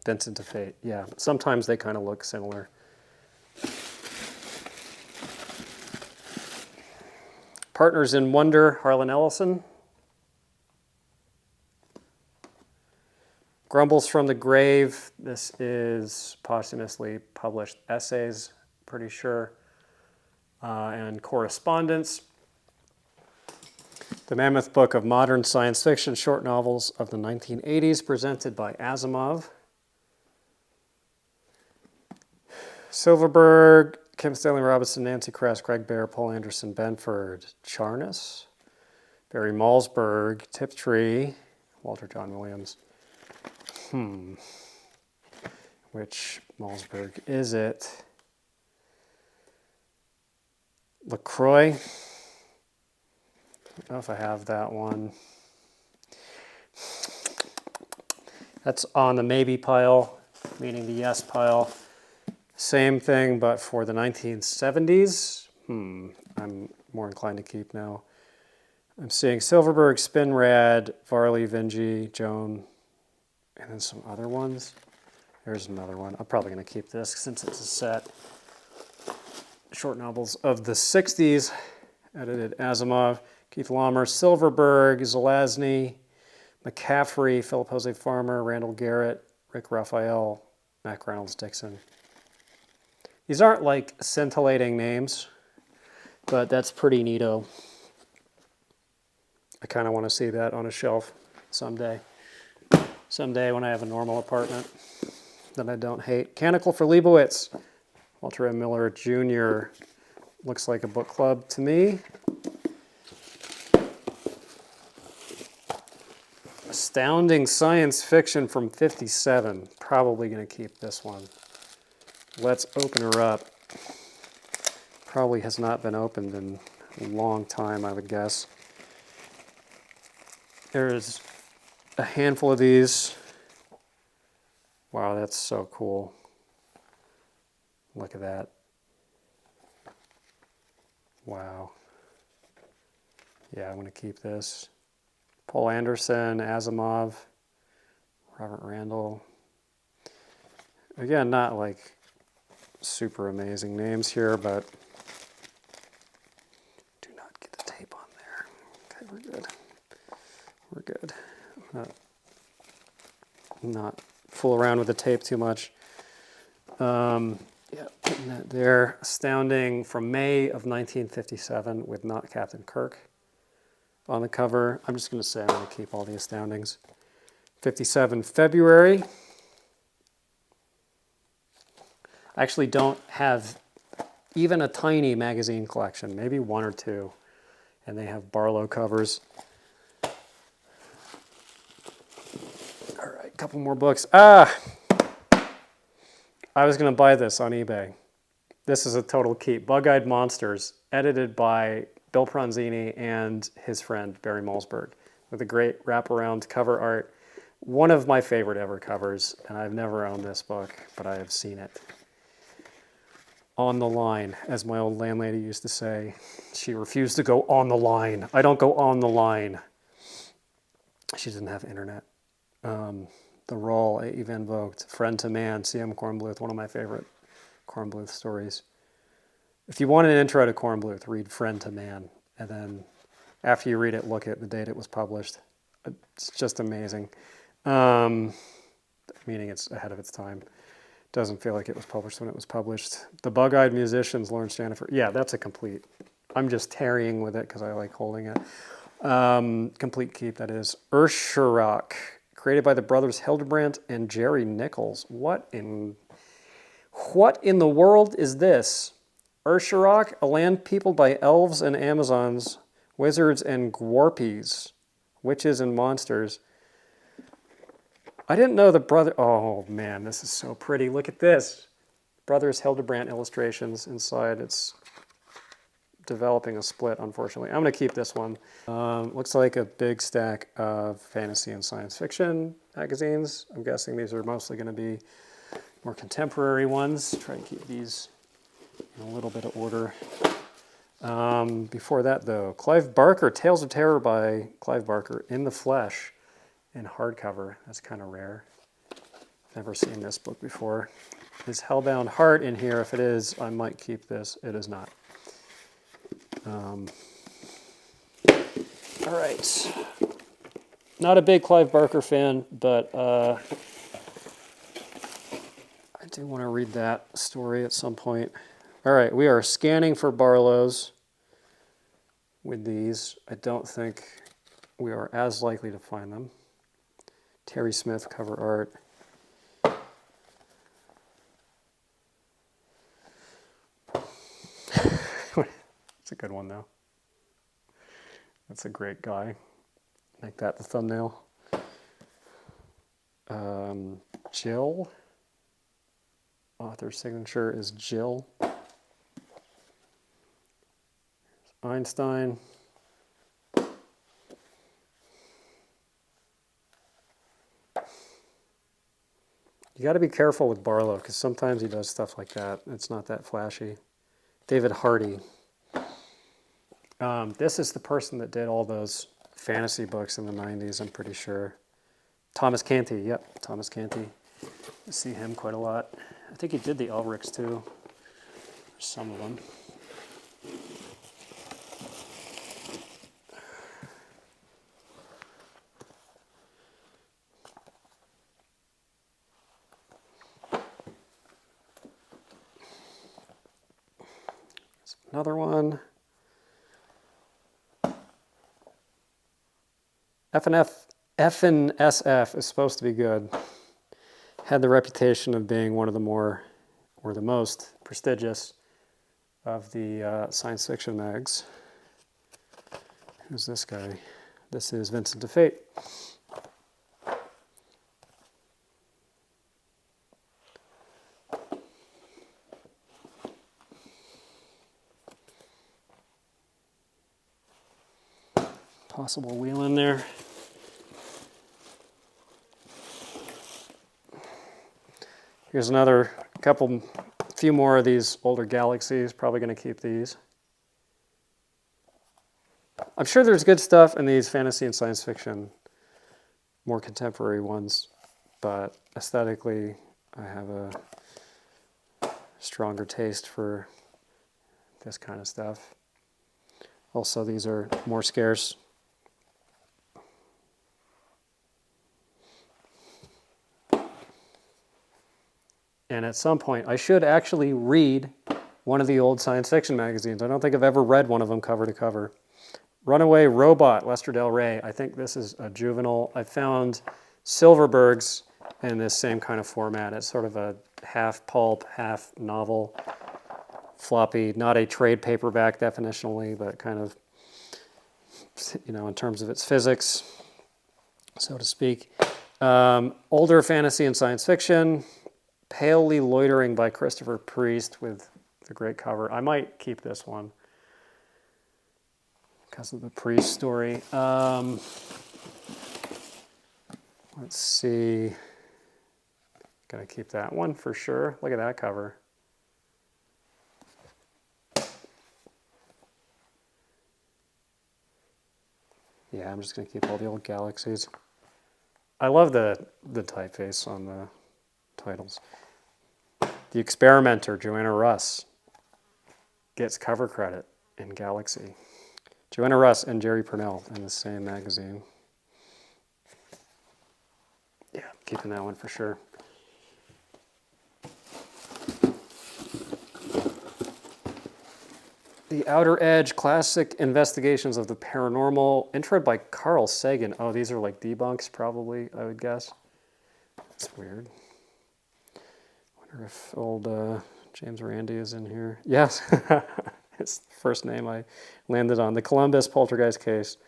Vincent de Fate, yeah. Sometimes they kind of look similar. Partners in Wonder, Harlan Ellison. Grumbles from the Grave. This is posthumously published essays, pretty sure, and correspondence. The Mammoth Book of Modern Science Fiction Short Novels of the 1980s, presented by Asimov. Silverberg, Kim Stanley Robinson, Nancy Kress, Greg Bear, Paul Anderson, Benford, Charnas, Barry Malzberg, Tiptree, Walter John Williams. Which Malzberg is it? LaCroix. I don't know if I have that one. That's on the maybe pile, meaning the yes pile. Same thing, but for the 1970s. I'm more inclined to keep now. I'm seeing Silverberg, Spinrad, Varley, Vingy, Joan, and then some other ones. There's another one. I'm probably going to keep this since it's a set. Short novels of the 60s, edited Asimov, Keith Laumer, Silverberg, Zelazny, McCaffrey, Philip Jose Farmer, Randall Garrett, Rick Raphael, Mac Reynolds Dixon. These aren't like scintillating names, but that's pretty neato. I kind of want to see that on a shelf someday. Someday when I have a normal apartment that I don't hate. Canticle for Leibowitz. Walter M. Miller Jr. Looks like a book club to me. Astounding Science Fiction from '57. Probably going to keep this one. Let's open her up. Probably has not been opened in a long time, I would guess. There's a handful of these. Wow, that's so cool. Look at that. Wow. Yeah, I'm going to keep this. Paul Anderson, Asimov, Robert Randall. Again, not like super amazing names here, but do not get the tape on there. Okay, we're good. We're good. Not fool around with the tape too much. Yeah, putting that there. Astounding from May of 1957 with not Captain Kirk on the cover. I'm just going to say I'm going to keep all the Astoundings. 57 February. I actually don't have even a tiny magazine collection, maybe one or two, and they have Barlow covers. All right, couple more books. I was going to buy this on eBay. This is a total keep. Bug-Eyed Monsters, edited by Bill Pronzini and his friend Barry Malzberg, with a great wraparound cover art. One of my favorite ever covers, and I've never owned this book, but I have seen it. On the line, as my old landlady used to say. She refused to go on the line. I don't go on the line. She didn't have internet. The Roll, A. E. Van Vogt, Friend to Man, C.M. Kornbluth, one of my favorite Kornbluth stories. If you want an intro to Kornbluth, read Friend to Man. And then after you read it, look at the date it was published. It's just amazing. Meaning it's ahead of its time. Doesn't feel like it was published when it was published. The Bug-Eyed Musicians, Lawrence Janifer. Yeah, that's a complete. I'm just tarrying with it because I like holding it. Complete keep, that is. Ursharok, created by the brothers Hildebrandt and Jerry Nichols. What in the world is this? Ursharok, a land peopled by elves and Amazons, wizards and Gwarpies, witches and monsters. I didn't know the brother. Oh man, this is so pretty. Look at this. Brothers Hildebrandt illustrations inside. It's developing a split, unfortunately. I'm going to keep this one. Looks like a big stack of fantasy and science fiction magazines. I'm guessing these are mostly going to be more contemporary ones. Try to keep these in a little bit of order. Before that, though, Clive Barker, Tales of Terror by Clive Barker, in the flesh. In hardcover. That's kind of rare. I've never seen this book before. Is Hellbound Heart in here? If it is, I might keep this. It is not. All right. Not a big Clive Barker fan, but I do want to read that story at some point. All right, we are scanning for Barlows with these. I don't think we are as likely to find them. Terry Smith cover art. It's a good one, though. That's a great guy. Make that the thumbnail. Jill. Author's signature is Jill. Einstein. You got to be careful with Barlow because sometimes he does stuff like that. It's not that flashy. David Hardy. This is the person that did all those fantasy books in the 90s, I'm pretty sure. Thomas Canty, yep, Thomas Canty. I see him quite a lot. I think he did the Elrics too, some of them. Another one. F and SF is supposed to be good. Had the reputation of being one of the more, or the most prestigious of the science fiction mags. Who's this guy? This is Vincent de Fate. Possible wheel in there. Here's another few more of these older galaxies. Probably going to keep these. I'm sure there's good stuff in these fantasy and science fiction, more contemporary ones, but aesthetically, I have a stronger taste for this kind of stuff. Also, these are more scarce. And at some point, I should actually read one of the old science fiction magazines. I don't think I've ever read one of them cover to cover. Runaway Robot, Lester Del Rey. I think this is a juvenile. I found Silverberg's in this same kind of format. It's sort of a half pulp, half novel, floppy, not a trade paperback definitionally, but kind of, in terms of its physics, so to speak. Older fantasy and science fiction. Palely Loitering by Christopher Priest with the great cover. I might keep this one because of the Priest story. Let's see. Gonna keep that one for sure. Look at that cover. Yeah, I'm just gonna keep all the old galaxies. I love the typeface on the titles. The Experimenter, Joanna Russ, gets cover credit in Galaxy. Joanna Russ and Jerry Purnell in the same magazine. Yeah, keeping that one for sure. The Outer Edge, Classic Investigations of the Paranormal, intro by Carl Sagan. Oh, these are like debunks, probably, I would guess. That's weird. Wonder if old James Randi is in here. Yes, it's the first name I landed on. The Columbus Poltergeist Case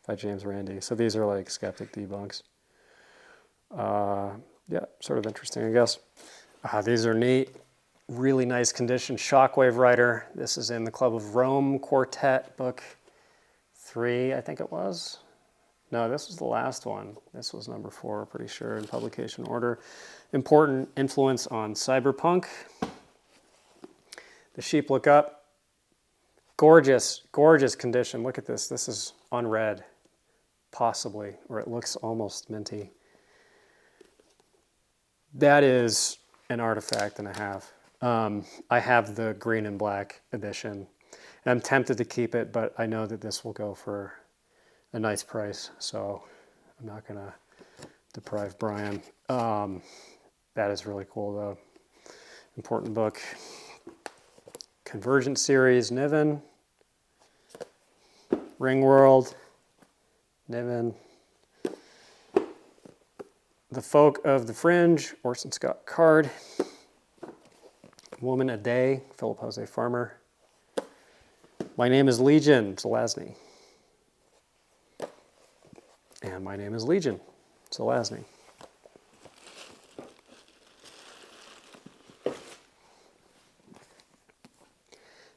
by James Randi. So these are like skeptic debunks. Yeah, sort of interesting, I guess. These are neat. Really nice condition. Shockwave Rider. This is in the Club of Rome Quartet, book 3, I think it was. No, this was the last one. This was number 4, pretty sure, in publication order. Important influence on cyberpunk. The Sheep Look Up. Gorgeous, gorgeous condition. Look at this. This is unread, possibly, or it looks almost minty. That is an artifact and a half. I have the green and black edition, and I'm tempted to keep it, but I know that this will go for a nice price, so I'm not going to deprive Brian. That is really cool, though. Important book. Convergent series, Niven. Ringworld, Niven. The Folk of the Fringe, Orson Scott Card. Woman a Day, Philip Jose Farmer. My Name is Legion, Zelazny. And My Name is Legion, Zelazny.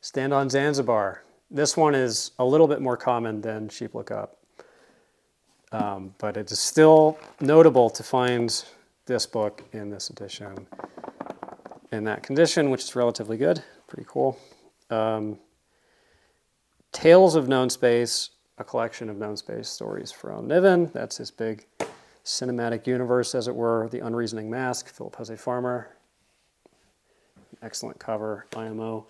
Stand on Zanzibar. This one is a little bit more common than Sheep Look Up. But it is still notable to find this book in this edition in that condition, which is relatively good. Pretty cool. Tales of Known Space, a collection of known space stories from Niven. That's his big cinematic universe, as it were. The Unreasoning Mask, Philip Jose Farmer. Excellent cover, IMO.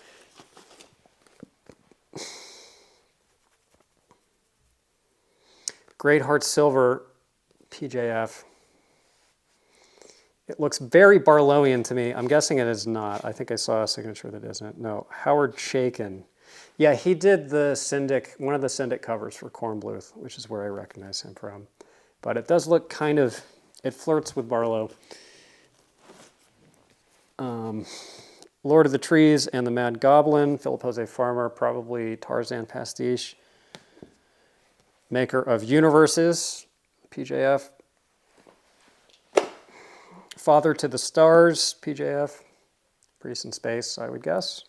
Great Heart Silver, PJF. It looks very Barlowian to me. I'm guessing it is not. I think I saw a signature that isn't. No, Howard Chaykin. Yeah, he did the Syndic, one of the Syndic covers for Kornbluth, which is where I recognize him from. but it does look kind of, it flirts with Barlow. Lord of the Trees and the Mad Goblin, Philip Jose Farmer, probably Tarzan pastiche. Maker of Universes, PJF. Father to the Stars, PJF. Priest in Space, I would guess.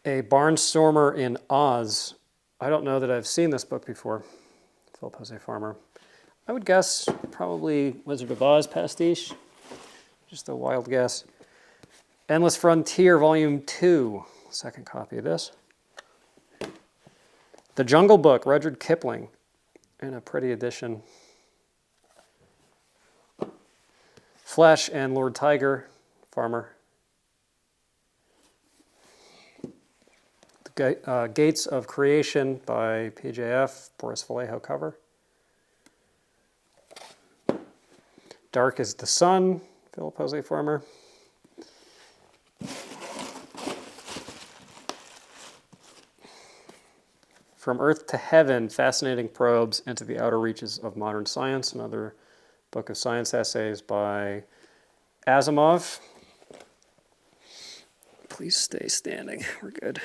A Barnstormer in Oz. I don't know that I've seen this book before. Philip Jose Farmer. I would guess probably Wizard of Oz pastiche. Just a wild guess. Endless Frontier, Volume 2. Second copy of this. The Jungle Book, Rudyard Kipling. In a pretty edition. Flesh and Lord Tiger, Farmer. The Gates of Creation by PJF, Boris Vallejo cover. Dark is the Sun, Philip Jose Farmer. From Earth to Heaven, Fascinating Probes into the Outer Reaches of Modern Science, another book of science essays by Asimov. Please stay standing, we're good.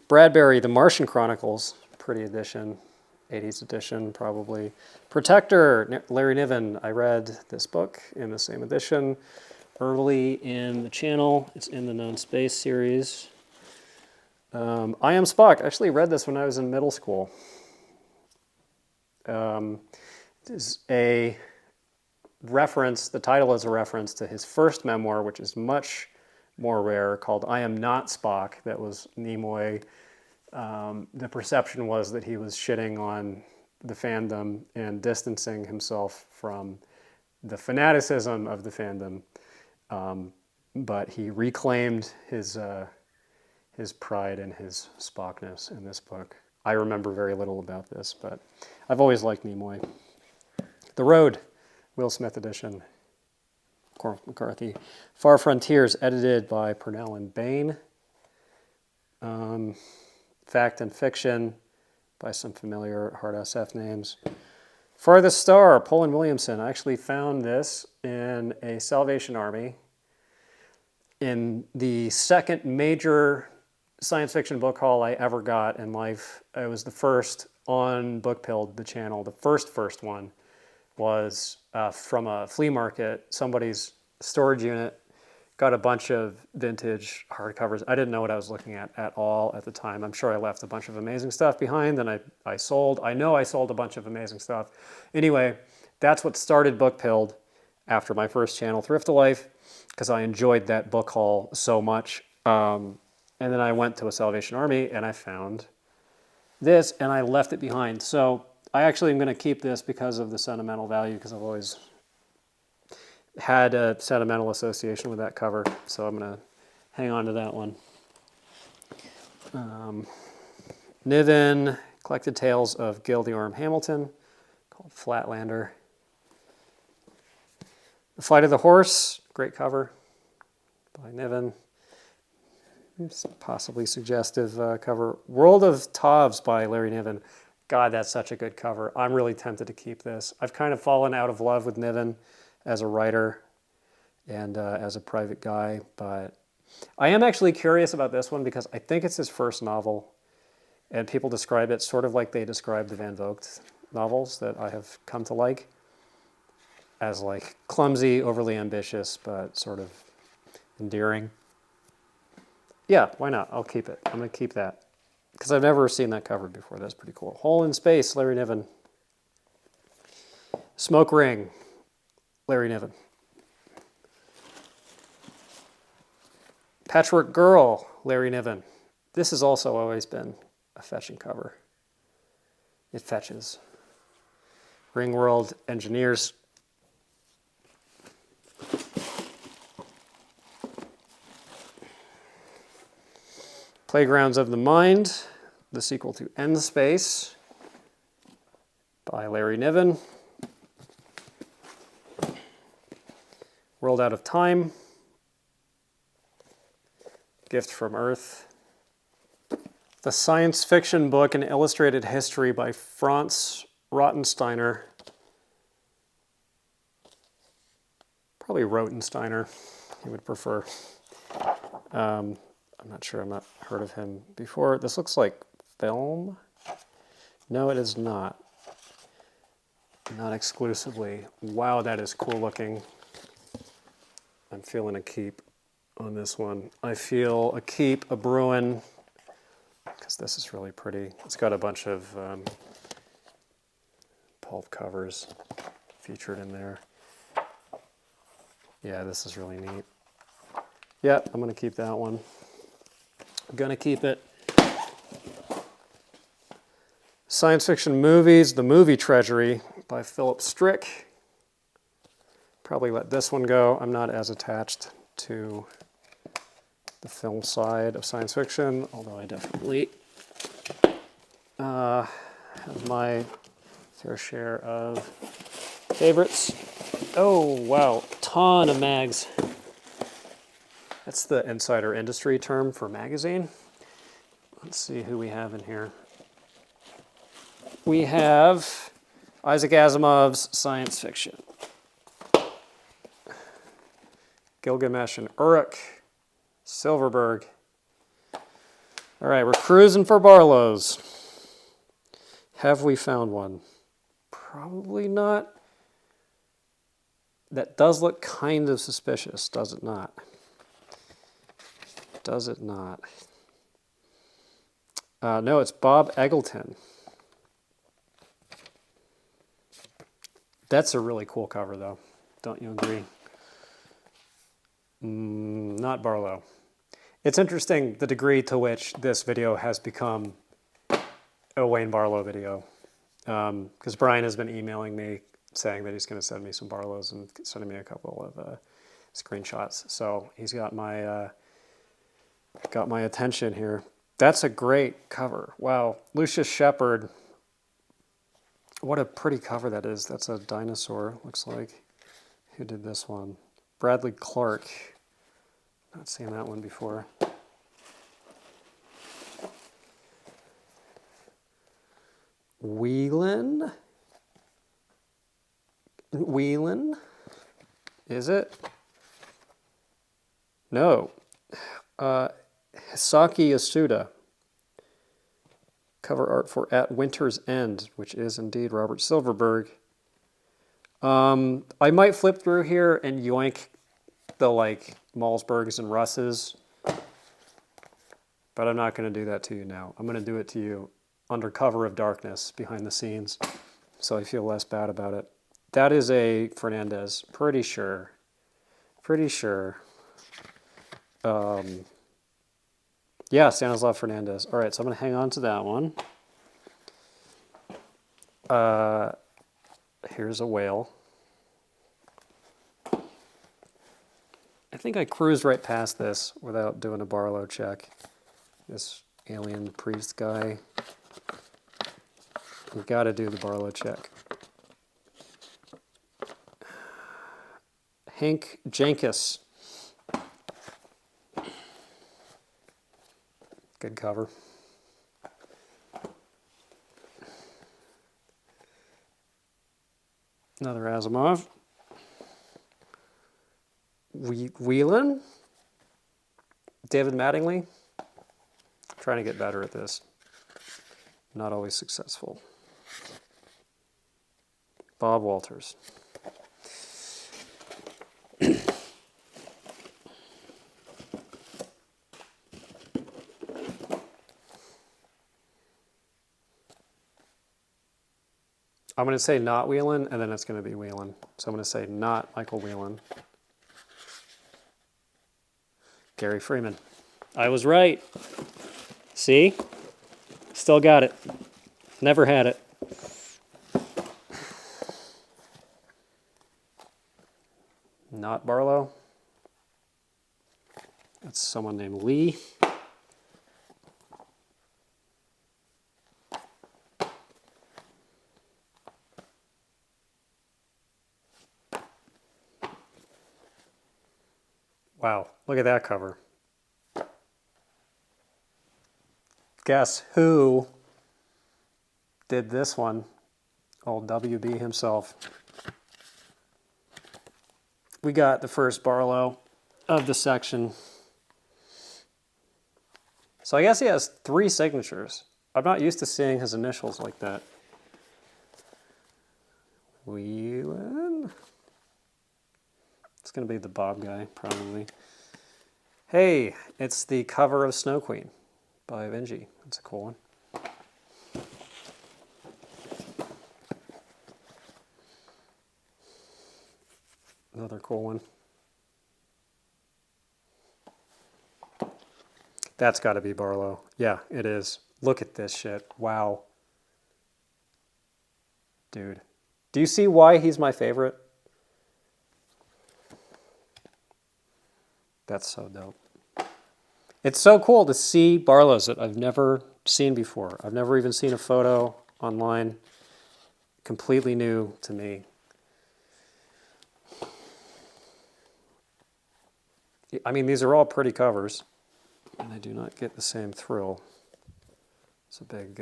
Bradbury, The Martian Chronicles, pretty edition, 80s edition probably. Protector, Larry Niven, I read this book in the same edition early in the channel. It's in the Known Space series. I Am Spock. I actually read this when I was in middle school. It is a reference, the title is a reference to his first memoir, which is much more rare, called I Am Not Spock. That was Nimoy. The perception was that he was shitting on the fandom and distancing himself from the fanaticism of the fandom. But he reclaimed his pride and his Spockness in this book. I remember very little about this, but I've always liked Nimoy. The Road, Will Smith edition, Cormac McCarthy. Far Frontiers, edited by Purnell and Bain. Fact and Fiction, by some familiar hard SF names. Farthest Star, Poland Williamson. I actually found this in a Salvation Army in the second major science fiction book haul I ever got in life. It was the first on Bookpilled, the channel. The first one was from a flea market, somebody's storage unit. Got a bunch of vintage hardcovers. I didn't know what I was looking at all at the time. I'm sure I left a bunch of amazing stuff behind. Then I sold. I know I sold a bunch of amazing stuff. Anyway, that's what started Bookpilled after my first channel, Thrift of Life, because I enjoyed that book haul so much. And then I went to a Salvation Army and I found this and I left it behind. So I actually am going to keep this because of the sentimental value, because I've always had a sentimental association with that cover. So I'm going to hang on to that one. Niven, Collected Tales of Gil the Orm Hamilton, called Flatlander. The Flight of the Horse, great cover by Niven. Possibly suggestive cover. World of Tovs by Larry Niven. God, that's such a good cover. I'm really tempted to keep this. I've kind of fallen out of love with Niven as a writer and as a private guy, but I am actually curious about this one because I think it's his first novel, and people describe it sort of like they describe the Van Vogt novels that I have come to like, as like clumsy, overly ambitious, but sort of endearing. Yeah, why not? I'll keep it. I'm going to keep that because I've never seen that cover before. That's pretty cool. Hole in Space, Larry Niven. Smoke Ring, Larry Niven. Patchwork Girl, Larry Niven. This has also always been a fetching cover. It fetches. Ringworld Engineers. Playgrounds of the Mind, the sequel to End Space by Larry Niven. World Out of Time, Gift from Earth. The Science Fiction Book and Illustrated History by Franz Rottensteiner. Probably Rotensteiner, he would prefer. I'm not sure, I've not heard of him before. This looks like film. No, it is not. Not exclusively. Wow, that is cool looking. I'm feeling a keep on this one. I feel a keep, a Bruin, because this is really pretty. It's got a bunch of pulp covers featured in there. Yeah, this is really neat. Yeah, I'm going to keep that one. I'm going to keep it. Science fiction movies, The Movie Treasury by Philip Strick. Probably let this one go. I'm not as attached to the film side of science fiction, although I definitely have my fair share of favorites. Oh, wow, ton of mags. That's the insider industry term for magazine. Let's see who we have in here. We have Isaac Asimov's science fiction. Gilgamesh and Uruk, Silverberg. All right, we're cruising for Barlow's. Have we found one? Probably not. That does look kind of suspicious, does it not? Does it not? No, it's Bob Eggleton. That's a really cool cover, though. Don't you agree? Not Barlow. It's interesting the degree to which this video has become a Wayne Barlow video. Because Brian has been emailing me saying that he's going to send me some Barlows and sending me a couple of screenshots. So he's got my attention here. That's a great cover. Wow. Lucius Shepard. What a pretty cover that is. That's a dinosaur, looks like. Who did this one? Bradley Clark. Not seen that one before. Whelan? Is it? No. Hisaki Yasuda. Cover art for At Winter's End, which is indeed Robert Silverberg. I might flip through here and yoink the Malsbergs and Russes, but I'm not going to do that to you now. I'm going to do it to you under cover of darkness behind the scenes, so I feel less bad about it. That is a Fernandez, pretty sure. Pretty sure. Yeah, Stanislav Fernandez. All right, so I'm going to hang on to that one. Here's a whale. I think I cruised right past this without doing a Barlow check. This alien priest guy. We've got to do the Barlow check. Hank Jankus. Good cover. Another Asimov. Whelan? David Mattingly? Trying to get better at this. Not always successful. Bob Walters. I'm going to say not Whelan, and then it's going to be Whelan. So I'm going to say not Michael Whelan. Gary Freeman. I was right. See? Still got it. Never had it. Not Barlow. That's someone named Lee. Wow, look at that cover. Guess who did this one? Old WB himself. We got the first Barlow of the section. So I guess he has 3 signatures. I'm not used to seeing his initials like that. Whelan? It's going to be the Bob guy, probably. Hey, it's the cover of Snow Queen by Vinci. That's a cool one. Another cool one. That's got to be Barlow. Yeah, it is. Look at this shit. Wow. Dude. Do you see why he's my favorite? That's so dope. It's so cool to see Barlows that I've never seen before. I've never even seen a photo online. Completely new to me. I mean, these are all pretty covers, and I do not get the same thrill. It's a big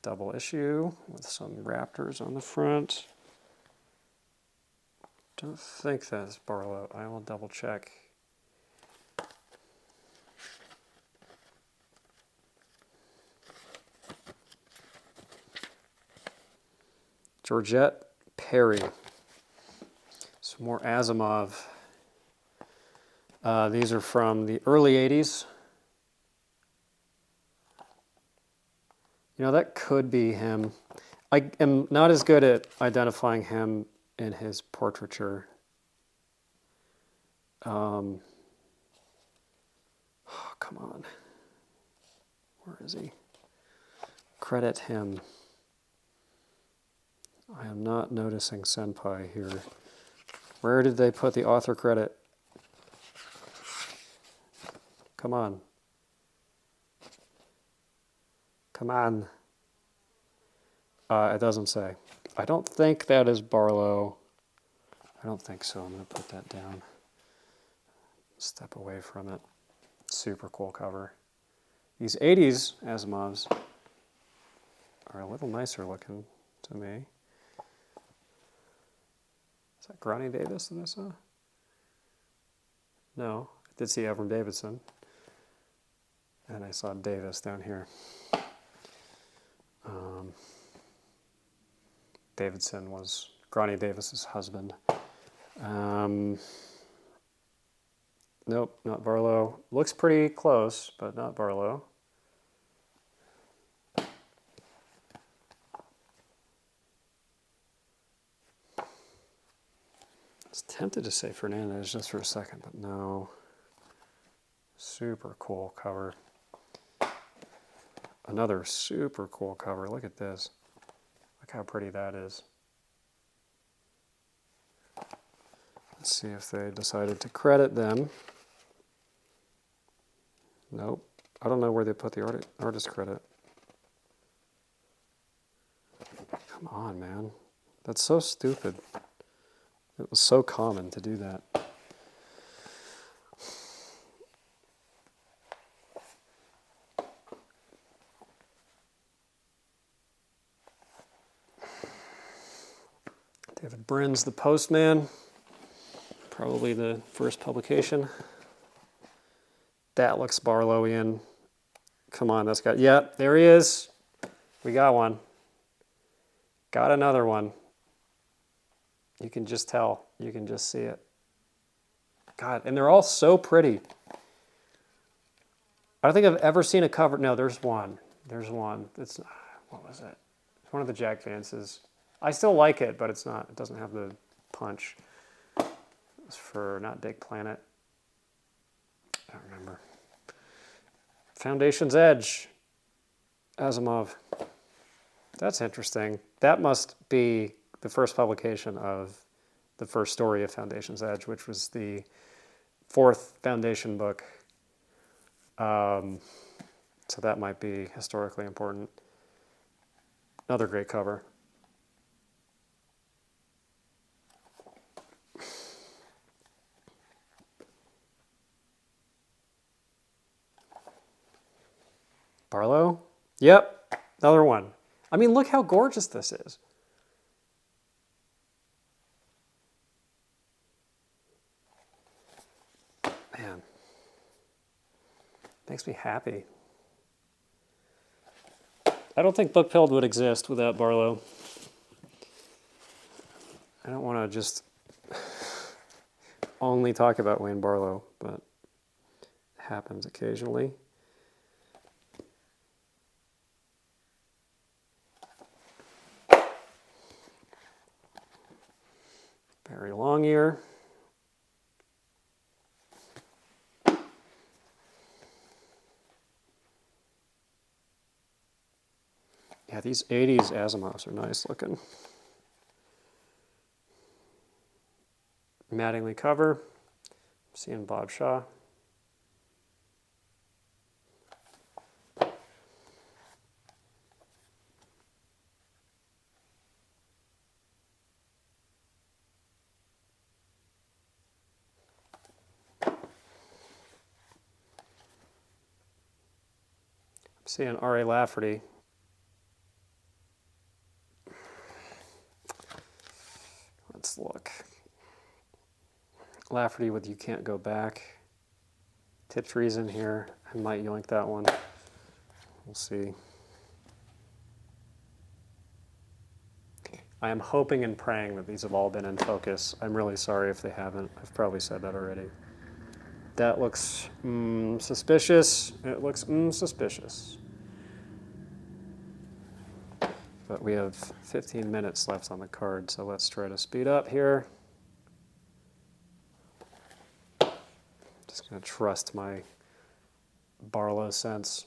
double issue with some raptors on the front. Don't think that's Barlow. I will double check. Georgette Perry. Some more Asimov. These are from the early 80s. You know, that could be him. I am not as good at identifying him in his portraiture. Oh, come on. Where is he? Credit him. I am not noticing Senpai here. Where did they put the author credit? Come on. Come on. It doesn't say. I don't think that is Barlow. I don't think so. I'm going to put that down. Step away from it. Super cool cover. These 80s Asimovs are a little nicer looking to me. Is that Gronny Davis that I saw? No, I did see Avram Davidson. And I saw Davis down here. Davidson was Gronny Davis's husband. Nope, not Barlow. Looks pretty close, but not Barlow. I was tempted to say Fernandez just for a second, but no. Super cool cover. Another super cool cover. Look at this. Look how pretty that is. Let's see if they decided to credit them. Nope. I don't know where they put the artist credit. Come on, man. That's so stupid. It was so common to do that. David Brin's The Postman. Probably the first publication. That looks Barlowian. Come on, that's got... Yeah, there he is. We got one. Got another one. You can just tell. You can just see it. God, and they're all so pretty. I don't think I've ever seen a cover... No, there's one. There's one. It's... What was it? It's one of the Jack Vances. I still like it, but it's not... It doesn't have the punch. It's for not Big Planet. I don't remember. Foundation's Edge. Asimov. That's interesting. That must be the first publication of the first story of Foundation's Edge, which was the 4th Foundation book. So that might be historically important. Another great cover. Barlow? Yep, another one. I mean, look how gorgeous this is. Makes me happy. I don't think Bookpilled would exist without Barlow. I don't want to just only talk about Wayne Barlow, but it happens occasionally. Barry Longear. Yeah, these 80s Asimovs are nice looking. Mattingly cover. I'm seeing Bob Shaw. I'm seeing R.A. Lafferty. Let's look. Lafferty with You Can't Go Back. Tiptree's in here. I might yoink that one. We'll see. I am hoping and praying that these have all been in focus. I'm really sorry if they haven't. I've probably said that already. That looks suspicious. It looks suspicious. But we have 15 minutes left on the card, so let's try to speed up here. Just going to trust my Barlow sense.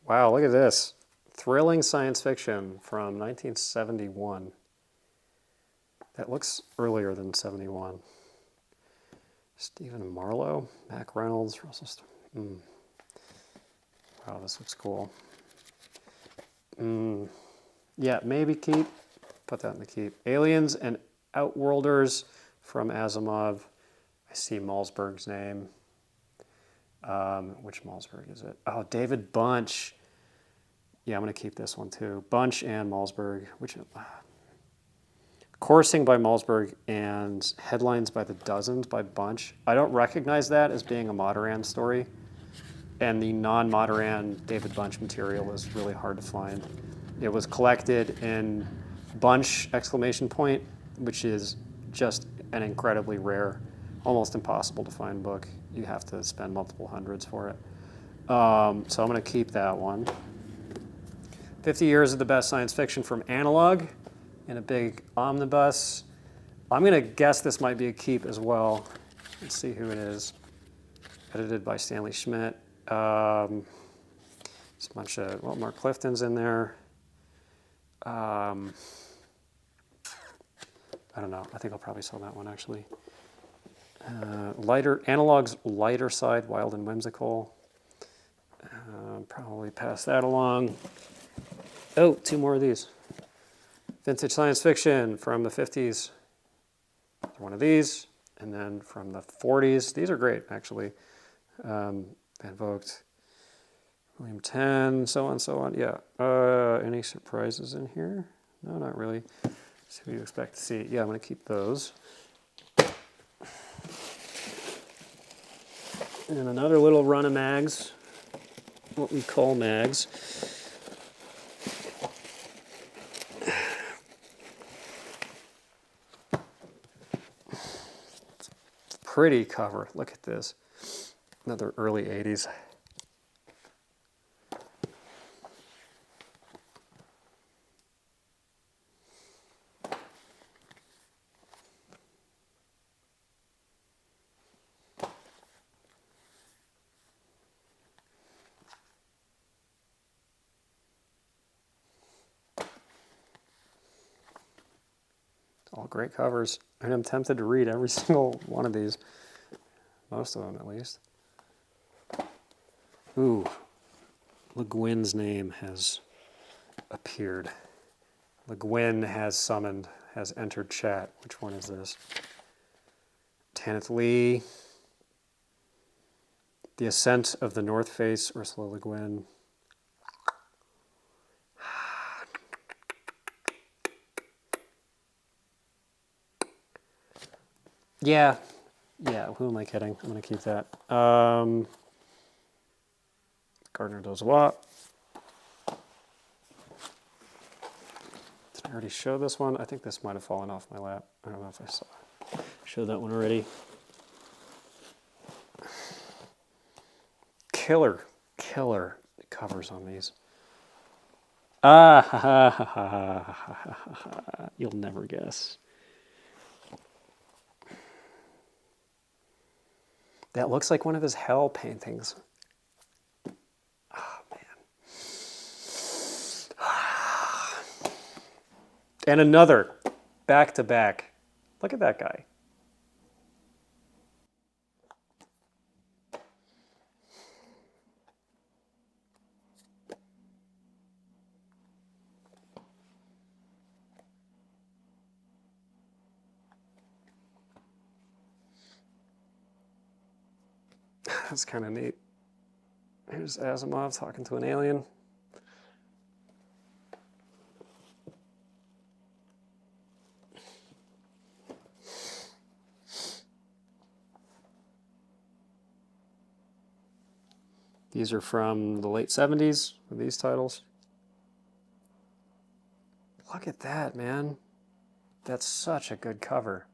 Wow, look at this. Thrilling science fiction from 1971. That looks earlier than 71. Stephen Marlowe, Mac Reynolds, Russell Stone. Wow, this looks cool. Yeah, maybe keep. Put that in the keep. Aliens and Outworlders from Asimov. I see Malzberg's name. Which Malzberg is it? Oh, David Bunch. Yeah, I'm going to keep this one too. Bunch and Malzberg. Coursing by Malzberg and Headlines by the Dozens by Bunch. I don't recognize that as being a Moderan story. And the non-Moderan David Bunch material is really hard to find. It was collected in Bunch ! Which is just an incredibly rare, almost impossible to find book. You have to spend multiple hundreds for it. So I'm going to keep that one. 50 Years of the Best Science Fiction from Analog in a big omnibus. I'm going to guess this might be a keep as well. Let's see who it is. Edited by Stanley Schmidt. There's a bunch of, well, Mark Clifton's in there. I don't know. I think I'll probably sell that one, actually. Analog's lighter side, Wild and Whimsical. Probably pass that along. Oh, two more of these. Vintage Science Fiction from the 50s. One of these. And then from the 40s. These are great, actually. Van Vogt, William Tenn, so on, so on. Yeah. Any surprises in here? No, not really. See what you expect to see. Yeah, I'm going to keep those. And another little run of mags, what we call mags. Pretty cover. Look at this. Another early 80s. All great covers. And I'm tempted to read every single one of these. Most of them, at least. Ooh. Le Guin's name has appeared. Le Guin has entered chat. Which one is this? Tanith Lee. The Ascent of the North Face, Ursula Le Guin. Yeah. Yeah, who am I kidding? I'm going to keep that. Gardner does what? Did I already show this one? I think this might have fallen off my lap. I don't know if I saw. Showed that one already. Killer covers on these. You'll never guess. That looks like one of his hell paintings. Oh, man. And another, back to back. Look at that guy. That's kind of neat. Here's Asimov talking to an alien. These are from the late 70s, these titles. Look at that, man. That's such a good cover.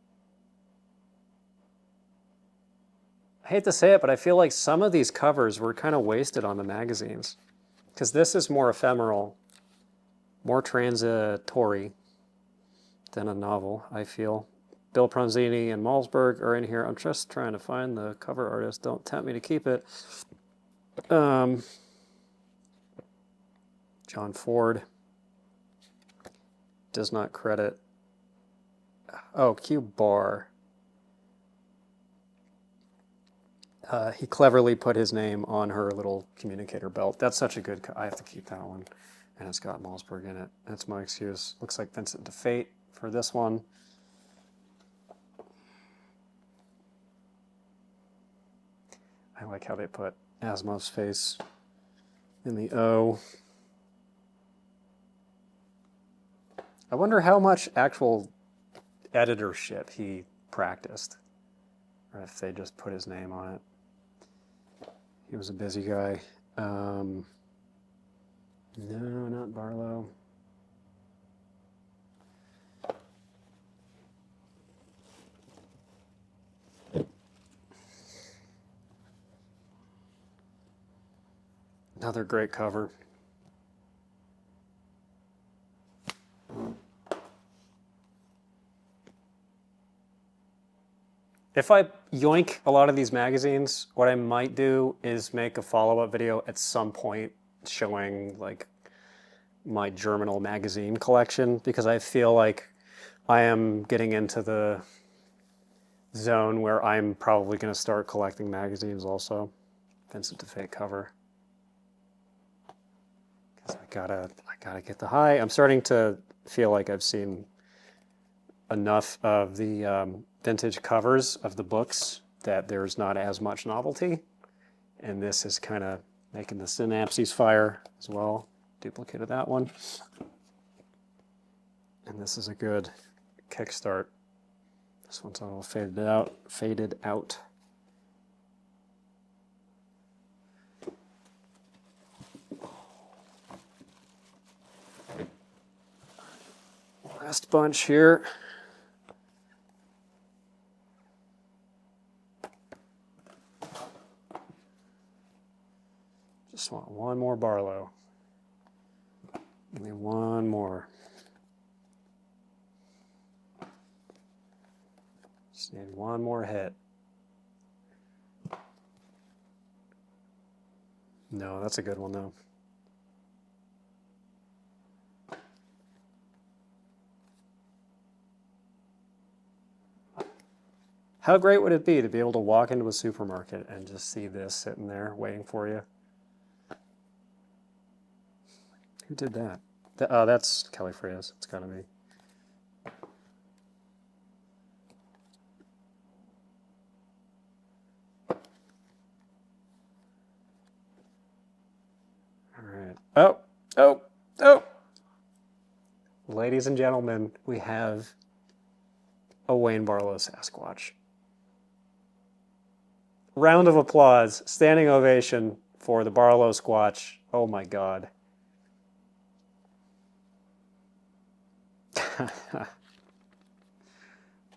I hate to say it, but I feel like some of these covers were kind of wasted on the magazines. Because this is more ephemeral, more transitory than a novel, I feel. Bill Pronzini and Malzberg are in here. I'm just trying to find the cover artist. Don't tempt me to keep it. John Ford does not credit. Oh, Q Barr. He cleverly put his name on her little communicator belt. That's such a good. I have to keep that one, and it's got Malzberg in it. That's my excuse. Looks like Vincent DeFate for this one. I like how they put Asimov's face in the O. I wonder how much actual editorship he practiced, or if they just put his name on it. He was a busy guy. No, not Barlow. Another great cover. If I yoink a lot of these magazines, what I might do is make a follow-up video at some point showing like my Germinal magazine collection, because I feel like I am getting into the zone where I'm probably going to start collecting magazines also. Vincent DeFate cover. Because I gotta get the high. I'm starting to feel like I've seen enough of the vintage covers of the books that there's not as much novelty. And this is kind of making the synapses fire as well. Duplicated that one. And this is a good kickstart. This one's a little faded out. Last bunch here. Just want one more Barlow. Give me one more. Just need one more hit. No, that's a good one though. How great would it be to be able to walk into a supermarket and just see this sitting there waiting for you? Who did that? That's Kelly Frias. It's gotta be. All right. Oh! Ladies and gentlemen, we have a Wayne Barlow Sasquatch. Round of applause, standing ovation for the Barlow Squatch. Oh my God.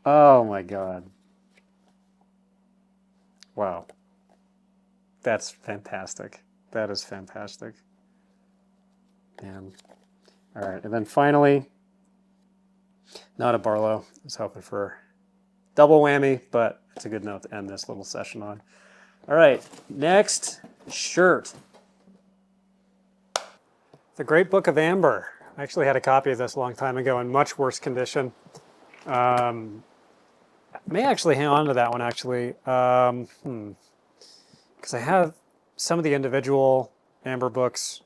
Oh my God. Wow. That's fantastic. That is fantastic. And all right, and then finally, not a Barlow. I was hoping for double whammy, but it's a good note to end this little session on. All right, next shirt. The Great Book of Amber. I actually had a copy of this a long time ago in much worse condition. May actually hang on to that one actually, because I have some of the individual Amber books,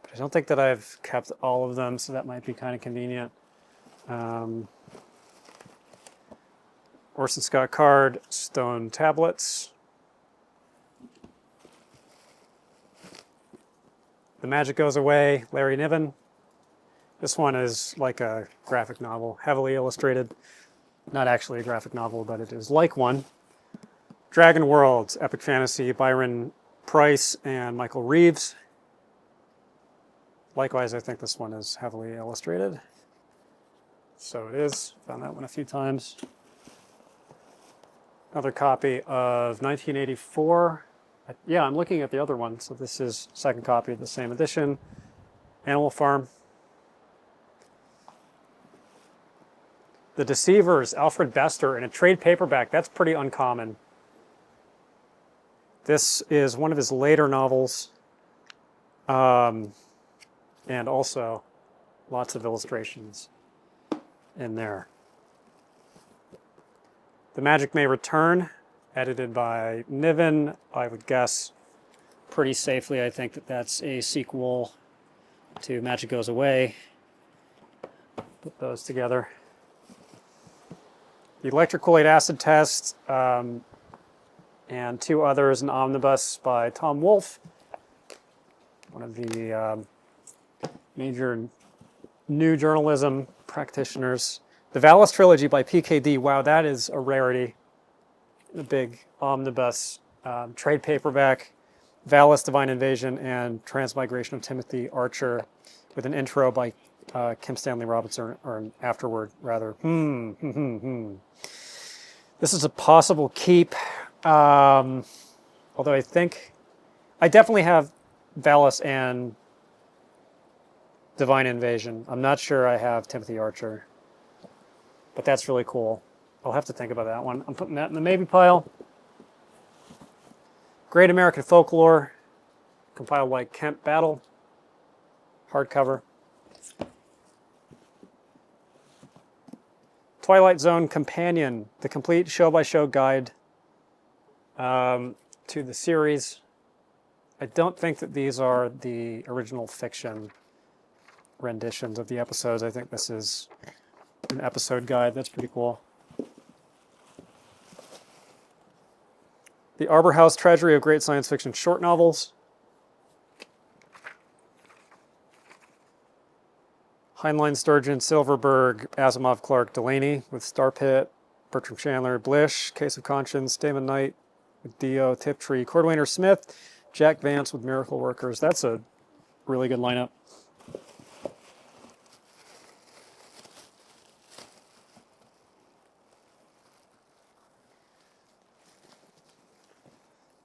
but I don't think that I've kept all of them, so that might be kind of convenient. Orson Scott Card, Stone Tablets. The Magic Goes Away, Larry Niven. This one is like a graphic novel, heavily illustrated. Not actually a graphic novel, but it is like one. Dragon Worlds, Epic Fantasy, Byron Price and Michael Reeves. Likewise, I think this one is heavily illustrated. So it is. Found that one a few times. Another copy of 1984. Yeah, I'm looking at the other one. So this is second copy of the same edition. Animal Farm. The Deceivers, Alfred Bester, in a trade paperback. That's pretty uncommon. This is one of his later novels. And also lots of illustrations in there. The Magic May Return, edited by Niven. I would guess pretty safely, I think that that's a sequel to Magic Goes Away. Put those together. The Electric Kool-Aid Acid Test, and two others, an omnibus by Tom Wolfe, one of the major new journalism practitioners. The Valis Trilogy by PKD. Wow, that is a rarity. A big omnibus trade paperback. Valis, Divine Invasion, and Transmigration of Timothy Archer, with an intro by Kim Stanley Robinson, or an afterword, rather. This is a possible keep. Although I think I definitely have Valis and Divine Invasion. I'm not sure I have Timothy Archer, but that's really cool. I'll have to think about that one. I'm putting that in the maybe pile. Great American Folklore, compiled by Kent Battle, hardcover. Twilight Zone Companion, the complete show-by-show guide to the series. I don't think that these are the original fiction renditions of the episodes. I think this is an episode guide. That's pretty cool. The Arbor House Treasury of Great Science Fiction Short Novels. Heinlein, Sturgeon, Silverberg, Asimov, Clark, Delaney with Star Pit, Bertram Chandler, Blish, Case of Conscience, Damon Knight with Dio, Tiptree, Cordwainer Smith, Jack Vance with Miracle Workers. That's a really good lineup.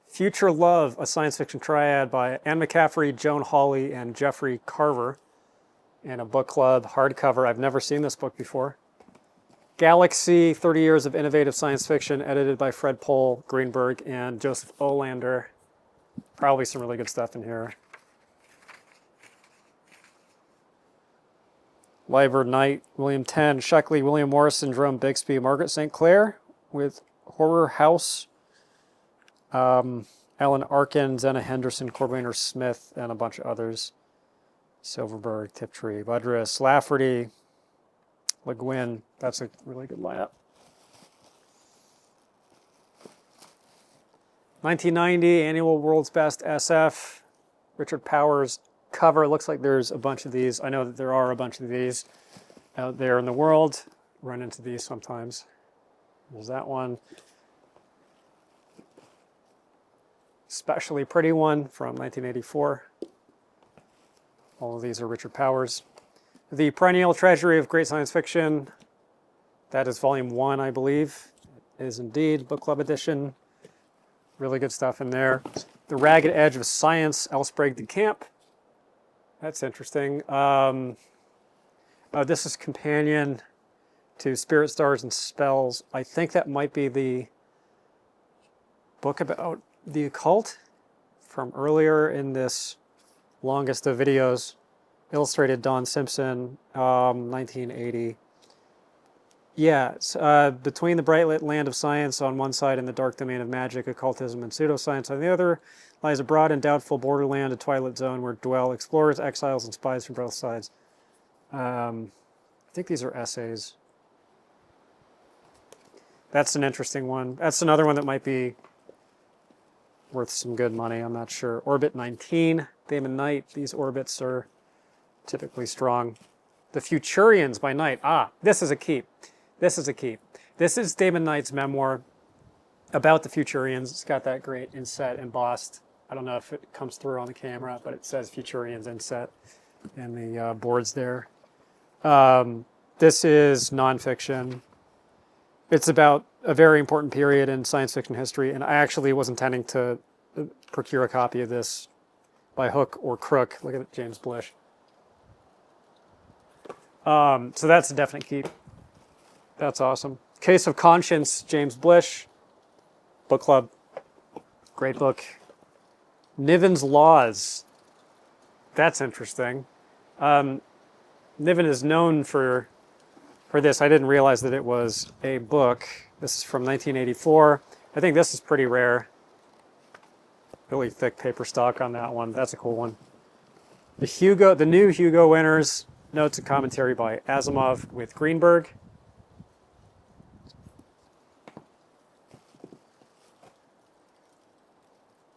Future Love, a science fiction triad by Anne McCaffrey, Joan Hawley, and Jeffrey Carver. And a book club hardcover. I've never seen this book before. Galaxy, 30 Years of Innovative Science Fiction, edited by Fred Pohl, Greenberg, and Joseph Olander. Probably some really good stuff in here. Liver, Knight, William Tenn, Sheckley, William Morrison, Jerome Bixby, Margaret St. Clair with Horror House. Alan Arkin, Zena Henderson, Cordwainer Smith, and a bunch of others. Silverberg, Tiptree, Budrus, Lafferty, Le Guin. That's a really good lineup. 1990 Annual World's Best SF. Richard Powers cover. Looks like there's a bunch of these. I know that there are a bunch of these out there in the world. Run into these sometimes. There's that one. especially pretty one from 1984. All of these are Richard Powers. The Perennial Treasury of Great Science Fiction. That is volume 1, I believe. It is indeed book club edition. Really good stuff in there. The Ragged Edge of Science, L. Sprague de Camp. That's interesting. This is companion to Spirit, Stars, and Spells. I think that might be the book about the occult from earlier in this longest of videos. Illustrated Don Simpson, 1980. Yeah, between the bright lit land of science on one side and the dark domain of magic, occultism, and pseudoscience on the other, lies a broad and doubtful borderland, a twilight zone where dwell explorers, exiles, and spies from both sides. I think these are essays. That's an interesting one. That's another one that might be worth some good money. I'm not sure. Orbit 19, Damon Knight. These orbits are typically strong. The Futurians by Knight. This is a keep. This is a keep. This is Damon Knight's memoir about the Futurians. It's got that great inset embossed. I don't know if it comes through on the camera, but it says Futurians inset in the boards there. This is nonfiction. It's about a very important period in science fiction history, and I actually was intending to procure a copy of this by hook or crook. Look at James Blish. So that's a definite keep. That's awesome. Case of Conscience, James Blish. Book club. Great book. Niven's Laws. That's interesting. Niven is known for this. I didn't realize that it was a book. This is from 1984. I think this is pretty rare. Really thick paper stock on that one. That's a cool one. The new Hugo winners, notes and commentary by Asimov with Greenberg.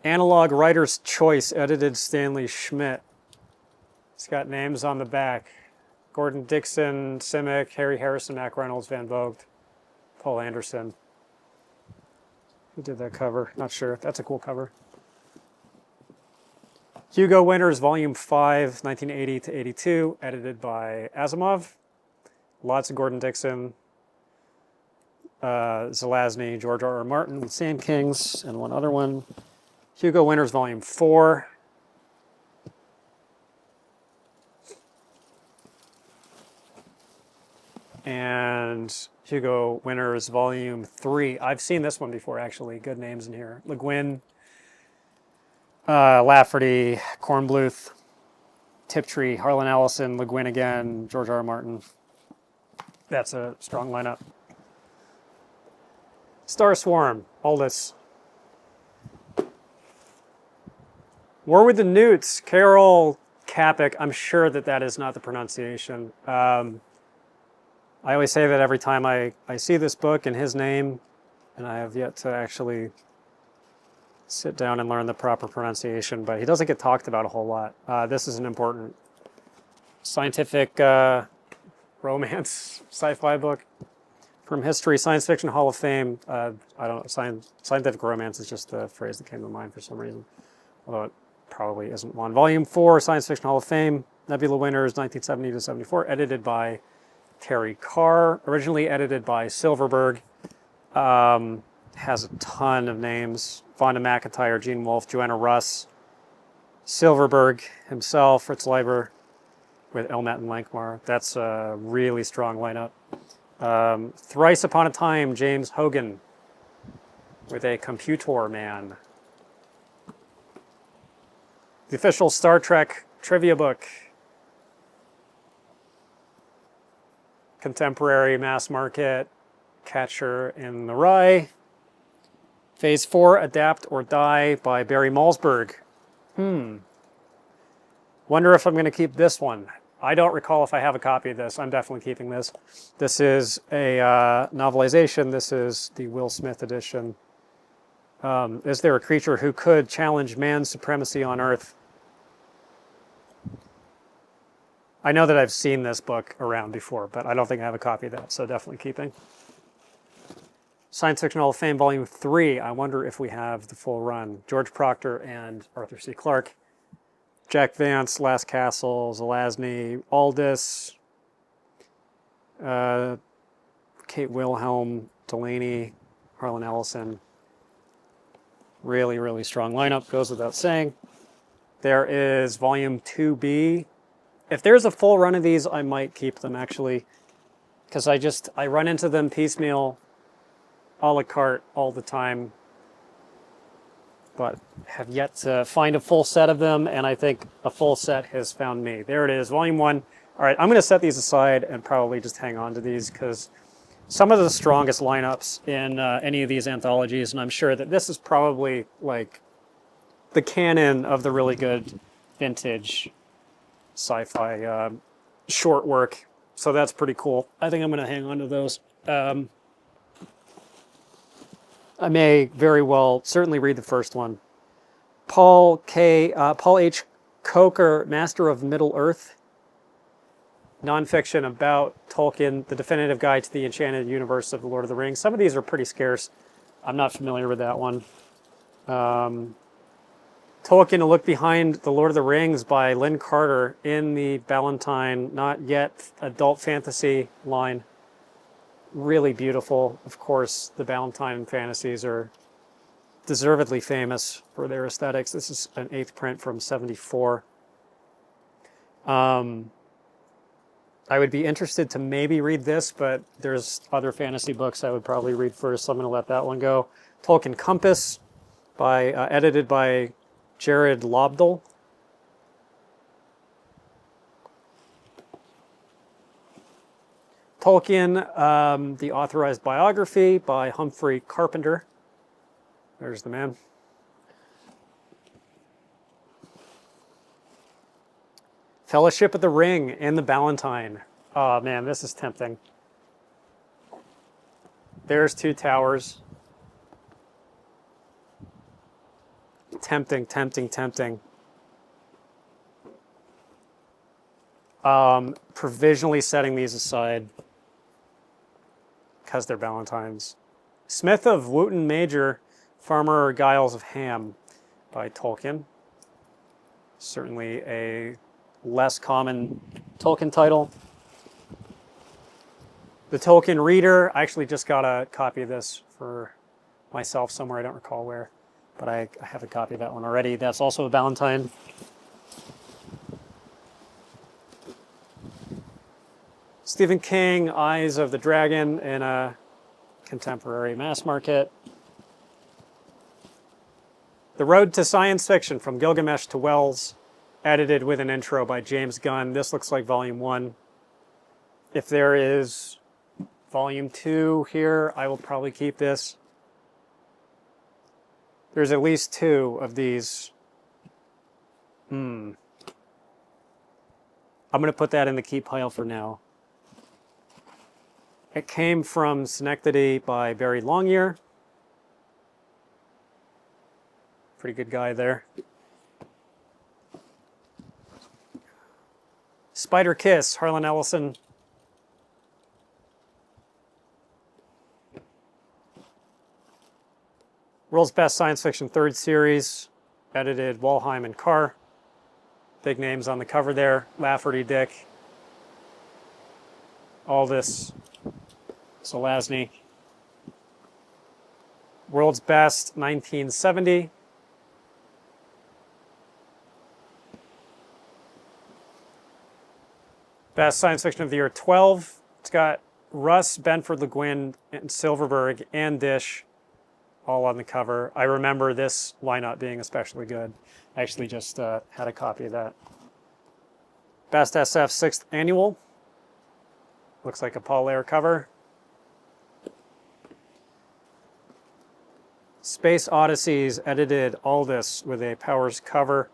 Analog Writer's Choice, edited Stanley Schmidt. It's got names on the back. Gordon Dixon, Simic, Harry Harrison, Mac Reynolds, Van Vogt, Paul Anderson. Who did that cover? Not sure. That's a cool cover. Hugo Winners, Volume 5, 1980 to 82, edited by Asimov. Lots of Gordon Dixon, Zelazny, George R. R. Martin with Sand Kings, and one other one. Hugo Winners, Volume 4. And Hugo Winners, Volume 3. I've seen this one before, actually. Good names in here. Le Guin, Lafferty, Kornbluth, Tiptree, Harlan Ellison, Le Guin again, George R. R. Martin. That's a strong lineup. Star Swarm, Aldous. War with the Newts, Carol Capek. I'm sure that is not the pronunciation. I always say that every time I see this book and his name, and I have yet to actually sit down and learn the proper pronunciation, but he doesn't get talked about a whole lot. This is an important scientific romance sci-fi book from history, Science Fiction Hall of Fame. Scientific romance is just the phrase that came to mind for some reason, although it probably isn't one. Volume 4, Science Fiction Hall of Fame, Nebula Winners, 1970 to 74, edited by Terry Carr, originally edited by Silverberg. Has a ton of names. Vonda McIntyre, Gene Wolfe, Joanna Russ, Silverberg himself, Fritz Leiber, with Elmat and Lankmar. That's a really strong lineup. Thrice Upon a Time, James Hogan, with a Computer Man. The official Star Trek trivia book. Contemporary mass market, Catcher in the Rye. Phase 4, Adapt or Die by Barry Malzberg. Wonder if I'm going to keep this one. I don't recall if I have a copy of this. I'm definitely keeping this. This is a novelization. This is the Will Smith edition. Is there a creature who could challenge man's supremacy on Earth? I know that I've seen this book around before, but I don't think I have a copy of that, so definitely keeping. Science Fiction Hall of Fame, Volume 3. I wonder if we have the full run. George Proctor and Arthur C. Clarke. Jack Vance, Last Castle, Zelazny, Aldous, Kate Wilhelm, Delaney, Harlan Ellison. Really, really strong lineup, goes without saying. There is Volume 2B. If there's a full run of these, I might keep them, actually. Because I run into them piecemeal, a la carte, all the time. But have yet to find a full set of them, and I think a full set has found me. There it is, Volume 1. All right, I'm going to set these aside and probably just hang on to these, because some of the strongest lineups in any of these anthologies, and I'm sure that this is probably like the canon of the really good vintage sci-fi short work. So that's pretty cool. I think I'm going to hang on to those. I may very well certainly read the first one. Paul H. Coker, Master of Middle-earth. Nonfiction about Tolkien, the definitive guide to the enchanted universe of the Lord of the Rings. Some of these are pretty scarce. I'm not familiar with that one. Tolkien, A Look Behind the Lord of the Rings by Lynn Carter in the Ballantine, not yet adult fantasy line. Really beautiful. Of course, the Ballantine fantasies are deservedly famous for their aesthetics. This is an 8th print from 74. I would be interested to maybe read this, but there's other fantasy books I would probably read first, so I'm going to let that one go. Tolkien Compass, edited by Jared Lobdell. Tolkien, the authorized biography by Humphrey Carpenter. There's the man. Fellowship of the Ring and the Ballantine. Oh man, this is tempting. There's Two Towers. Tempting, tempting, tempting. Provisionally setting these aside because they're Ballantines. Smith of Wootton Major, Farmer Giles of Ham by Tolkien. Certainly a less common Tolkien title. The Tolkien Reader. I actually just got a copy of this for myself somewhere. I don't recall where, but I have a copy of that one already. That's also a Ballantine. Stephen King, Eyes of the Dragon in a contemporary mass market. The Road to Science Fiction, From Gilgamesh to Wells, edited with an intro by James Gunn. This looks like Volume 1. If there is Volume 2 here, I will probably keep this. There's at least 2 of these. I'm going to put that in the keep pile for now. It came from Schenectady by Barry Longyear. Pretty good guy there. Spider Kiss, Harlan Ellison. World's Best Science Fiction 3rd Series, edited Walheim and Carr. Big names on the cover there. Lafferty, Dick. Aldous, Zelazny. World's Best 1970. Best Science Fiction of the Year 12. It's got Russ, Benford, Le Guin, and Silverberg, and Dish all on the cover. I remember this lineup being especially good. I actually just had a copy of that. Best SF 6th Annual. Looks like a Paul Lair cover. Space Odysseys, edited Aldous with a Powers cover.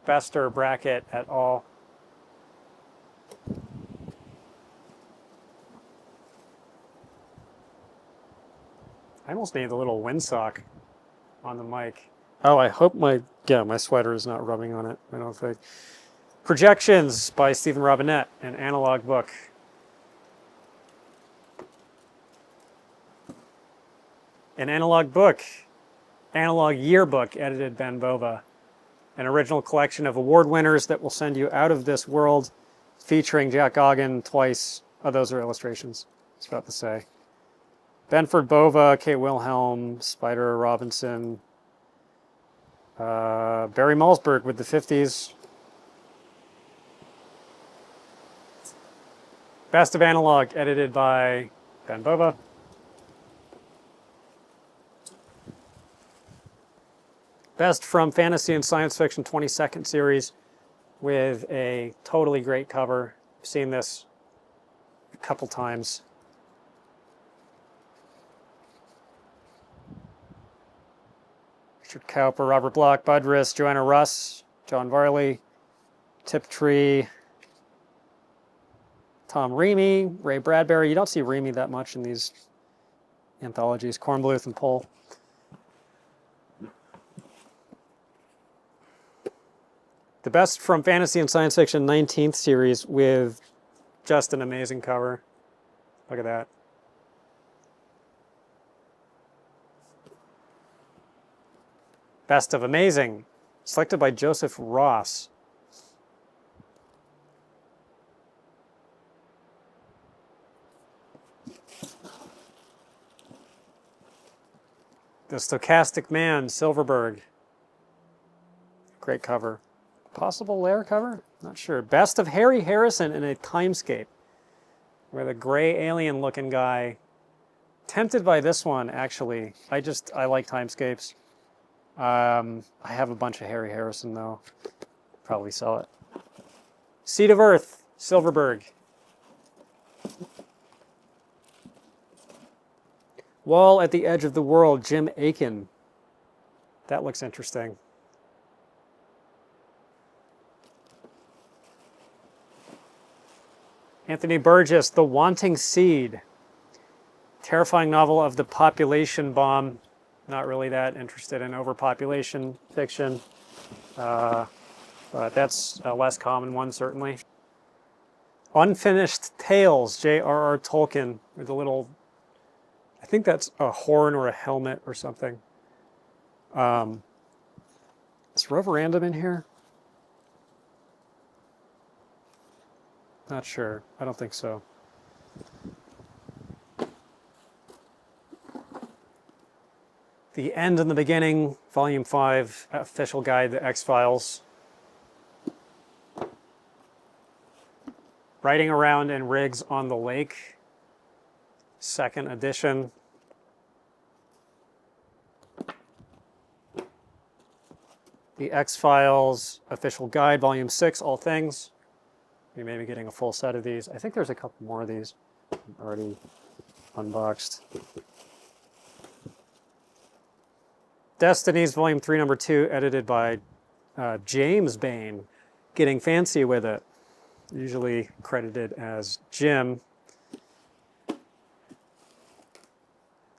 Bester, Brackett et al. I almost need a little windsock on the mic. Oh, I hope my sweater is not rubbing on it, I don't think. Projections by Stephen Robinette, an analog book. An analog book, analog yearbook, edited Ben Bova. An original collection of award winners that will send you out of this world, featuring Jack Goggin twice. Oh, those are illustrations. I was about to say. Benford Bova, Kate Wilhelm, Spider Robinson, Barry Malzberg with the 50s. Best of Analog, edited by Ben Bova. Best from Fantasy and Science Fiction 22nd series with a totally great cover. I've seen this a couple times. Richard Cowper, Robert Bloch, Bud Riss, Joanna Russ, John Varley, Tiptree, Tom Reamy, Ray Bradbury. You don't see Reamy that much in these anthologies. Kornbluth and Pohl. The Best from Fantasy and Science Fiction 19th series with just an amazing cover. Look at that. Best of Amazing, selected by Joseph Ross. The Stochastic Man, Silverberg. Great cover. Possible layer cover? Not sure. Best of Harry Harrison in a Timescape, where the gray alien looking guy. Tempted by this one, actually. I like Timescapes. I have a bunch of Harry Harrison though. Probably sell it. Seed of Earth, Silverberg. Wall at the Edge of the World, Jim Aiken. That looks interesting. Anthony Burgess, The Wanting Seed. Terrifying novel of the population bomb. Not really that interested in overpopulation fiction. But that's a less common one, certainly. Unfinished Tales, J.R.R. Tolkien, with a little, I think that's a horn or a helmet or something. Is Reverendum in here? Not sure. I don't think so. The End and the Beginning, Volume 5, Official Guide to X-Files. Riding Around in Rigs on the Lake, 2nd edition. The X-Files, Official Guide, Volume 6, All Things. We may be getting a full set of these. I think there's a couple more of these already unboxed. Destinies, Volume 3, Number 2, edited by James Bain. Getting fancy with it. Usually credited as Jim.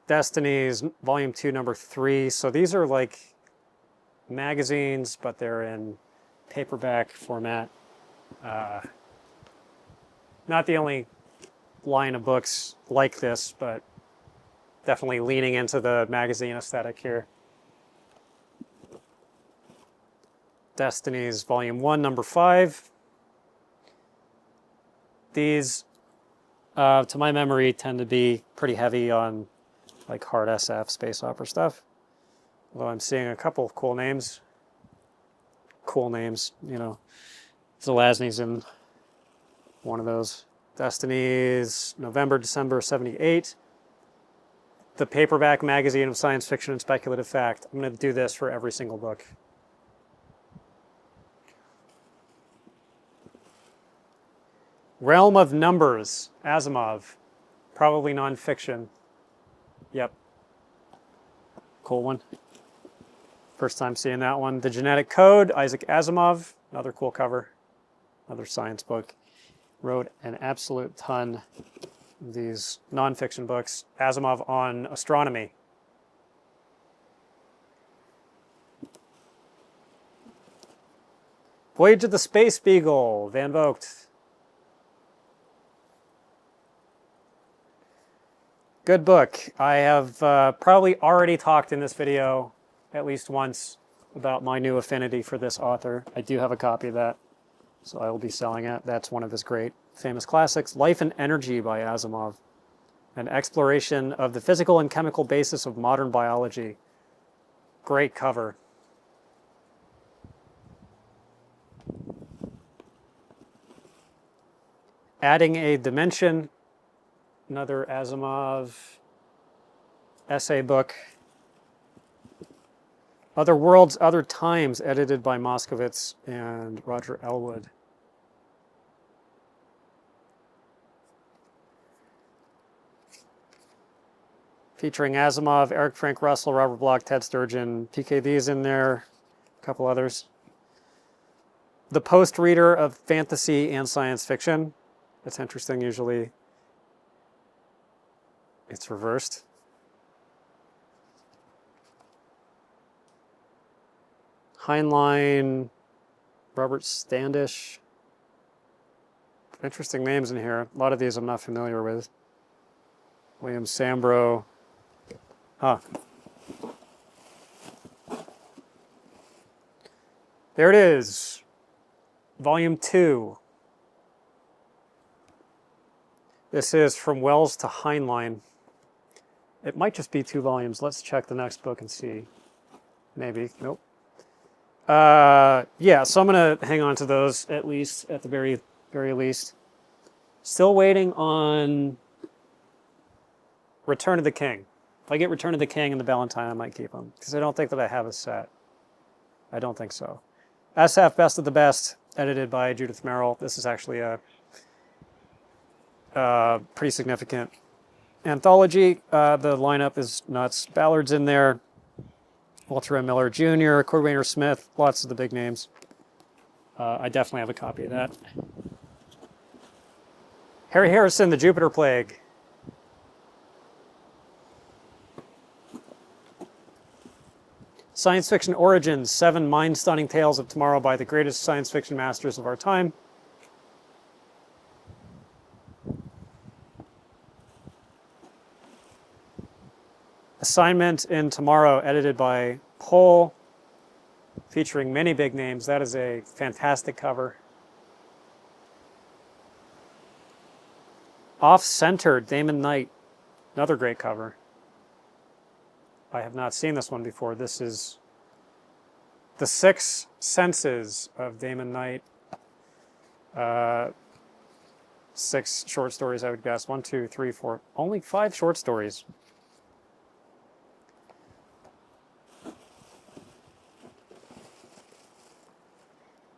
Destinies, Volume 2, Number 3. So these are like magazines, but they're in paperback format. Not the only line of books like this, but definitely leaning into the magazine aesthetic here. Destinies, Volume 1, Number 5. These, to my memory, tend to be pretty heavy on like hard SF space opera stuff. Although I'm seeing a couple of cool names. Cool names, you know. Zelazny's in one of those. Destinies, November, December 78. The paperback magazine of science fiction and speculative fact. I'm going to do this for every single book. Realm of Numbers, Asimov. Probably nonfiction. Yep. Cool one. First time seeing that one. The Genetic Code, Isaac Asimov. Another cool cover. Another science book. Wrote an absolute ton of these nonfiction books. Asimov on astronomy. Voyage of the Space Beagle, Van Vogt. Good book. I have probably already talked in this video at least once about my new affinity for this author. I do have a copy of that, so I will be selling it. That's one of his great famous classics, Life and Energy by Asimov, an exploration of the physical and chemical basis of modern biology. Great cover. Adding a Dimension, another Asimov essay book. Other Worlds, Other Times, edited by Moskowitz and Roger Elwood. Featuring Asimov, Eric Frank Russell, Robert Bloch, Ted Sturgeon, PKD's in there, a couple others. The Post Reader of Fantasy and Science Fiction. That's interesting, usually it's reversed. Heinlein, Robert Standish. Interesting names in here. A lot of these I'm not familiar with. William Sambro. Huh. There it is. Volume 2. This is From Wells to Heinlein. It might just be 2 volumes. Let's check the next book and see. Maybe. Nope. Yeah, so I'm going to hang on to those at least, at the very least. Still waiting on Return of the King. If I get Return of the King and the Valentine, I might keep them, because I don't think that I have a set. I don't think so. SF Best of the Best, edited by Judith Merrill. This is actually a pretty significant anthology. The lineup is nuts. Ballard's in there. Walter M. Miller Jr., Cordwainer Smith, lots of the big names. I definitely have a copy of that. Harry Harrison, The Jupiter Plague. Science Fiction Origins, 7 mind-stunning tales of tomorrow by the greatest science fiction masters of our time. Assignment in Tomorrow, edited by Pohl, featuring many big names. That is a fantastic cover. Off-Centered, Damon Knight, another great cover. I have not seen this one before. This is The Six Senses of Damon Knight. 6 short stories, I would guess. 1, 2, 3, 4. Only 5 short stories.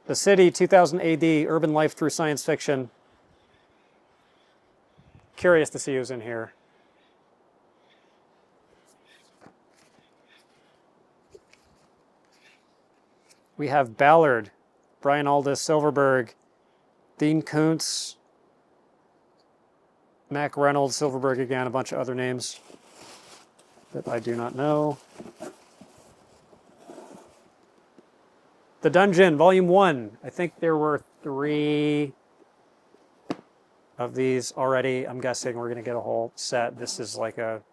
The City, 2000 AD, Urban Life Through Science Fiction. Curious to see who's in here. We have Ballard, Brian Aldiss Silverberg, Dean Koontz, Mac Reynolds, Silverberg again, a bunch of other names that I do not know. The Dungeon, Volume 1. I think there were 3 of these already. I'm guessing we're going to get a whole set. This is like a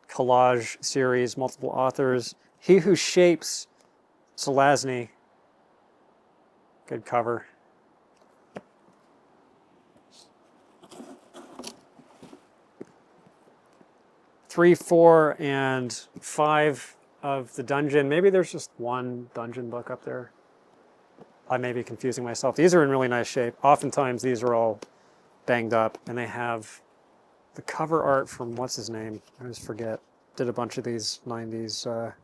collage series, multiple authors. He Who Shapes, Selazny. Good cover. Three, 4, and 5 of The Dungeon. Maybe there's just 1 Dungeon book up there. I may be confusing myself. These are in really nice shape. Oftentimes these are all banged up, and they have the cover art from what's his name? I always forget. Did a bunch of these 90s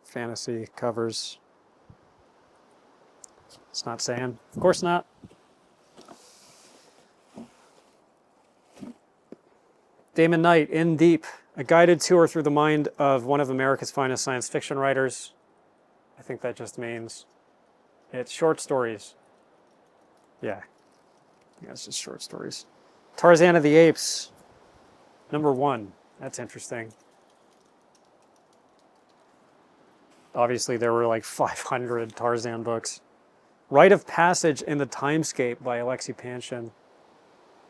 fantasy covers. It's not saying. Of course not. Damon Knight, In Deep, a guided tour through the mind of one of America's finest science fiction writers. I think that just means it's short stories. Yeah, it's just short stories. Tarzan of the Apes, #1. That's interesting. Obviously, there were like 500 Tarzan books. Rite of Passage in the Timescape by Alexei Panshin.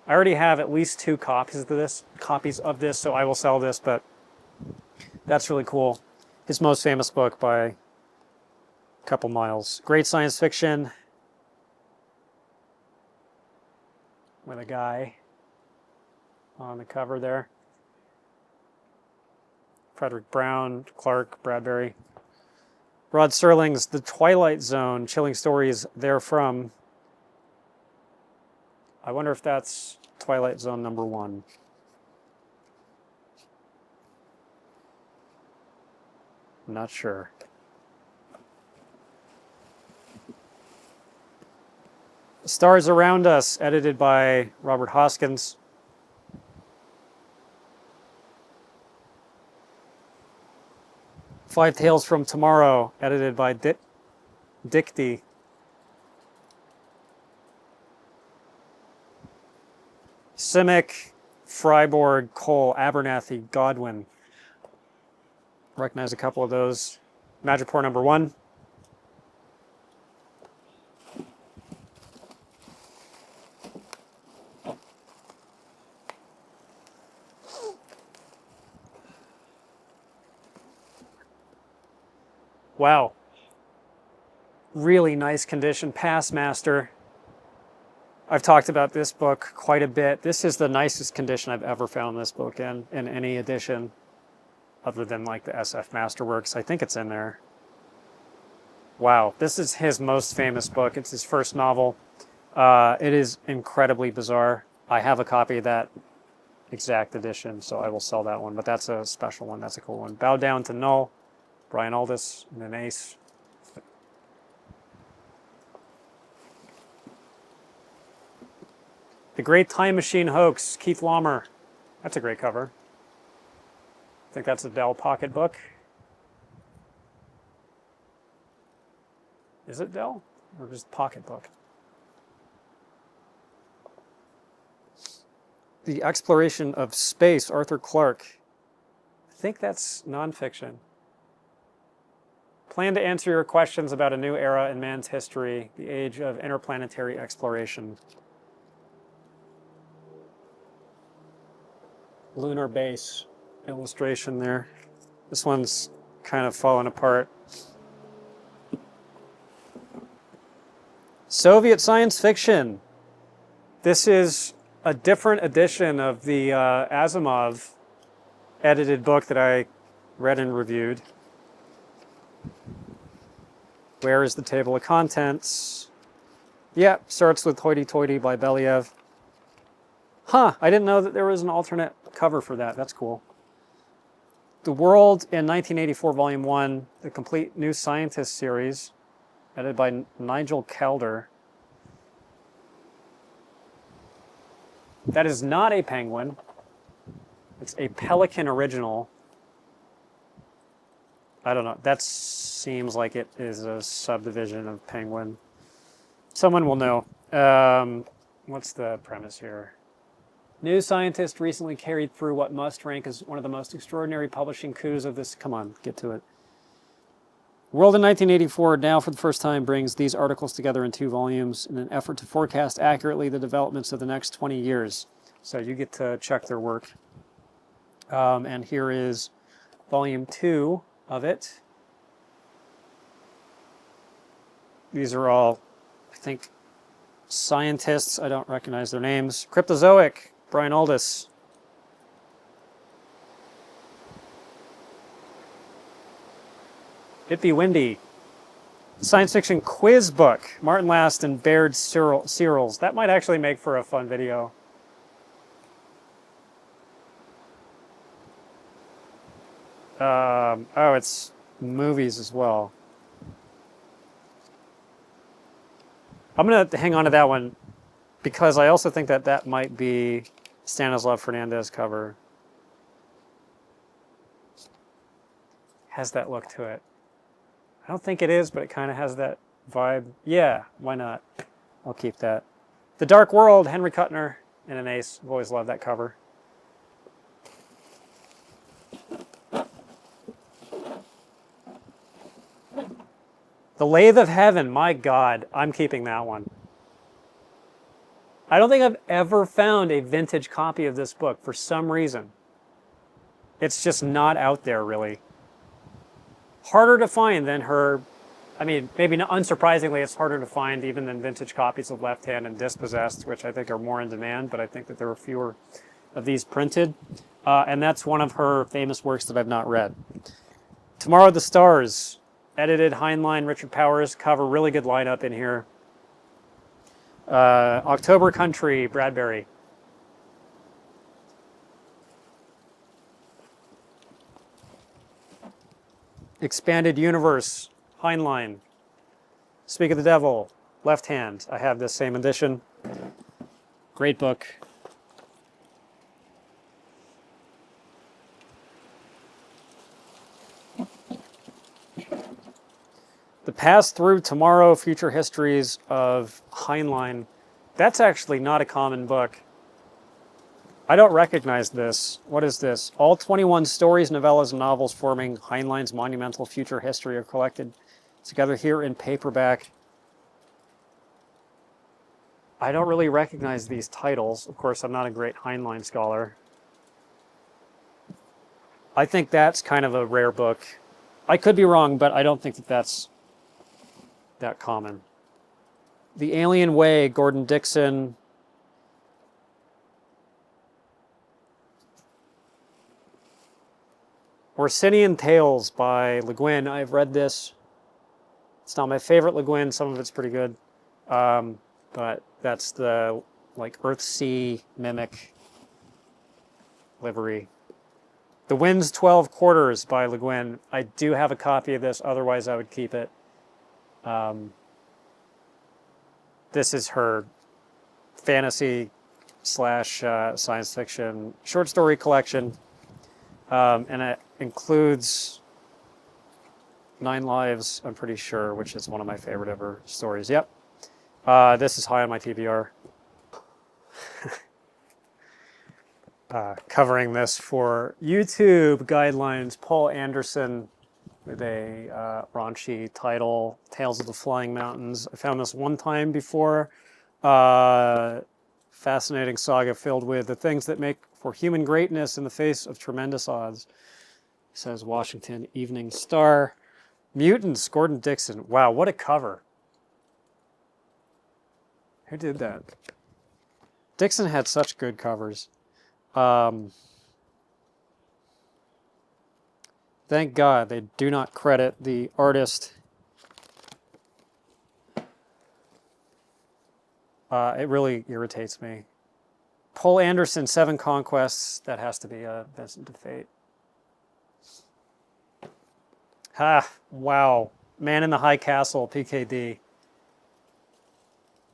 I already have at least 2 copies of this, so I will sell this, but that's really cool. His most famous book by a couple miles. Great science fiction with a guy on the cover there. Frederick Brown, Clark, Bradbury. Rod Serling's The Twilight Zone, Chilling Stories Therefrom. I wonder if that's Twilight Zone number 1. I'm not sure. Stars Around Us, edited by Robert Hoskins. Five Tales from Tomorrow, edited by Dickey. Simic, Freiborg, Cole, Abernathy, Godwin. Recognize a couple of those. Madripoor number 1. Wow. Really nice condition. Passmaster. I've talked about this book quite a bit. This is the nicest condition I've ever found this book in any edition, other than like the SF Masterworks. I think it's in there. Wow, this is his most famous book. It's his first novel. It is incredibly bizarre. I have a copy of that exact edition, so I will sell that one, but that's a special one. That's a cool one. Bow Down to Null, Brian Aldiss, and an ace. The Great Time Machine Hoax, Keith Laumer. That's a great cover. I think that's a Dell pocketbook. Is it Dell or just pocketbook? The Exploration of Space, Arthur Clarke. I think that's nonfiction. Plan to answer your questions about a new era in man's history, the age of interplanetary exploration. Lunar base illustration there. This one's kind of falling apart. Soviet science fiction. This is a different edition of the Asimov edited book that I read and reviewed. Where is the table of contents? Yeah, starts with Hoity Toity by Belyaev. Huh, I didn't know that there was an alternate cover for that. That's cool. The World in 1984, Volume 1, the complete New Scientist series, edited by Nigel Calder. That is not a Penguin. It's a Pelican original. I don't know. That seems like it is a subdivision of Penguin. Someone will know. What's the premise here? New Scientist recently carried through what must rank as one of the most extraordinary publishing coups of this. Come on, get to it. World in 1984 now for the first time brings these articles together in 2 volumes in an effort to forecast accurately the developments of the next 20 years. So you get to check their work. And here is Volume 2 of it. These are all, I think, scientists. I don't recognize their names. Cryptozoic, Brian Aldiss. It Be Windy. Science fiction quiz book, Martin Last and Baird Searles. That might actually make for a fun video. Oh, it's movies as well. I'm going to hang on to that one because I also think that that might be Stanislav Fernandez cover. Has that look to it. I don't think it is, but it kind of has that vibe. Yeah, why not? I'll keep that. The Dark World, Henry Kuttner and an ace. I've always loved that cover. The Lathe of Heaven, my God, I'm keeping that one. I don't think I've ever found a vintage copy of this book for some reason. It's just not out there, really. Harder to find than her. I mean, maybe not unsurprisingly, it's harder to find even than vintage copies of Left Hand and Dispossessed, which I think are more in demand, but I think that there are fewer of these printed. And that's one of her famous works that I've not read. Tomorrow the Stars, edited Heinlein, Richard Powers cover, really good lineup in here. October Country, Bradbury. Expanded Universe, Heinlein. Speak of the Devil, Left Hand. I have this same edition. Great book. The Past Through Tomorrow, Future Histories of Heinlein. That's actually not a common book. I don't recognize this. What is this? All 21 stories, novellas, and novels forming Heinlein's monumental future history are collected together here in paperback. I don't really recognize these titles. Of course, I'm not a great Heinlein scholar. I think that's kind of a rare book. I could be wrong, but I don't think that that's that common. The Alien Way, Gordon Dixon. Orsinian Tales by Le Guin. I've read this. It's not my favorite Le Guin. Some of it's pretty good. But that's the like Earthsea mimic livery. The Wind's 12 Quarters by Le Guin. I do have a copy of this, otherwise I would keep it. This is her fantasy / science fiction short story collection. And it includes 9 Lives, I'm pretty sure, which is one of my favorite of her stories. Yep. This is high on my TBR. Covering this for YouTube guidelines, Paul Anderson with a raunchy title, Tales of the Flying Mountains. I found this one time before. Fascinating saga filled with the things that make for human greatness in the face of tremendous odds, says Washington Evening Star. Mutants, Gordon Dixon. Wow, what a cover. Who did that? Dixon had such good covers. Thank God they do not credit the artist. It really irritates me. Paul Anderson, 7 Conquests. That has to be a Vincent de Fate. Wow. Man in the High Castle, PKD.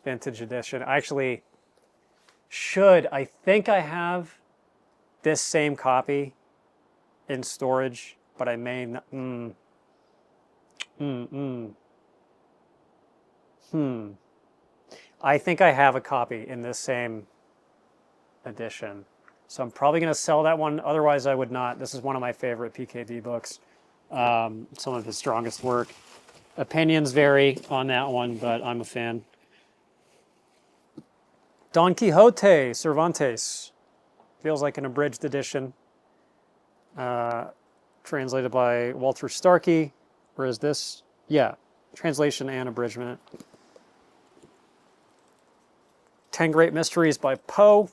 Vintage edition. Actually, I think I have this same copy in storage, but I may not. I think I have a copy in this same edition. So I'm probably going to sell that one. Otherwise, I would not. This is one of my favorite PKD books. Some of his strongest work. Opinions vary on that one, but I'm a fan. Don Quixote, Cervantes. Feels like an abridged edition. Translated by Walter Starkey. Or is this? Yeah, translation and abridgment. 10 Great Mysteries by Poe.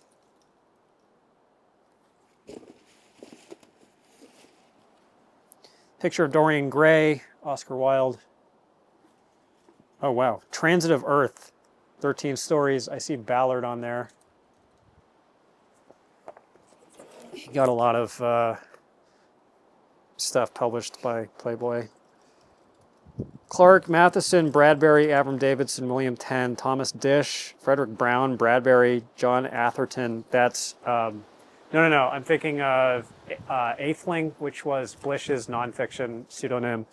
Picture of Dorian Gray, Oscar Wilde. Oh, wow. Transit of Earth, 13 stories. I see Ballard on there. He got a lot of stuff published by Playboy. Clark, Matheson, Bradbury, Abram Davidson, William Tenn, Thomas Dish, Frederick Brown, Bradbury, John Atherton. That's, no. I'm thinking of Atheling, which was Blish's nonfiction pseudonym.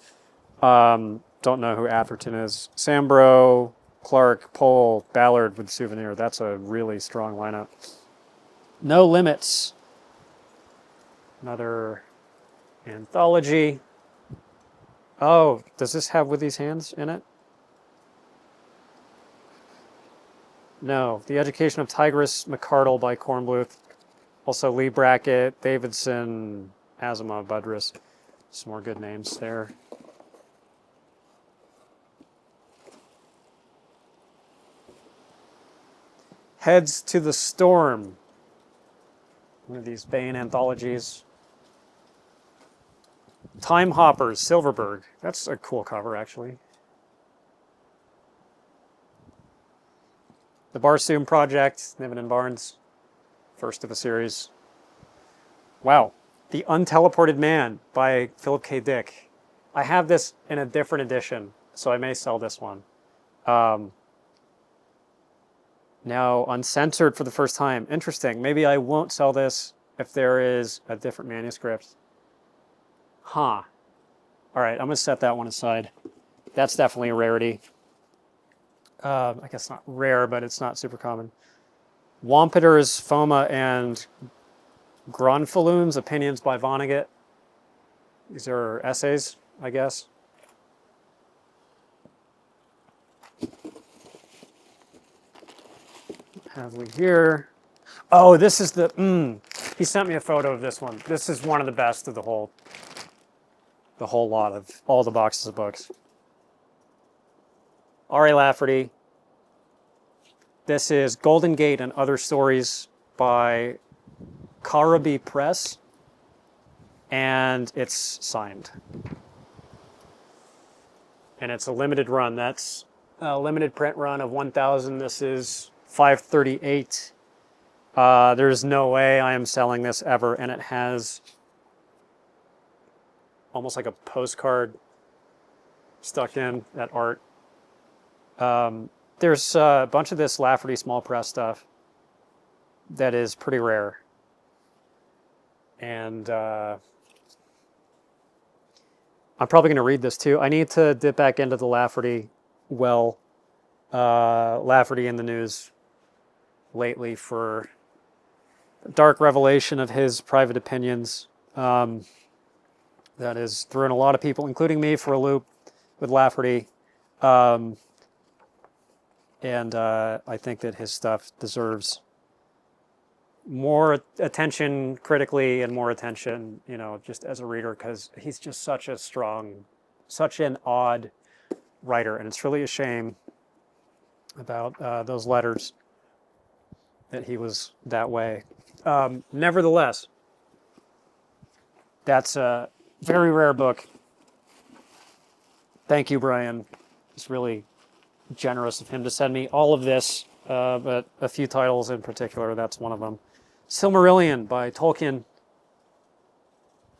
Don't know who Atherton is. Sambro, Clark, Pohl, Ballard with Souvenir. That's a really strong lineup. No Limits. Another anthology. Oh, does this have With These Hands in it? No. The Education of Tigris McCardle by Kornbluth. Also Lee Brackett, Davidson, Asimov, Budrus. Some more good names there. Heads to the Storm. One of these Baen anthologies. Time Hoppers, Silverberg. That's a cool cover, actually. The Barsoom Project, Niven and Barnes. First of a series. Wow. The Unteleported Man by Philip K. Dick. I have this in a different edition, so I may sell this one. Now uncensored for the first time. Interesting. Maybe I won't sell this if there is a different manuscript. Huh. All right, I'm going to set that one aside. That's definitely a rarity. I guess not rare, but it's not super common. Wampeter's Foma and Gronfaloon's Opinions by Vonnegut. These are essays, I guess. Have we here? Oh, this is the, he sent me a photo of this one. This is one of the best of the whole lot of all the boxes of books. R.A. Lafferty. This is Golden Gate and Other Stories by Karabi Press, and it's signed. And it's a limited run. That's a limited print run of 1,000. This is 538. There's no way I am selling this ever, and it has almost like a postcard stuck in, that art. There's a bunch of this Lafferty small press stuff that is pretty rare. And I'm probably going to read this too. I need to dip back into the Lafferty Lafferty in the news lately for dark revelation of his private opinions. That is throwing a lot of people, including me, for a loop with Lafferty. And I think that his stuff deserves more attention critically and more attention, just as a reader, because he's just such an odd writer. And it's really a shame about those letters that he was that way. Nevertheless, that's a very rare book. Thank you, Brian. It's really generous of him to send me all of this, but a few titles in particular, that's one of them. Silmarillion by Tolkien.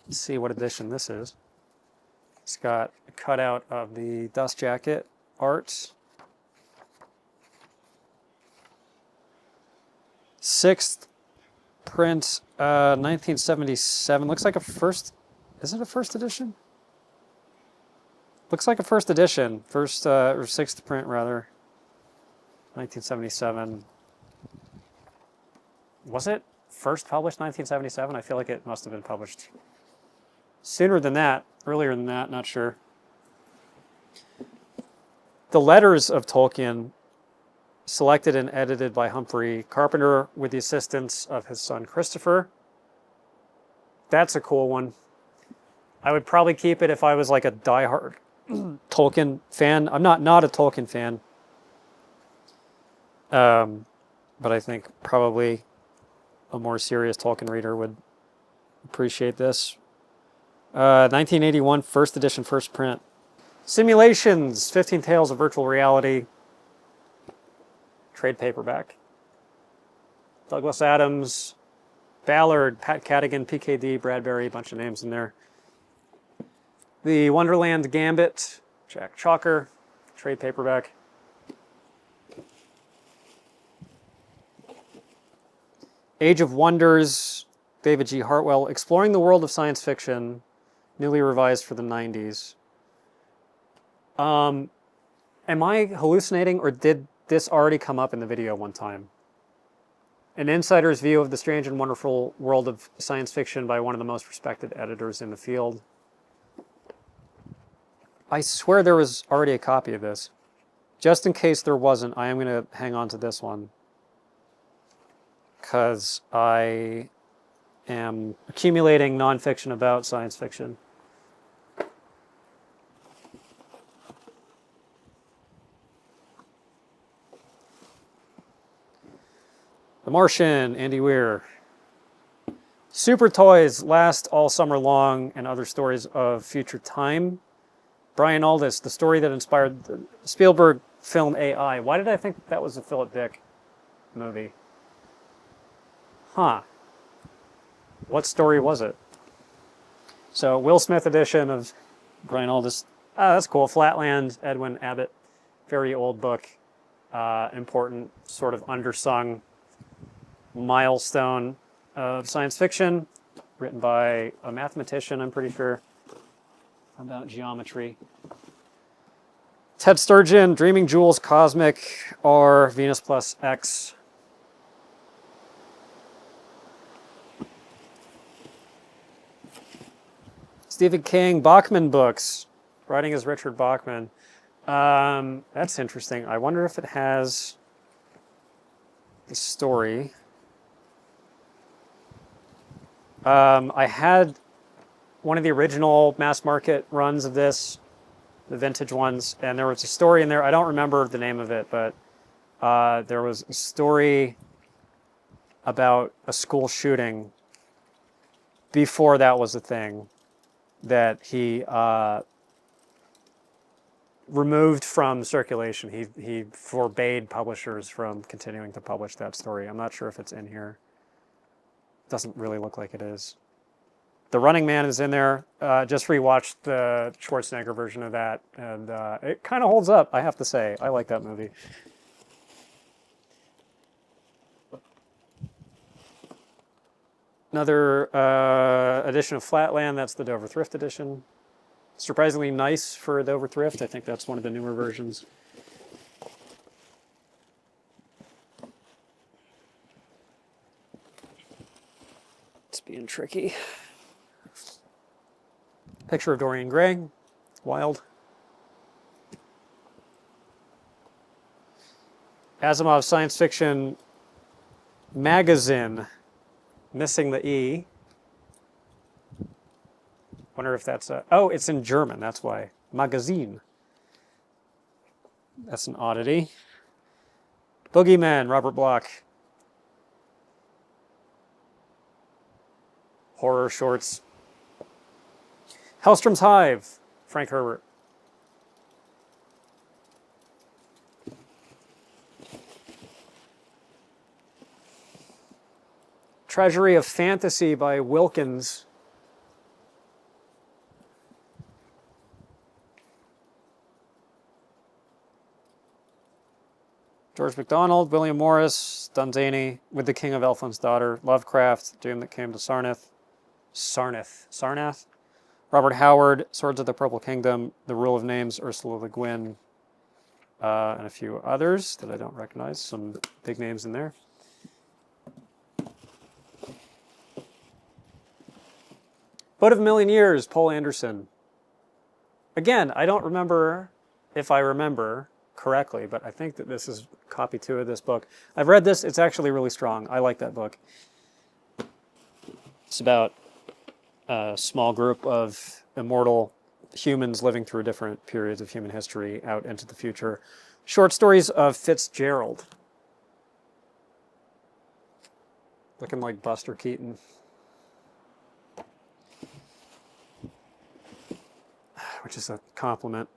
Let's see what edition this is. It's got a cutout of the dust jacket art. 6th print, 1977. Looks like a first. Is it a first edition? Looks like a first edition. First or 6th print rather. 1977. Was it first published 1977? I feel like it must have been published sooner than that, earlier than that, not sure. The letters of Tolkien, selected and edited by Humphrey Carpenter with the assistance of his son Christopher. That's a cool one. I would probably keep it if I was like a diehard Tolkien fan. I'm not a Tolkien fan. But I think probably a more serious Tolkien reader would appreciate this. 1981, first edition, first print. Simulations, 15 Tales of Virtual Reality. Trade paperback. Douglas Adams, Ballard, Pat Cadigan, PKD, Bradbury, a bunch of names in there. The Wonderland Gambit, Jack Chalker, trade paperback. Age of Wonders, David G. Hartwell, Exploring the World of Science Fiction, newly revised for the 90s. Am I hallucinating, or did this already come up in the video one time? An insider's view of the strange and wonderful world of science fiction by one of the most respected editors in the field. I swear there was already a copy of this. just in case there wasn't, I am going to hang on to this one because I am accumulating nonfiction about science fiction. The Martian, Andy Weir. Super Toys last all summer long and other stories of future time. Brian Aldiss, the story that inspired the Spielberg film AI. Why did I think that was a Philip Dick movie? Huh. What story was it? So Will Smith edition of Brian Aldiss. Ah, that's cool. Flatland, Edwin Abbott. Very old book. Important, sort of undersung milestone of science fiction, written by a mathematician, I'm pretty sure, about geometry. Ted Sturgeon, Dreaming Jewels, Cosmic, R, Venus plus X. Stephen King, Bachman books, writing as Richard Bachman. That's interesting. I wonder if it has the story. I had one of the original mass market runs of this, the vintage ones, and there was a story in there. I don't remember the name of it, but there was a story about a school shooting before that was a thing that he removed from circulation. He forbade publishers from continuing to publish that story. I'm not sure if it's in here. Doesn't really look like it is. The Running Man is in there. Just rewatched the Schwarzenegger version of that, and it kind of holds up, I have to say. I like that movie. Another edition of Flatland, that's the Dover Thrift edition. Surprisingly nice for a Dover Thrift. I think that's one of the newer versions. It's being tricky. Picture of Dorian Gray. Wild. Asimov Science Fiction Magazine. Missing the E. Wonder if that's a... Oh, it's in German, that's why. Magazine. That's an oddity. Boogeyman, Robert Bloch. Horror shorts. Hellstrom's Hive, Frank Herbert. Treasury of Fantasy by Wilkins. George MacDonald, William Morris, Dunsany, With the King of Elfland's Daughter, Lovecraft, Doom That Came to Sarnath. Robert Howard, Swords of the Purple Kingdom, The Rule of Names, Ursula Le Guin, and a few others that I don't recognize. Some big names in there. Boat of a Million Years, Poul Anderson. Again, I don't remember if I remember correctly, but I think that this is copy 2 of this book. I've read this. It's actually really strong. I like that book. It's about a small group of immortal humans living through different periods of human history out into the future. Short stories of Fitzgerald. Looking like Buster Keaton. Which is a compliment.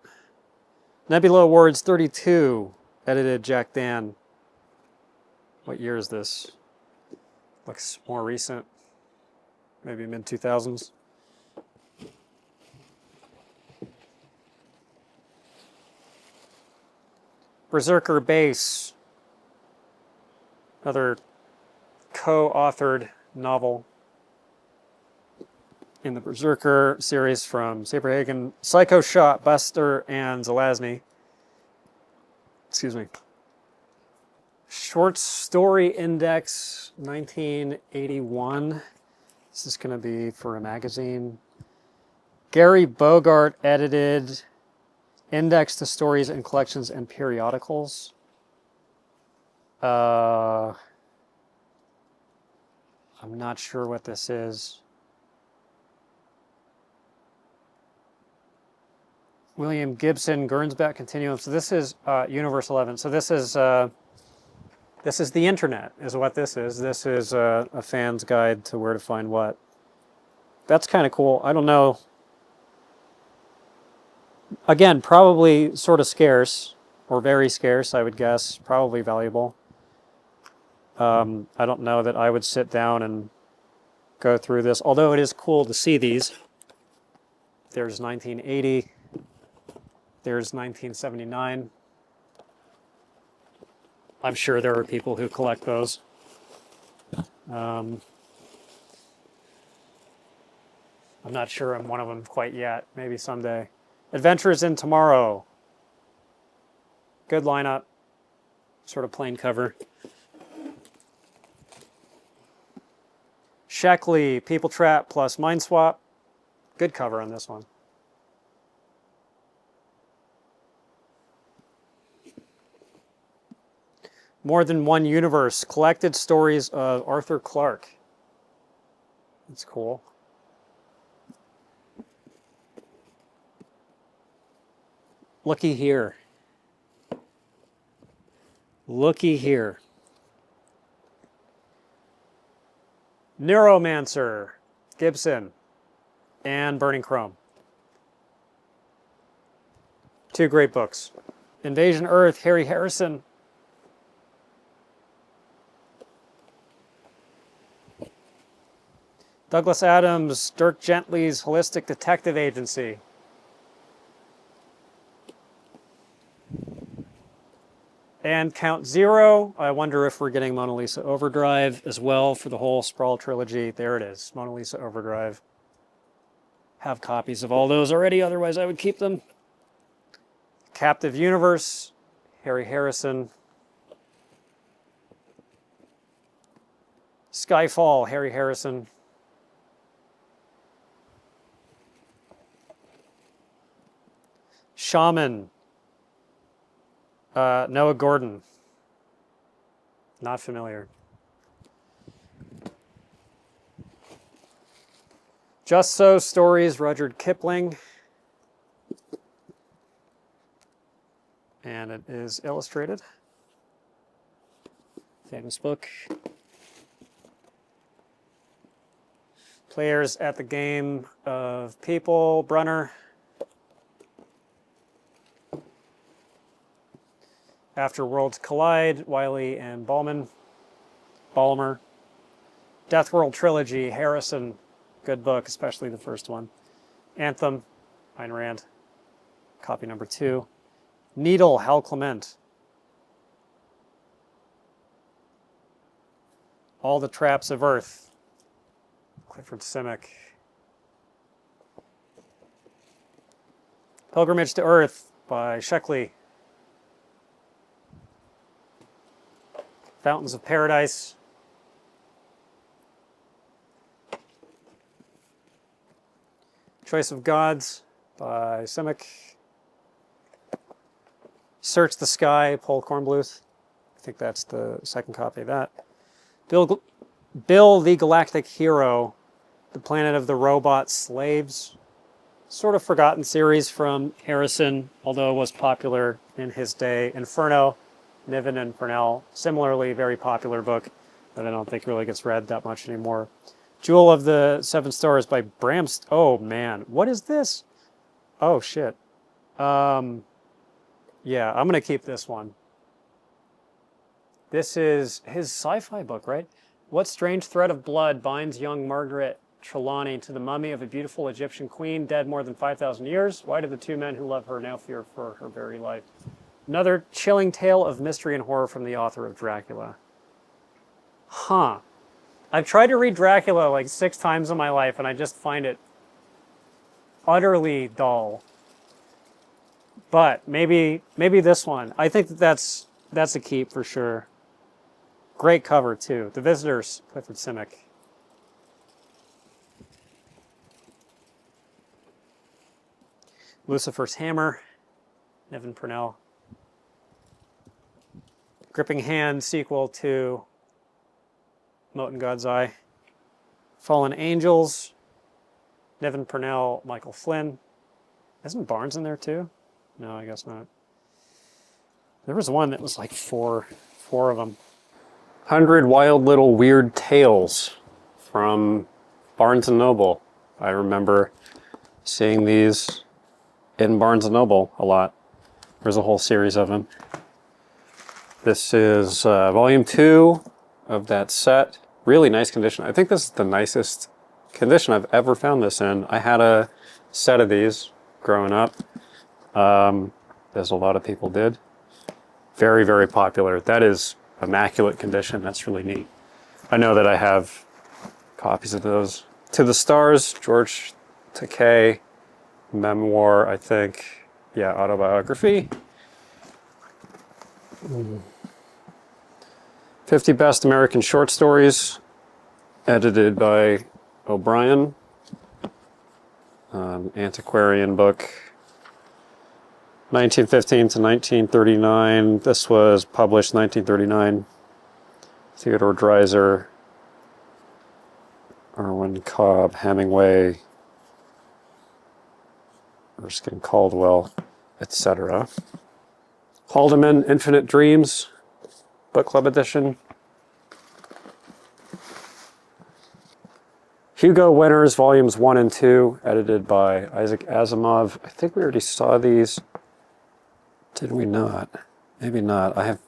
Nebula Awards 32, edited Jack Dan. What year is this? Looks more recent. Maybe mid-2000s. Berserker Base. Another co-authored novel in the Berserker series from Saberhagen, Psycho Shot, Buster, and Zelazny. Excuse me. Short Story Index, 1981. This is going to be for a magazine. Gary Bogart edited Index to stories and collections and periodicals. I'm not sure what this is. William Gibson, Gernsback Continuum. So this is Universe 11. So this is the internet, is what this is. This is a fan's guide to where to find what. That's kind of cool. I don't know. Again, probably sort of scarce, or very scarce, I would guess. Probably valuable. I don't know that I would sit down and go through this, although it is cool to see these. There's 1980. There's 1979. I'm sure there are people who collect those. I'm not sure I'm one of them quite yet. Maybe someday. Adventures in Tomorrow. Good lineup. Sort of plain cover. Sheckley, People Trap plus Mind Swap. Good cover on this one. More Than One Universe, Collected Stories of Arthur Clarke. That's cool. Looky here. Looky here. Neuromancer, Gibson, and Burning Chrome. Two great books. Invasion Earth, Harry Harrison. Douglas Adams, Dirk Gently's Holistic Detective Agency. And Count Zero. I wonder if we're getting Mona Lisa Overdrive as well for the whole Sprawl trilogy. There it is, Mona Lisa Overdrive. Have copies of all those already, otherwise I would keep them. Captive Universe, Harry Harrison. Skyfall, Harry Harrison. Shaman, Noah Gordon. Not familiar. Just So Stories, Rudyard Kipling. And it is illustrated. Famous book. Players at the Game of People, Brunner. After Worlds Collide, Wiley and Ballmer. Death World Trilogy, Harrison. Good book, especially the first one. Anthem, Ayn Rand. Copy number 2. Needle, Hal Clement. All the Traps of Earth, Clifford Simic. Pilgrimage to Earth by Sheckley. Fountains of Paradise. Choice of Gods by Simic. Search the Sky, Paul Kornbluth. I think that's the second copy of that. Bill the Galactic Hero, The Planet of the Robot Slaves. Sort of forgotten series from Harrison, although it was popular in his day. Inferno, Niven and Purnell, similarly very popular book that I don't think really gets read that much anymore. Jewel of the Seven Stars by Bram. Oh man, what is this? Oh shit. Yeah, I'm gonna keep this one. This is his sci-fi book, right? What strange thread of blood binds young Margaret Trelawney to the mummy of a beautiful Egyptian queen dead more than 5,000 years? Why do the two men who love her now fear for her very life? Another chilling tale of mystery and horror from the author of Dracula. Huh. I've tried to read Dracula like 6 times in my life, and I just find it utterly dull. But maybe this one. I think that's a keep for sure. Great cover too. The Visitors, Clifford Simic. Lucifer's Hammer. Nevin Purnell. Gripping Hand sequel to Mote in God's Eye. Fallen Angels. Nevin Purnell, Michael Flynn. Isn't Barnes in there too? No, I guess not. There was one that was like four of them. 100 Wild Little Weird Tales from Barnes & Noble. I remember seeing these in Barnes & Noble a lot. There's a whole series of them. This is volume 2 of that set. Really nice condition. I think this is the nicest condition I've ever found this in. I had a set of these growing up, as a lot of people did. Very, very popular. That is immaculate condition. That's really neat. I know that I have copies of those. To the Stars, George Takei, memoir, I think. Yeah, autobiography. 50 Best American Short Stories, edited by O'Brien. Antiquarian book. 1915 to 1939. This was published 1939. Theodore Dreiser, Irwin Cobb, Hemingway, Erskine Caldwell, etc. Haldeman, Infinite Dreams, Book Club edition. Hugo Winners, volumes 1 and 2, edited by Isaac Asimov. I think we already saw these. Did we not? Maybe not. I have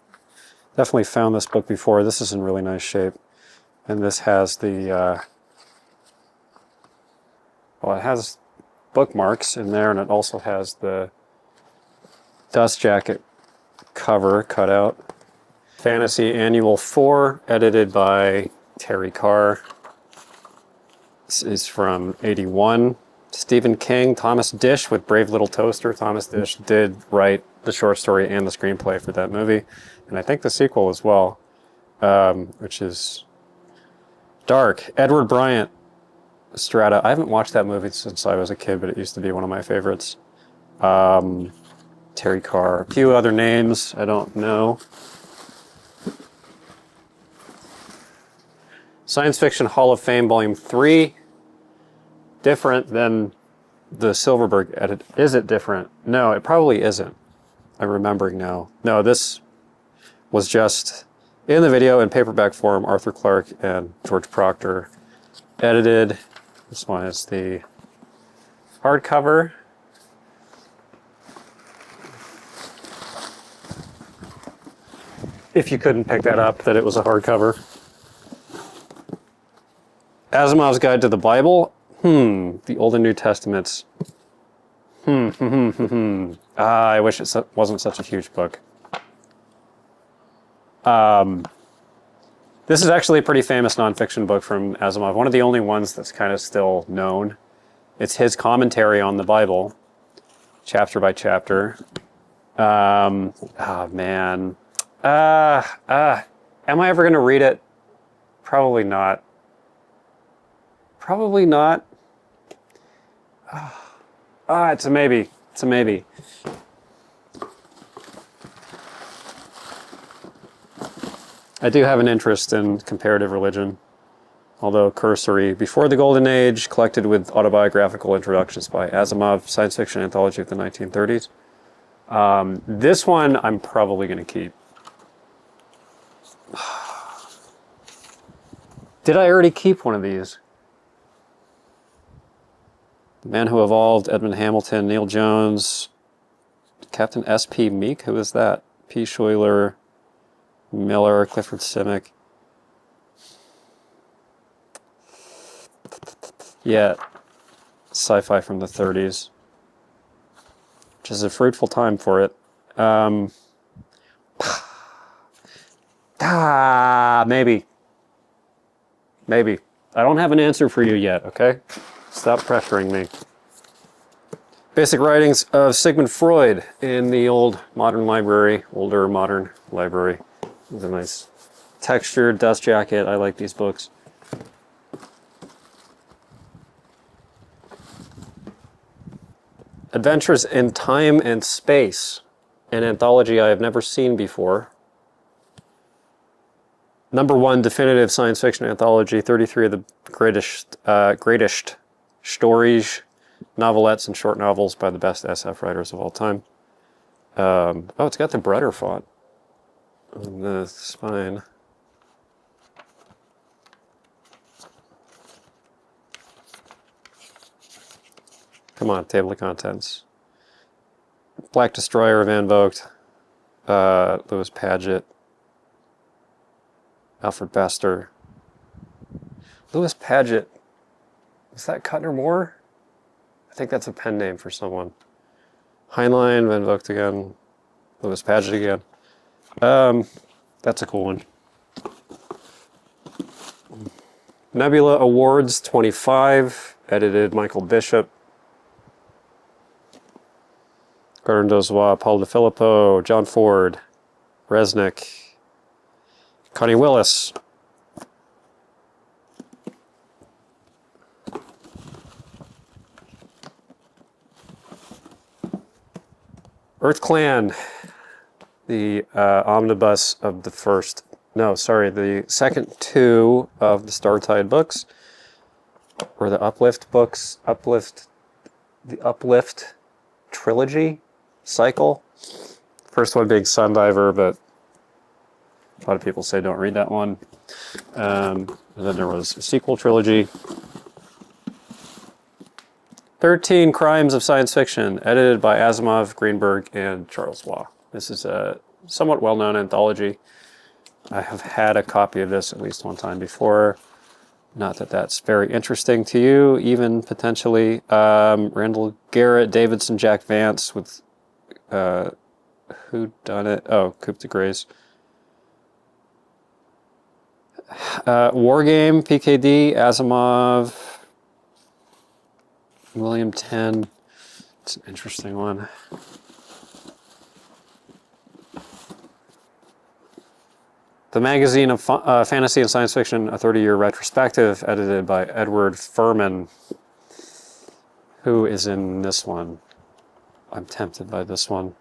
definitely found this book before. This is in really nice shape. And this has the, well, it has bookmarks in there, and it also has the dust jacket cover cut out. Fantasy Annual 4, edited by Terry Carr. This is from 81. Stephen King, Thomas Dish with Brave Little Toaster. Thomas Dish did write the short story and the screenplay for that movie. And I think the sequel as well, which is dark. Edward Bryant, Strata. I haven't watched that movie since I was a kid, but it used to be one of my favorites. Terry Carr. A few other names I don't know. Science Fiction Hall of Fame, Volume 3. Different than the Silverberg edit. Is it different? No, it probably isn't. I'm remembering now. No, this was just in the video in paperback form. Arthur Clarke and George Proctor edited. This one is the hardcover. If you couldn't pick that up, that it was a hardcover. Asimov's Guide to the Bible. The Old and New Testaments. I wish it wasn't such a huge book. This is actually a pretty famous nonfiction book from Asimov. One of the only ones that's kind of still known. It's his commentary on the Bible, chapter by chapter. Oh man. Am I ever going to read it? Probably not. Probably not. It's a maybe. It's a maybe. I do have an interest in comparative religion, although cursory. Before the Golden Age, collected with autobiographical introductions by Asimov, science fiction anthology of the 1930s. This one I'm probably going to keep. Did I already keep one of these? The Man Who Evolved, Edmund Hamilton, Neil Jones, Captain S.P. Meek, who is that? P. Schuyler, Miller, Clifford Simic. Yeah, sci-fi from the 30s, which is a fruitful time for it. Maybe. Maybe. I don't have an answer for you yet, okay? Stop pressuring me. Basic writings of Sigmund Freud in the old modern library, older modern library. It's a nice textured dust jacket. I like these books. Adventures in Time and Space an anthology I have never seen before. #1 definitive science fiction anthology, 33 of the greatest stories, novelettes, and short novels by the best SF writers of all time. Oh, it's got the Bretter font on the spine. Come on, table of contents. Black Destroyer, Van Vogt, Lewis Paget, Alfred Bester. Lewis Paget, is that Cutner Moore? I think that's a pen name for someone. Heinlein, Van Vogt again, Lewis Paget again. That's a cool one. Nebula Awards 25, edited Michael Bishop. Gordon Dozois, Paul DeFilippo, John Ford, Resnick, Connie Willis. Earth Clan, the omnibus of the the second 2 of the Startide books, or the Uplift books, the Uplift trilogy cycle. First one being Sundiver, but a lot of people say don't read that one. And then there was a sequel trilogy. 13 Crimes of Science Fiction, edited by Asimov, Greenberg, and Charles Waugh. This is a somewhat well-known anthology. I have had a copy of this at least one time before. Not that that's very interesting to you, even potentially. Randall Garrett, Davidson, Jack Vance with who done it? Oh, Coup de Grace. Wargame, PKD, Asimov, William Tenn. It's an interesting one. The Magazine of Fantasy and Science Fiction, a 30-year retrospective, edited by Edward Furman. Who is in this one? I'm tempted by this one.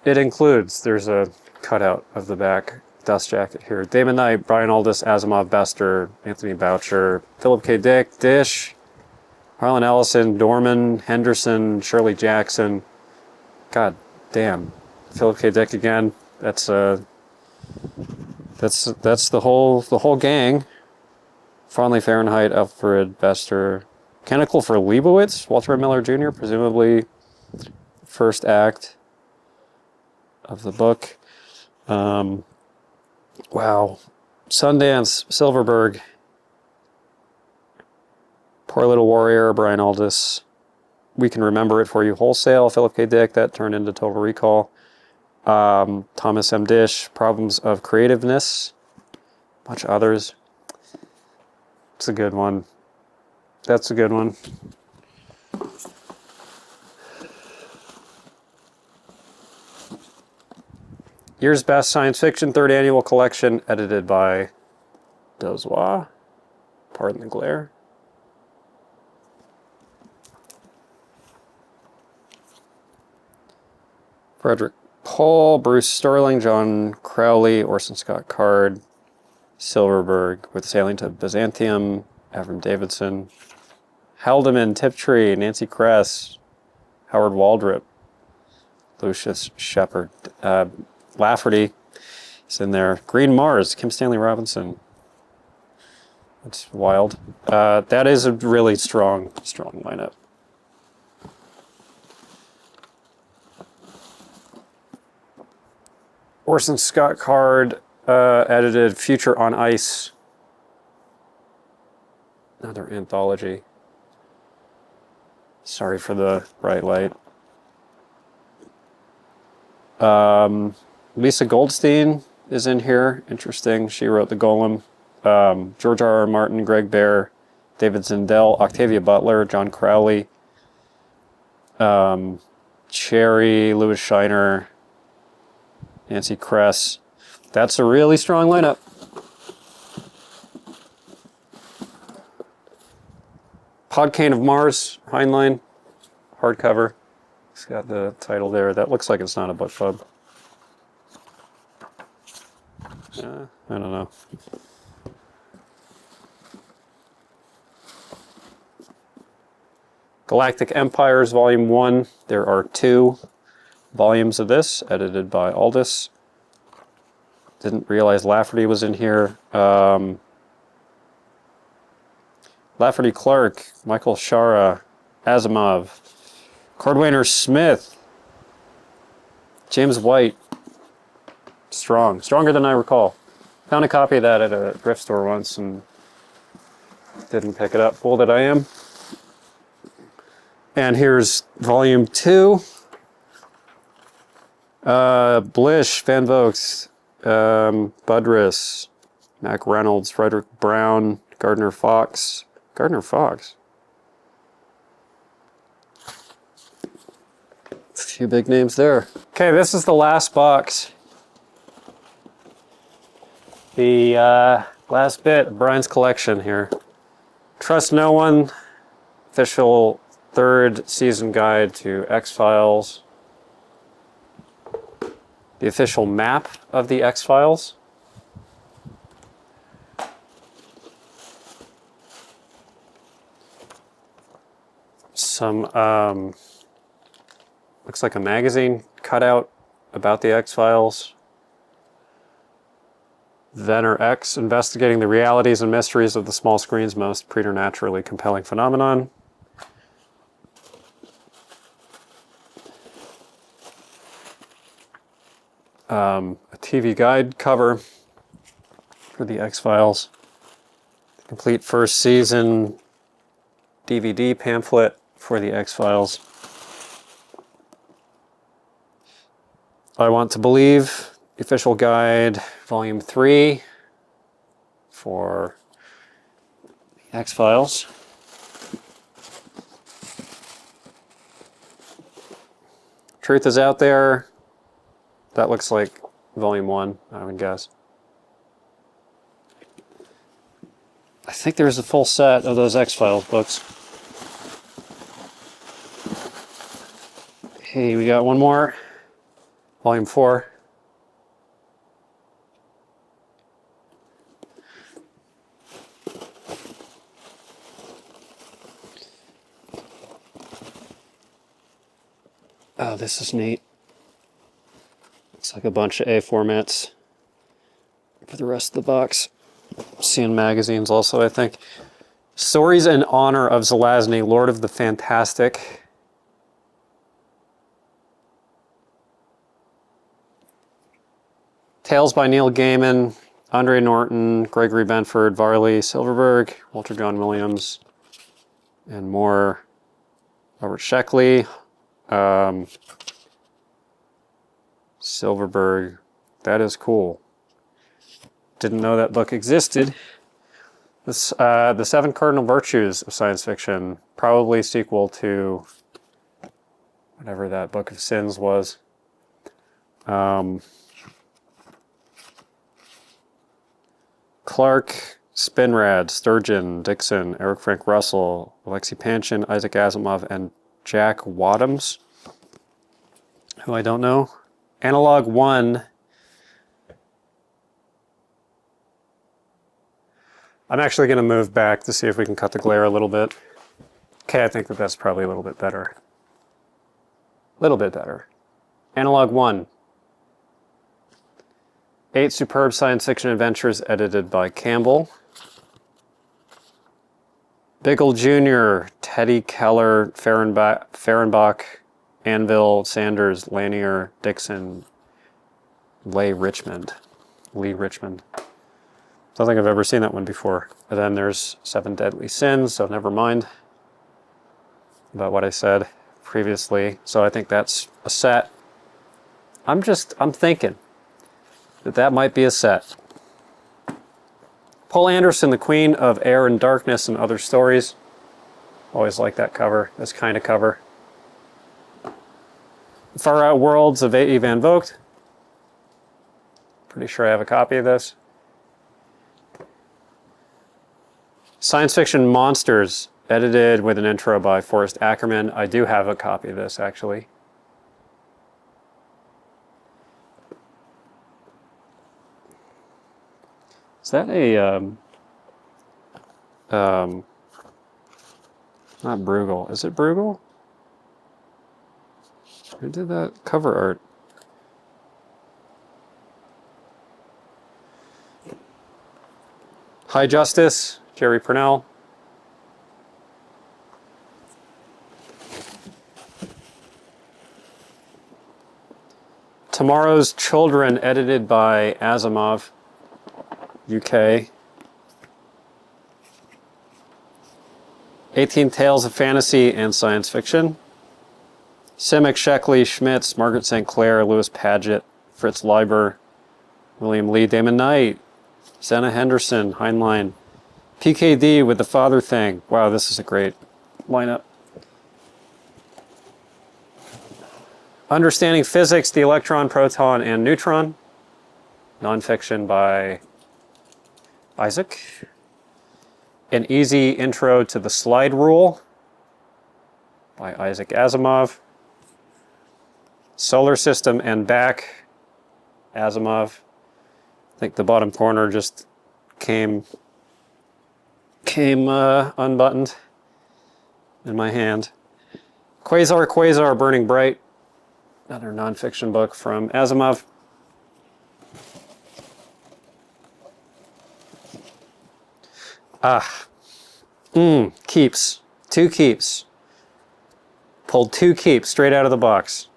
It includes, there's a cutout of the back dust jacket here. Damon Knight, Brian Aldiss, Asimov, Bester, Anthony Boucher, Philip K. Dick, Dish, Harlan Ellison, Dorman, Henderson, Shirley Jackson. God damn. Philip K. Dick again. That's the whole gang. Fondley Fahrenheit, Alfred Bester, Canticle for Leibowitz, Walter M. Miller Jr., presumably first act of the book. Wow. Sundance, Silverberg, Poor Little Warrior, Brian Aldiss, We Can Remember It For You Wholesale, Philip K. Dick, that turned into Total Recall. Thomas M. Dish, Problems of Creativeness, a bunch of others. It's a good one. That's a good one. Year's Best Science Fiction, 3rd Annual Collection, edited by Dozois. Pardon the glare. Frederick Paul, Bruce Sterling, John Crowley, Orson Scott Card, Silverberg with Sailing to Byzantium, Avram Davidson, Haldeman, Tiptree, Nancy Kress, Howard Waldrop, Lucius Shepard, Lafferty is in there. Green Mars, Kim Stanley Robinson. That's wild. That is a really strong lineup. Orson Scott Card edited Future on Ice. Another anthology. Sorry for the bright light. Lisa Goldstein is in here. Interesting. She wrote The Golem. George R.R. Martin, Greg Bear, David Zindel, Octavia Butler, John Crowley, Cherry, Louis Shiner, Nancy Kress. That's a really strong lineup. Podcane of Mars, Heinlein, hardcover. It's got the title there. That looks like it's not a book club. I don't know. Galactic Empires, Volume 1. There are 2 volumes of this, edited by Aldous. Didn't realize Lafferty was in here. Lafferty Clark, Michael Shara, Asimov, Cordwainer Smith, James White. Stronger than I recall. Found a copy of that at a thrift store once and didn't pick it up. Fool that I am. And here's volume 2. Blish, Van Vogt, Budrus, Mac Reynolds, Frederick Brown, Gardner Fox. Gardner Fox? A few big names there. Okay, this is the last box. The last bit of Brian's collection here. Trust No One, official 3rd season guide to X-Files. The official map of the X-Files. Some, looks like a magazine cutout about the X-Files. Venner X, investigating the realities and mysteries of the small screen's most preternaturally compelling phenomenon. A TV guide cover for the X-Files. The complete 1st season DVD pamphlet for the X-Files. I Want to Believe, the official guide, volume 3 for the X-Files. Truth Is Out There. That looks like volume 1, I would guess. I think there's a full set of those X-Files books. Hey, we got one more. Volume 4. Oh, this is neat. It's like a bunch of A formats for the rest of the box. Seeing magazines also, I think. Stories in Honor of Zelazny, Lord of the Fantastic. Tales by Neil Gaiman, Andre Norton, Gregory Benford, Varley Silverberg, Walter John Williams, and more. Robert Sheckley. Silverberg. That is cool. Didn't know that book existed. This, The 7 Cardinal Virtues of Science Fiction. Probably sequel to whatever that Book of Sins was. Clark, Spinrad, Sturgeon, Dixon, Eric Frank Russell, Alexei Panshin, Isaac Asimov, and Jack Wadhams, who I don't know. Analog 1. I'm actually going to move back to see if we can cut the glare a little bit. Okay, I think that that's probably a little bit better. A little bit better. Analog 1. 8 superb science fiction adventures edited by Campbell. Bickle Jr., Teddy Keller, Fehrenbach, Anvil, Sanders, Lanier, Dixon, Lee Richmond. Don't think I've ever seen that one before. And then there's 7 Deadly Sins, so never mind about what I said previously. So I think that's a set. I'm thinking that might be a set. Paul Anderson, The Queen of Air and Darkness and Other Stories. Always like that cover, this kind of cover. Far Out Worlds of A.E. Van Vogt. Pretty sure I have a copy of this. Science Fiction Monsters, edited with an intro by Forrest Ackerman. I do have a copy of this, actually. Is that a not Bruegel? Is it Bruegel? Who did that cover art? High Justice, Jerry Purnell. Tomorrow's Children, edited by Asimov, UK. 18 Tales of Fantasy and Science Fiction. Simic, Sheckley, Schmitz, Margaret St. Clair, Lewis Paget, Fritz Leiber, William Lee, Damon Knight, Senna Henderson, Heinlein, PKD with the Father Thing. Wow, this is a great lineup. Understanding Physics, the Electron, Proton, and Neutron. Nonfiction by Isaac. An Easy Intro to the Slide Rule by Isaac Asimov. Solar System and Back, Asimov. I think the bottom corner just came unbuttoned in my hand. Quasar, Burning Bright. Another nonfiction book from Asimov. Keeps. 2 keeps. Pulled 2 keeps straight out of the box.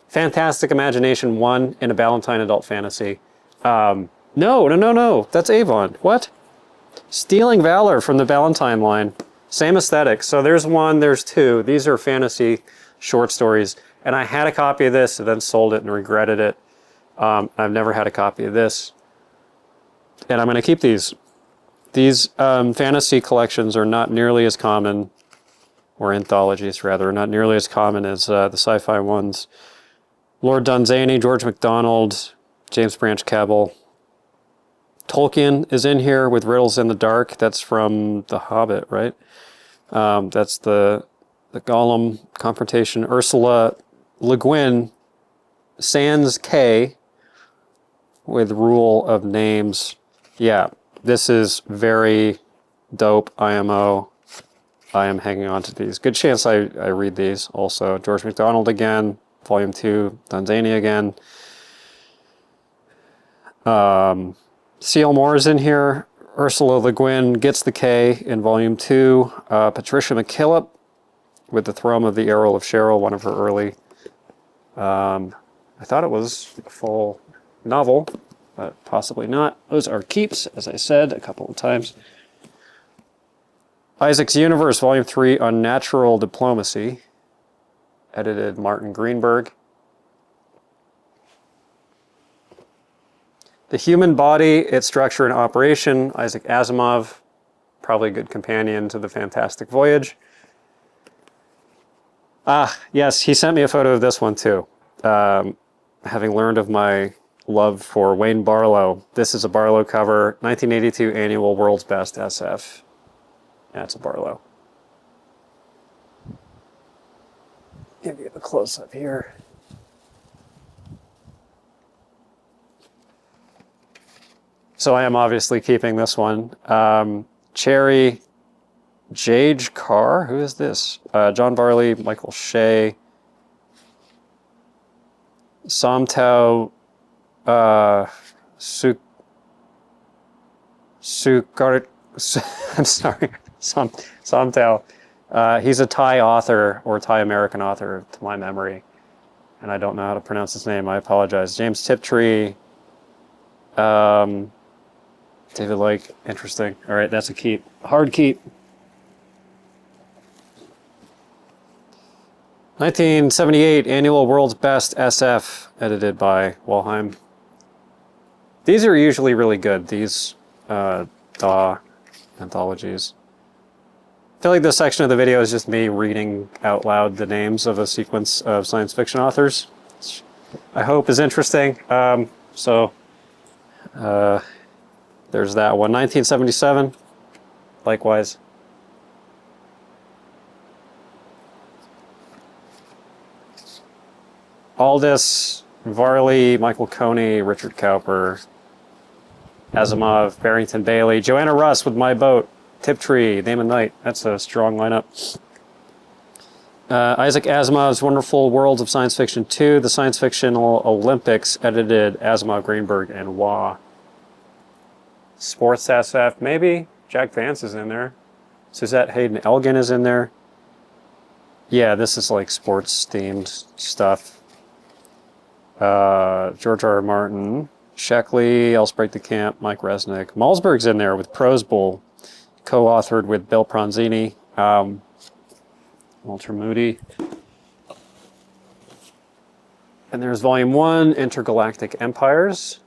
Fantastic Imagination 1 in a Ballantine adult fantasy. No. That's Avon. What? Stealing Valor from the Ballantine line. Same aesthetic. So there's 1, there's 2. These are fantasy short stories. And I had a copy of this and then sold it and regretted it. I've never had a copy of this. And I'm going to keep these. These fantasy collections are not nearly as common, or anthologies rather, not nearly as common as the sci-fi ones. Lord Dunsany, George MacDonald, James Branch Cabell. Tolkien is in here with Riddles in the Dark. That's from The Hobbit, right? That's the Gollum confrontation. Ursula Le Guin, sans K, with Rule of Names. Yeah, this is very dope IMO. I am hanging on to these. Good chance I read these also. George MacDonald again, Volume 2, Dunsany again. C.L. Moore is in here. Ursula Le Guin gets the K in Volume 2. Patricia McKillop with The Throne of the Earl of Cheryl, one of her early. I thought it was a full novel, but possibly not. Those are keeps, as I said a couple of times. Isaac's Universe, Volume 3, Unnatural Diplomacy, edited Martin Greenberg. The Human Body, Its Structure and Operation, Isaac Asimov, probably a good companion to The Fantastic Voyage. Yes, he sent me a photo of this one too. Having learned of my love for Wayne Barlow, this is a Barlow cover, 1982 Annual World's Best SF. That's a Barlow. Give you a close-up here. So I am obviously keeping this one. Cherry Jage Carr, who is this? John Varley, Michael Shea, Somtau I'm sorry, Somtau. He's a Thai author, or Thai American author, to my memory, and I don't know how to pronounce his name. I apologize. James Tiptree, David Lake, interesting. All right, that's a keep. Hard keep. 1978 Annual World's Best SF, edited by Walheim. These are usually really good, these DAW anthologies. I feel like this section of the video is just me reading out loud the names of a sequence of science fiction authors, which I hope is interesting. There's that one. 1977, likewise. Aldous, Varley, Michael Coney, Richard Cowper. Asimov, Barrington Bailey, Joanna Russ with My Boat, Tiptree, Name of Night. That's a strong lineup. Isaac Asimov's Wonderful Worlds of Science Fiction 2, The Science Fictional Olympics, edited Asimov, Greenberg, and Waugh. Sports SF, maybe. Jack Vance is in there. Suzette Hayden Elgin is in there. Yeah, this is like sports themed stuff. George R. R. Martin, Sheckley, Else Break the Camp, Mike Resnick. Malzberg's in there with Prose Bowl, co-authored with Bill Pronzini, Walter Moody. And there's Volume 1, Intergalactic Empires.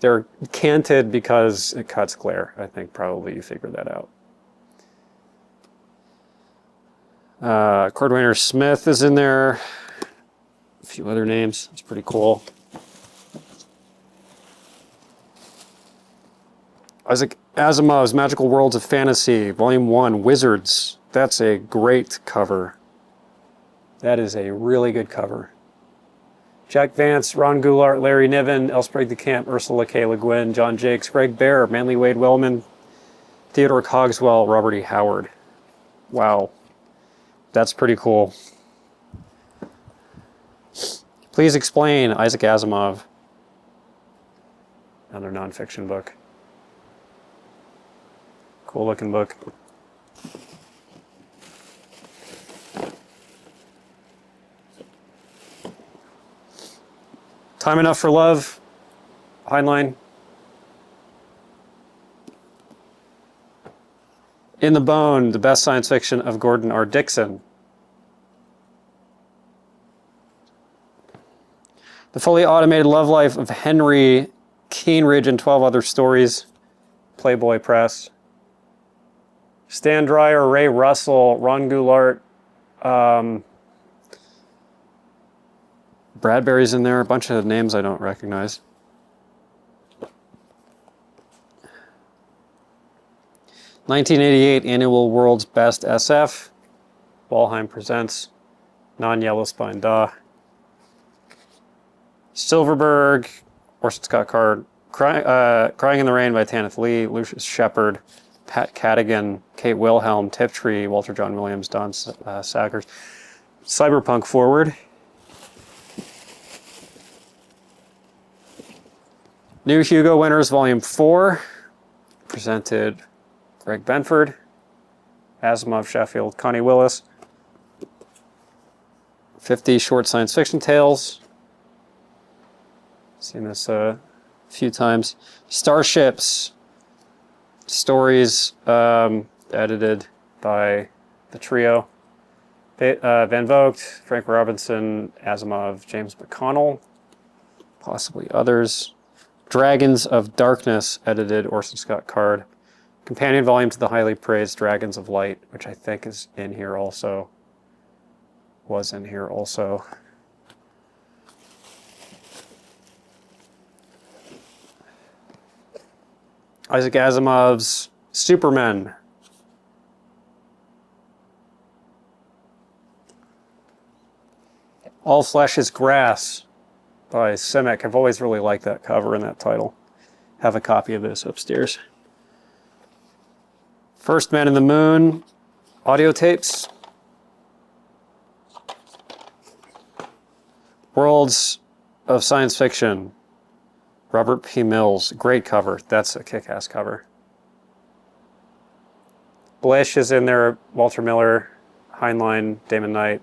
They're canted because it cuts glare. I think probably you figured that out. Cordwainer Smith is in there. A few other names. It's pretty cool. Isaac Asimov's Magical Worlds of Fantasy, Volume 1, Wizards. That's a great cover. That is a really good cover. Jack Vance, Ron Goulart, Larry Niven, Elsprague de Camp, Ursula K. Le Guin, John Jakes, Greg Bear, Manly Wade Wellman, Theodore Cogswell, Robert E. Howard. Wow. That's pretty cool. Please explain Isaac Asimov. Another nonfiction book. Cool looking book. Time Enough for Love, Heinlein. In the Bone, the best science fiction of Gordon R. Dickson. The Fully Automated Love Life of Henry Keenridge and 12 Other Stories, Playboy Press. Stan Dreyer, Ray Russell, Ron Goulart, Bradbury's in there, a bunch of names I don't recognize. '88 Annual World's Best SF. Walheim presents Non-Yellow Spine Da. Silverberg, Orson Scott Card, Crying in the Rain by Tanith Lee, Lucius Shepard, Pat Cadigan, Kate Wilhelm, Tiptree, Walter John Williams, Don Sackers. Cyberpunk Forward. New Hugo Winners, Volume 4, presented Greg Benford, Asimov, Sheffield, Connie Willis. 50 Short Science Fiction Tales. Seen this a few times. Starships, stories edited by the trio. Van Vogt, Frank Robinson, Asimov, James McConnell, possibly others. Dragons of Darkness, edited Orson Scott Card. Companion volume to the highly praised Dragons of Light, which I think is in here also. Was in here also. Isaac Asimov's Supermen. All Flesh is Grass by Simic. I've always really liked that cover and that title. Have a copy of this upstairs. First Man in the Moon, audio tapes. Worlds of Science Fiction, Robert P. Mills. Great cover. That's a kick-ass cover. Blish is in there. Walter Miller, Heinlein, Damon Knight,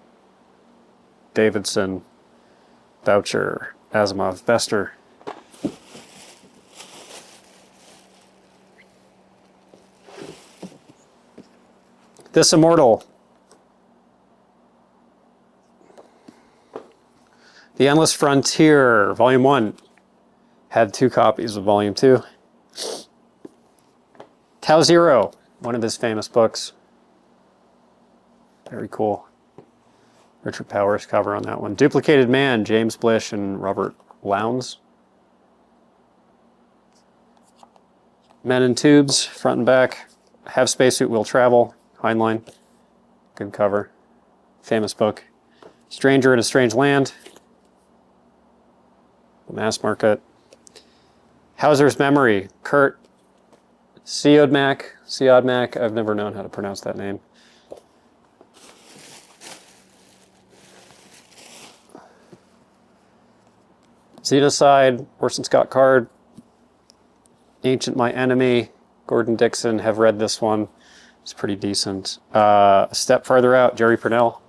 Davidson, Boucher, Asimov, Bester. This Immortal. The Endless Frontier, Volume 1. Had 2 copies of Volume 2. Tau Zero, one of his famous books. Very cool. Richard Powers cover on that one. Duplicated Man, James Blish and Robert Lowndes. Men in Tubes, front and back. Have Spacesuit Will Travel, Heinlein. Good cover. Famous book. Stranger in a Strange Land. The Mass Market. Hauser's Memory, Kurt Siodmak. I've never known how to pronounce that name. Xenocide, Orson Scott Card. Ancient My Enemy, Gordon Dixon. Have read this one. It's pretty decent. A Step Farther Out, Jerry Purnell.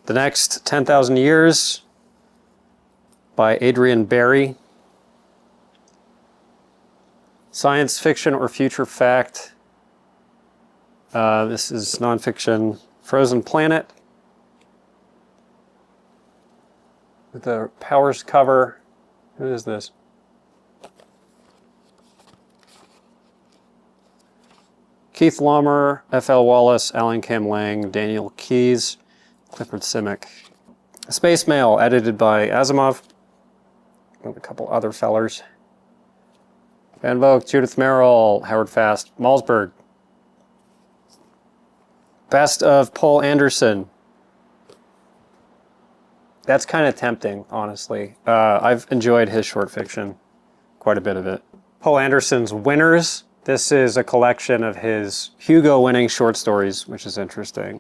The Next 10,000 Years by Adrian Barry. Science Fiction or Future Fact. This is nonfiction. Frozen Planet. With the Powers cover. Who is this? Keith Laumer, F.L. Wallace, Alan Cam Lang, Daniel Keyes, Clifford Simic. Space Mail, edited by Asimov. And a couple other fellers. Van Vogt, Judith Merrill, Howard Fast, Malzberg. Best of Paul Anderson. That's kind of tempting, honestly. I've enjoyed his short fiction, quite a bit of it. Paul Anderson's Winners. This is a collection of his Hugo-winning short stories, which is interesting.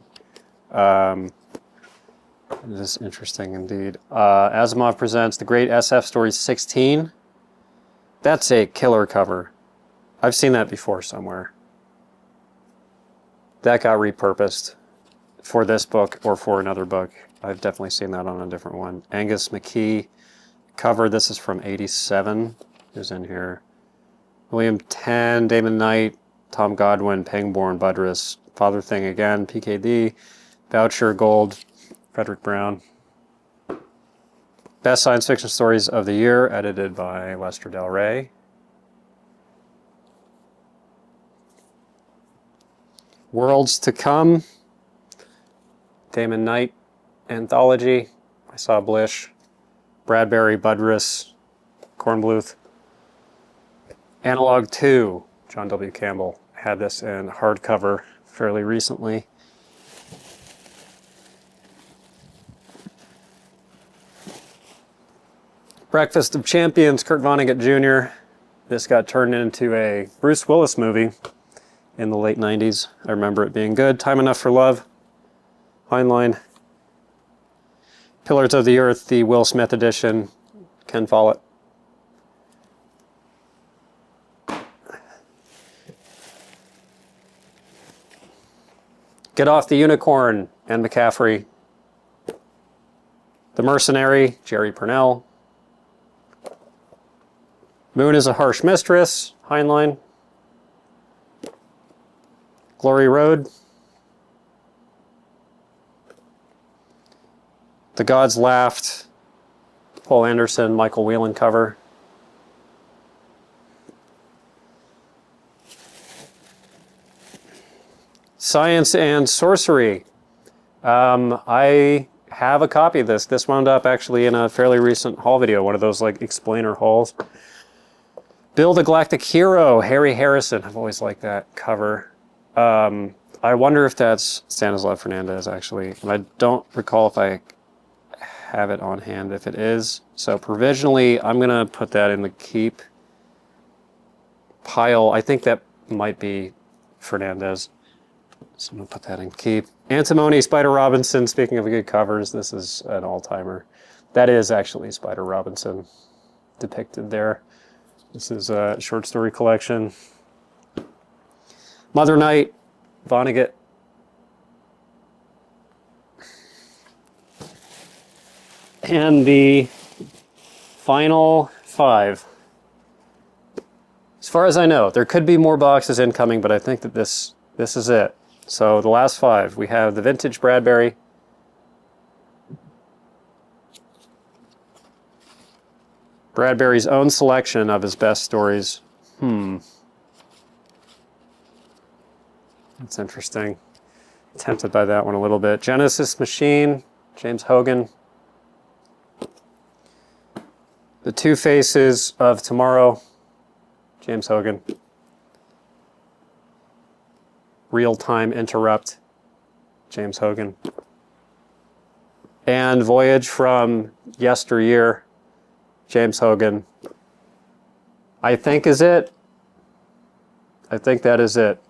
It is interesting indeed. Asimov presents The Great SF Stories 16. That's a killer cover. I've seen that before somewhere. That got repurposed for this book or for another book. I've definitely seen that on a different one. Angus McKee cover. This is from '87. Who's in here? William Tan, Damon Knight, Tom Godwin, Pangborn, Budrus, Father Thing Again, PKD, Boucher, Gold, Frederick Brown. Best Science Fiction Stories of the Year, edited by Lester Del Rey. Worlds to Come, Damon Knight anthology. I saw Blish, Bradbury, Budrus, Kornbluth. Analog 2, John W. Campbell. I had this in hardcover fairly recently. Breakfast of Champions, Kurt Vonnegut Jr. This got turned into a Bruce Willis movie in the late 90s. I remember it being good. Time Enough for Love, Heinlein. Pillars of the Earth, the Will Smith edition, Ken Follett. Get Off the Unicorn, Anne McCaffrey. The Mercenary, Jerry Purnell. Moon is a Harsh Mistress, Heinlein. Glory Road. The Gods Laughed, Paul Anderson, Michael Whelan cover. Science and Sorcery. I have a copy of this. This wound up actually in a fairly recent haul video, one of those like explainer hauls. Build a Galactic Hero, Harry Harrison. I've always liked that cover. I wonder if that's Stanislav Fernandez actually. And I don't recall if I have it on hand if it is. So provisionally, I'm going to put that in the keep pile. I think that might be Fernandez. So I'm going to put that in keep. Antimony, Spider Robinson. Speaking of good covers, this is an all-timer. That is actually Spider Robinson depicted there. This is a short story collection. Mother Night, Vonnegut. And the final 5. As far as I know, there could be more boxes incoming, but I think that this is it. So the last 5, we have the Vintage Bradbury. Bradbury's own selection of his best stories. That's interesting. Tempted by that one a little bit. Genesis Machine, James Hogan. The Two Faces of Tomorrow, James Hogan. Real Time Interrupt, James Hogan. And Voyage from Yesteryear, James Hogan. I think is it. I think that is it.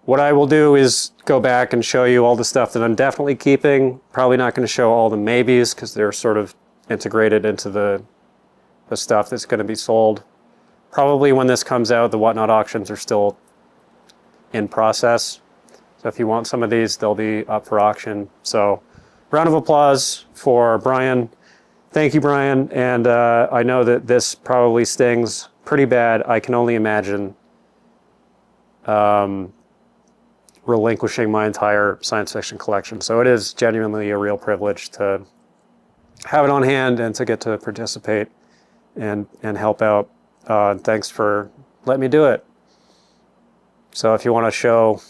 What I will do is go back and show you all the stuff that I'm definitely keeping. Probably not going to show all the maybes because they're sort of integrated into the stuff that's going to be sold. Probably when this comes out, the Whatnot auctions are still in process. So if you want some of these, they'll be up for auction. So round of applause for Brian. Thank you, Brian. And I know that this probably stings pretty bad. I can only imagine relinquishing my entire science fiction collection. So it is genuinely a real privilege to have it on hand and to get to participate and help out. Thanks for letting me do it. So if you want to show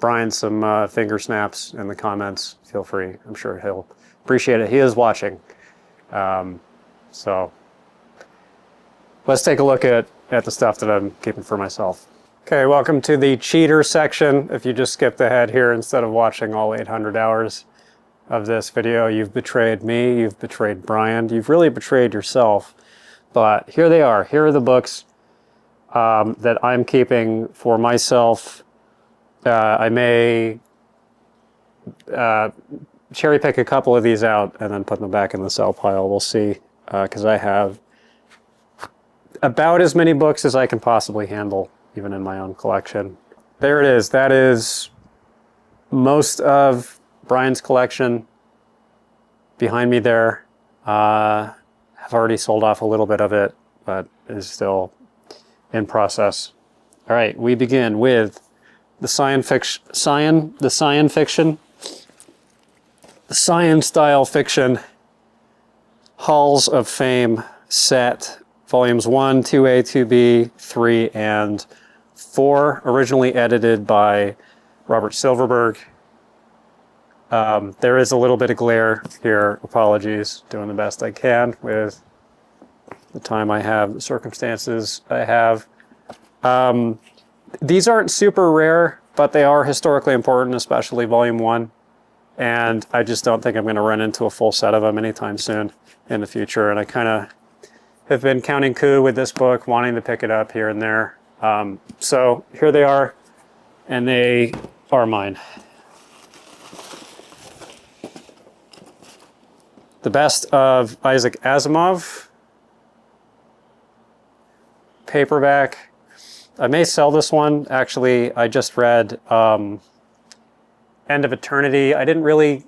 Brian some finger snaps in the comments, feel free. I'm sure he'll appreciate it. He is watching. So let's take a look at the stuff that I'm keeping for myself. Okay, welcome to the cheater section. If you just skipped ahead here instead of watching all 800 hours of this video, you've betrayed me, you've betrayed Brian, you've really betrayed yourself. But here they are. Here are the books that I'm keeping for myself. I may cherry pick a couple of these out and then put them back in the sell pile. We'll see, because I have about as many books as I can possibly handle, even in my own collection. There it is. That is most of Brian's collection behind me there. I've already sold off a little bit of it, but is still in process. All right, we begin with the science style fiction Halls of Fame set, volumes 1, 2A, 2B, 3, and 4, originally edited by Robert Silverberg. There is a little bit of glare here. Apologies. Doing the best I can with the time I have, the circumstances I have. These aren't super rare, but they are historically important, especially volume 1. And I just don't think I'm going to run into a full set of them anytime soon in the future. And I kind of have been counting coup with this book, wanting to pick it up here and there. So here they are, and they are mine. The Best of Isaac Asimov, paperback. I may sell this one. Actually, I just read End of Eternity. I didn't really,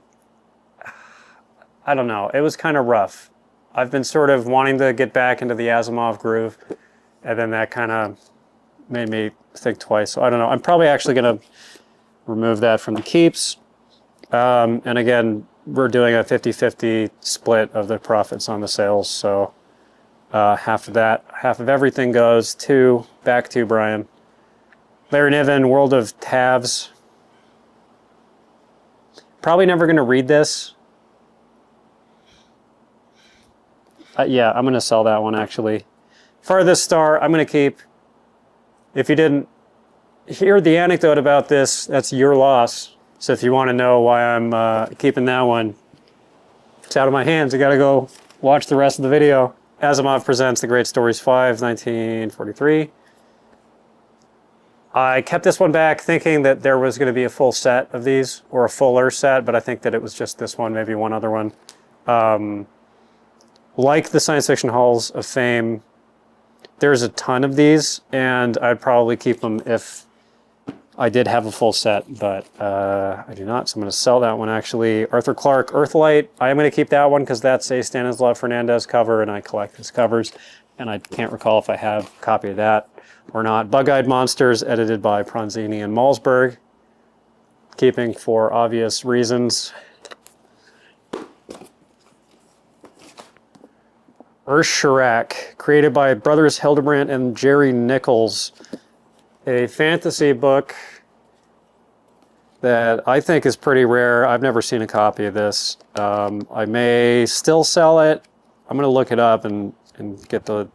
I don't know. It was kind of rough. I've been sort of wanting to get back into the Asimov groove, and then that kind of made me think twice. So I don't know. I'm probably actually going to remove that from the keeps. And again, we're doing a 50-50 split of the profits on the sales. So half of that, half of everything goes back to Brian. Larry Niven, World of Tavs. Probably never going to read this. Yeah, I'm going to sell that one actually. Farthest Star, I'm going to keep. If you didn't hear the anecdote about this, that's your loss. So if you want to know why I'm keeping that one, it's out of my hands. You got to go watch the rest of the video. Asimov Presents The Great Stories 5, 1943. I kept this one back thinking that there was going to be a full set of these, or a fuller set, but I think that it was just this one, maybe one other one. Like the Science Fiction Halls of Fame, there's a ton of these, and I'd probably keep them if I did have a full set, but I do not, so I'm going to sell that one actually. Arthur Clarke, Earthlight, I am going to keep that one because that's a Stanislav Fernandez cover, and I collect his covers, and I can't recall if I have a copy of that or not. Bug-Eyed Monsters, edited by Pronzini and Malzberg, keeping for obvious reasons. Ursharak, created by brothers Hildebrandt and Jerry Nichols. A fantasy book that I think is pretty rare. I've never seen a copy of this. I may still sell it. I'm going to look it up and get the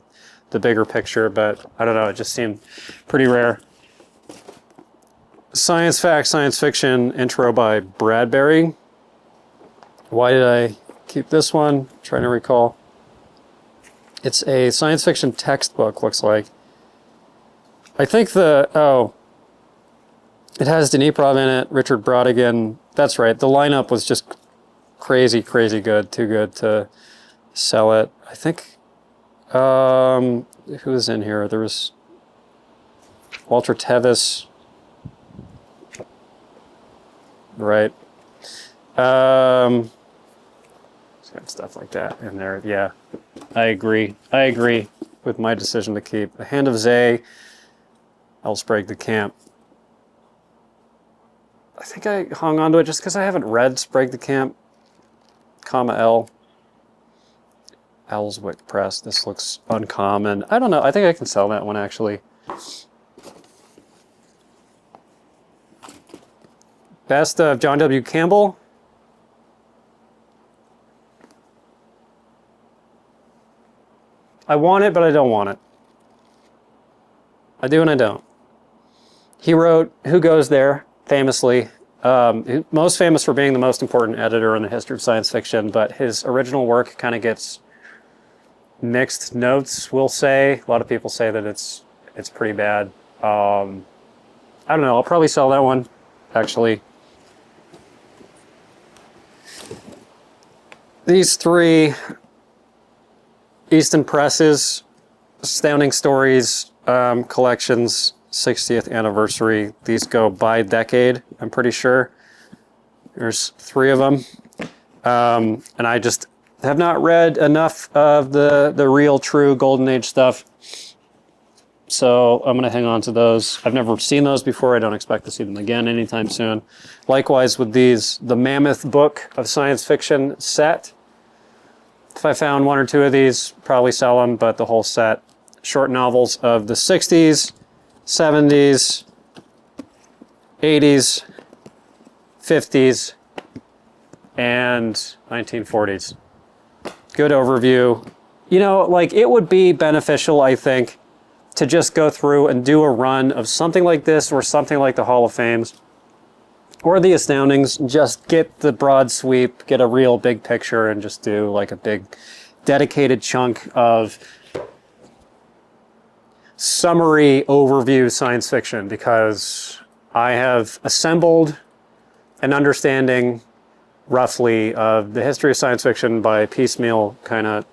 bigger picture, but I don't know. It just seemed pretty rare. Science Fact, Science Fiction intro by Bradbury. Why did I keep this one? I'm trying to recall. It's a science fiction textbook, looks like. I think it has Dniprov in it, Richard Brodigan. That's right. The lineup was just crazy, crazy good. Too good to sell it. I think, who was in here? There was Walter Tevis. Right. It's got stuff like that in there. Yeah, I agree. I agree with my decision to keep The Hand of Zay, Elsbreg the Camp. I think I hung on to it just because I haven't read Sprague the Camp, L. Ellswick Press. This looks uncommon. I don't know. I think I can sell that one, actually. Best of John W. Campbell. I want it, but I don't want it. I do and I don't. He wrote Who Goes There, famously. Most famous for being the most important editor in the history of science fiction, but his original work kind of gets mixed notes, we'll say. A lot of people say that it's pretty bad. I don't know. I'll probably sell that one, actually. These three Easton Presses, Astounding Stories collections, 60th anniversary. These go by decade, I'm pretty sure. There's three of them. And I just have not read enough of the real, true Golden Age stuff. So I'm going to hang on to those. I've never seen those before. I don't expect to see them again anytime soon. Likewise with these, the Mammoth Book of Science Fiction set. If I found one or two of these, probably sell them, but the whole set. Short novels of the 60s, 70s, 80s, 50s, and 1940s. Good overview. You know, like, it would be beneficial, I think, to just go through and do a run of something like this or something like the Hall of Fames or the Astoundings. Just get the broad sweep, get a real big picture, and just do like a big dedicated chunk of summary overview science fiction, because I have assembled an understanding roughly of the history of science fiction by piecemeal kind of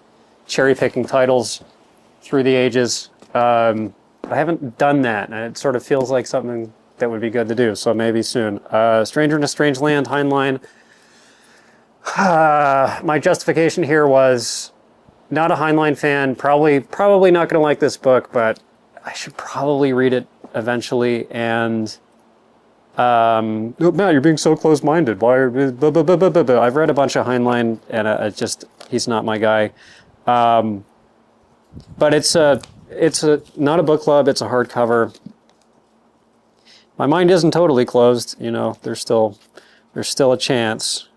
cherry picking titles through the ages. I haven't done that, and it sort of feels like something that would be good to do, so maybe soon. Stranger in a Strange Land, Heinlein. My justification here was not a Heinlein fan, probably not going to like this book, but I should probably read it eventually. And Matt, you're being so close-minded. Why? I've read a bunch of Heinlein, and he's not my guy. But it's not a book club. It's a hardcover. My mind isn't totally closed. You know, there's still a chance,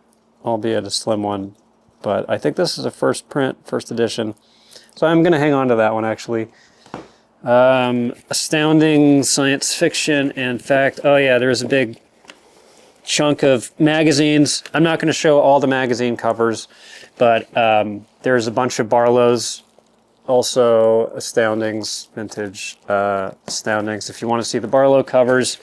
albeit a slim one. But I think this is a first print, first edition. So I'm going to hang on to that one, actually. Astounding Science Fiction and Fact. Oh yeah, there's a big chunk of magazines. I'm not going to show all the magazine covers, but there's a bunch of Barlow's, also Astoundings, vintage Astoundings. If you want to see the Barlow covers,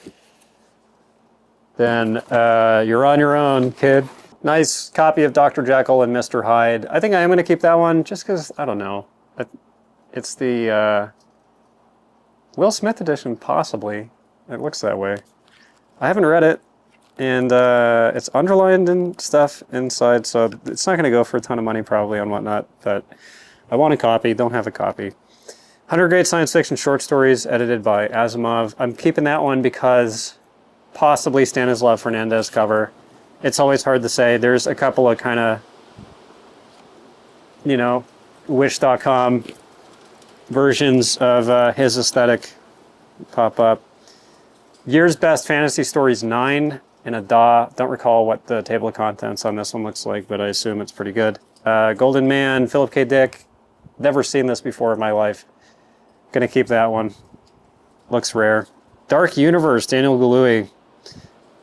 then you're on your own, kid. Nice copy of Dr. Jekyll and Mr. Hyde. I think I am going to keep that one just because, I don't know. It's the Will Smith edition, possibly. It looks that way. I haven't read it, and it's underlined and stuff inside, so it's not going to go for a ton of money probably on whatnot, but I want a copy, don't have a copy. 100 Great Science Fiction Short Stories, edited by Asimov. I'm keeping that one because possibly Stanislav Fernandez cover. It's always hard to say. There's a couple of kind of, you know, Wish.com versions of his aesthetic pop up. Year's Best Fantasy Stories 9 in a DAW. Don't recall what the table of contents on this one looks like, but I assume it's pretty good. Golden Man, Philip K. Dick. Never seen this before in my life. Gonna keep that one. Looks rare. Dark Universe, Daniel Galouye.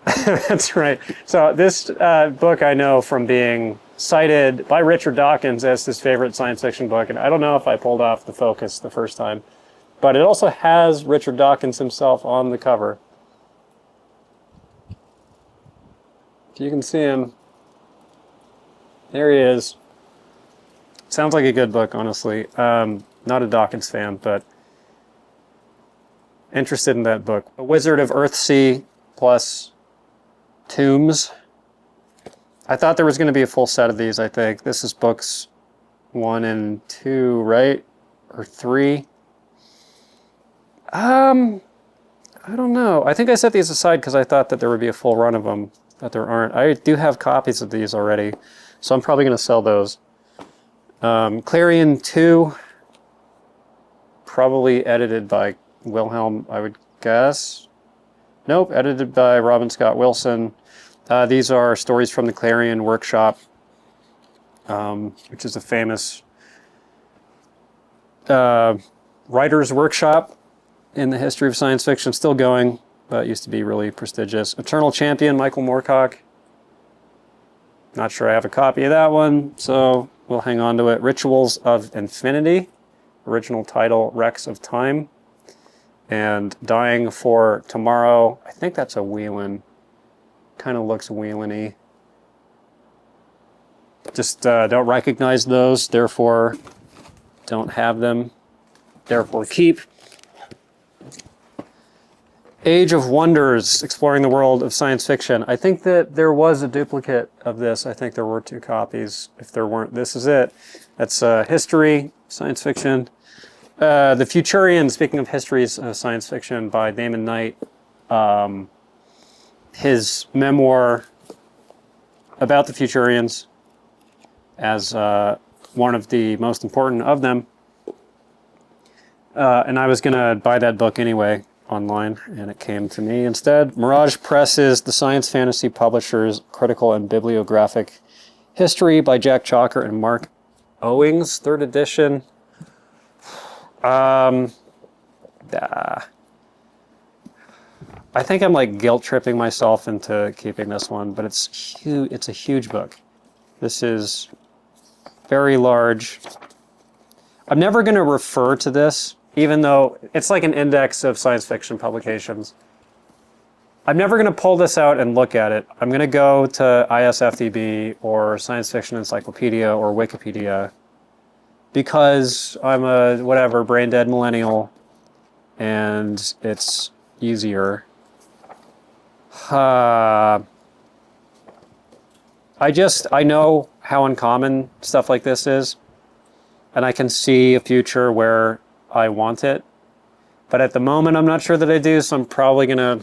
That's right. So this book I know from being cited by Richard Dawkins as his favorite science fiction book, and I don't know if I pulled off the focus the first time, but it also has Richard Dawkins himself on the cover. If you can see him, there he is. Sounds like a good book, honestly. Not a Dawkins fan, but interested in that book. A Wizard of Earthsea plus Tombs. I thought there was going to be a full set of these, I think. This is books 1 and 2, right? Or 3? I don't know. I think I set these aside because I thought that there would be a full run of them, but there aren't. I do have copies of these already, so I'm probably going to sell those. Clarion 2, probably edited by Wilhelm, I would guess. Nope, edited by Robin Scott Wilson. These are stories from the Clarion Workshop, which is a famous writer's workshop in the history of science fiction. Still going, but used to be really prestigious. Eternal Champion, Michael Moorcock. Not sure I have a copy of that one, so we'll hang on to it. Rituals of Infinity, original title, Wrecks of Time. And Dying for Tomorrow, I think that's a Whelan. Kind of looks Whelan-y. Just don't recognize those, therefore don't have them, therefore keep. Age of Wonders, exploring the world of science fiction. I think that there was a duplicate of this. I think there were 2 copies. If there weren't, this is it. That's history, science fiction. The Futurian, speaking of histories of science fiction, by Damon Knight. His memoir about the Futurians as one of the most important of them. And I was going to buy that book anyway online, and it came to me instead. Mirage Press's The Science Fantasy Publishers Critical and Bibliographic History by Jack Chalker and Mark Owings, 3rd edition. I think I'm like guilt tripping myself into keeping this one, but it's huge. It's a huge book. This is very large. I'm never going to refer to this, even though it's like an index of science fiction publications. I'm never going to pull this out and look at it. I'm going to go to ISFDB or Science Fiction Encyclopedia or Wikipedia because I'm a whatever brain dead millennial and it's easier. I know how uncommon stuff like this is, and I can see a future where I want it, but at the moment I'm not sure that I do, so I'm probably gonna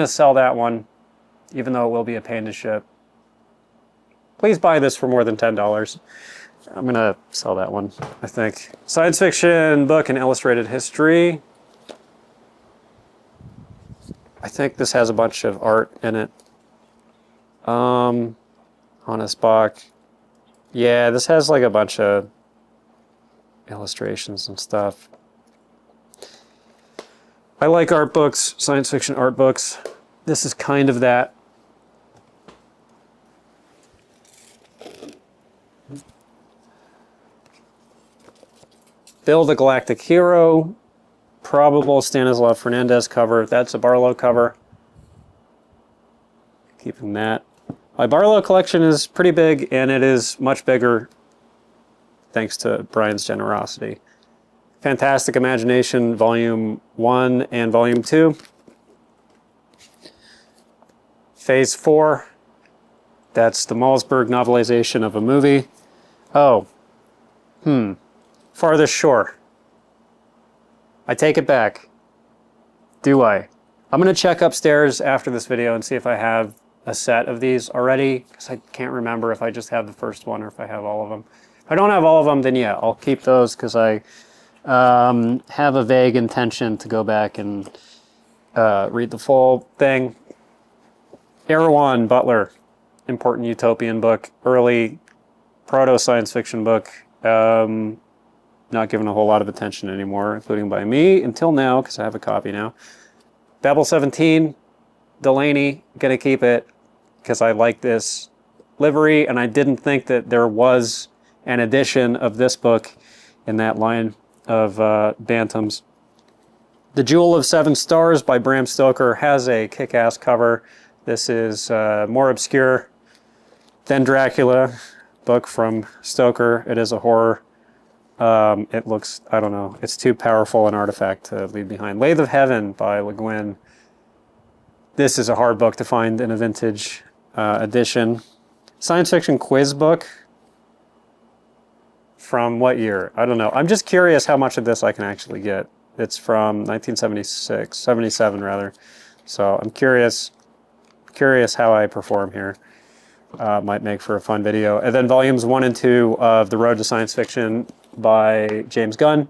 sell that one, even though it will be a pain to ship. Please buy this for more than $10. I'm gonna sell that one, I think. Science fiction book and illustrated history. I think this has a bunch of art in it. Hannes Bach. Yeah, this has like a bunch of illustrations and stuff. I like art books, science fiction art books. This is kind of that. Bill the Galactic Hero. Probable Stanislav Fernandez cover. That's a Barlow cover. Keeping that. My Barlow collection is pretty big, and it is much bigger thanks to Brian's generosity. Fantastic Imagination, Volume 1 and Volume 2. Phase 4. That's the Malsberg novelization of a movie. Oh. Farthest Shore. I take it back. Do I? I'm going to check upstairs after this video and see if I have a set of these already, because I can't remember if I just have the first one or if I have all of them. If I don't have all of them, then yeah, I'll keep those because I have a vague intention to go back and read the full thing. Erewhon Butler, important utopian book, early proto-science fiction book. Not given a whole lot of attention anymore, including by me, until now, because I have a copy now. Babel 17, Delaney, gonna keep it because I like this livery, and I didn't think that there was an edition of this book in that line of Bantams. The Jewel of Seven Stars by Bram Stoker has a kick-ass cover. This is more obscure than Dracula book from Stoker. It is a horror. It looks, I don't know, it's too powerful an artifact to leave behind. Lathe of Heaven by Le Guin. This is a hard book to find in a vintage edition. Science fiction quiz book. From what year? I don't know. I'm just curious how much of this I can actually get. It's from 1976, 77 rather. So I'm curious how I perform here. Might make for a fun video. And then volumes 1 and 2 of The Road to Science Fiction by James Gunn.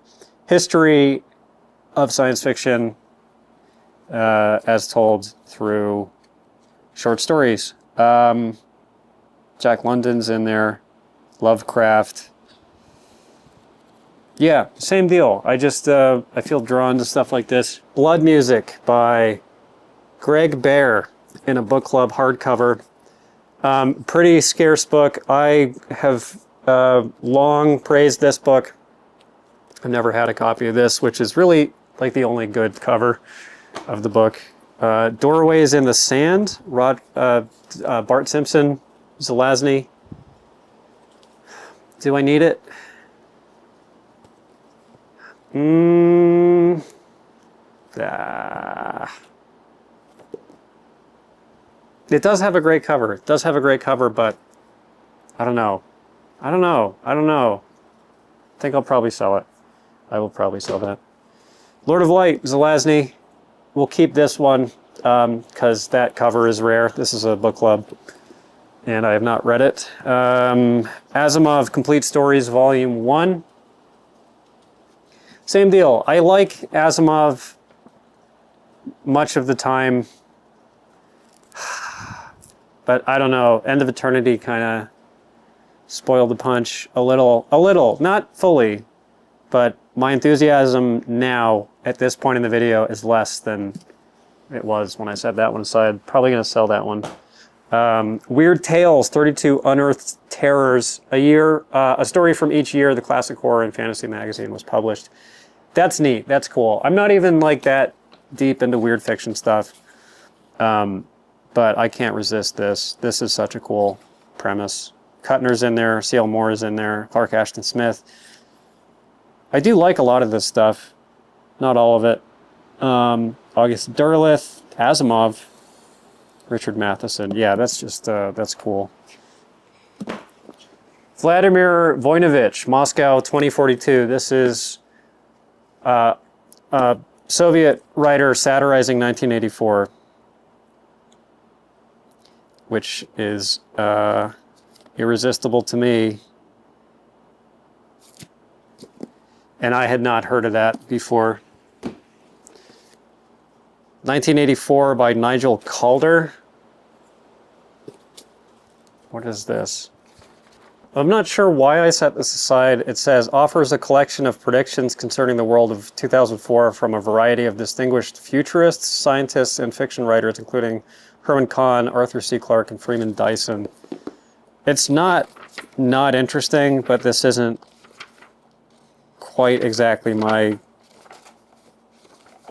History of science fiction as told through short stories. Jack London's in there. Lovecraft. Yeah, same deal. I just, I feel drawn to stuff like this. Blood Music by Greg Bear in a book club hardcover. Pretty scarce book. I have long praised this book. I've never had a copy of this, which is really like the only good cover of the book. Doorways in the Sand, Bart Simpson, Zelazny. Do I need it? It does have a great cover. It does have a great cover, but I don't know. I think I'll probably sell it. I will probably sell that. Lord of Light, Zelazny. We'll keep this one because that cover is rare. This is a book club, and I have not read it. Asimov Complete Stories, Volume 1. Same deal. I like Asimov much of the time, but I don't know. End of Eternity kind of spoiled the punch a little, not fully, but my enthusiasm now at this point in the video is less than it was when I set that one aside. Probably going to sell that one. Weird Tales, 32 Unearthed Terrors. A story from each year the classic horror and fantasy magazine was published. That's neat. That's cool. I'm not even like that deep into weird fiction stuff, but I can't resist this. This is such a cool premise. Kuttner's in there. C.L. Moore is in there. Clark Ashton Smith. I do like a lot of this stuff. Not all of it. August Derleth, Asimov, Richard Matheson. Yeah, that's just, that's cool. Vladimir Voinovich, Moscow 2042. This is Soviet writer satirizing 1984, which is irresistible to me. And I had not heard of that before. 1984 by Nigel Calder. What is this? I'm not sure why I set this aside. It says, offers a collection of predictions concerning the world of 2004 from a variety of distinguished futurists, scientists, and fiction writers, including Herman Kahn, Arthur C. Clarke, and Freeman Dyson. It's not interesting, but this isn't quite exactly my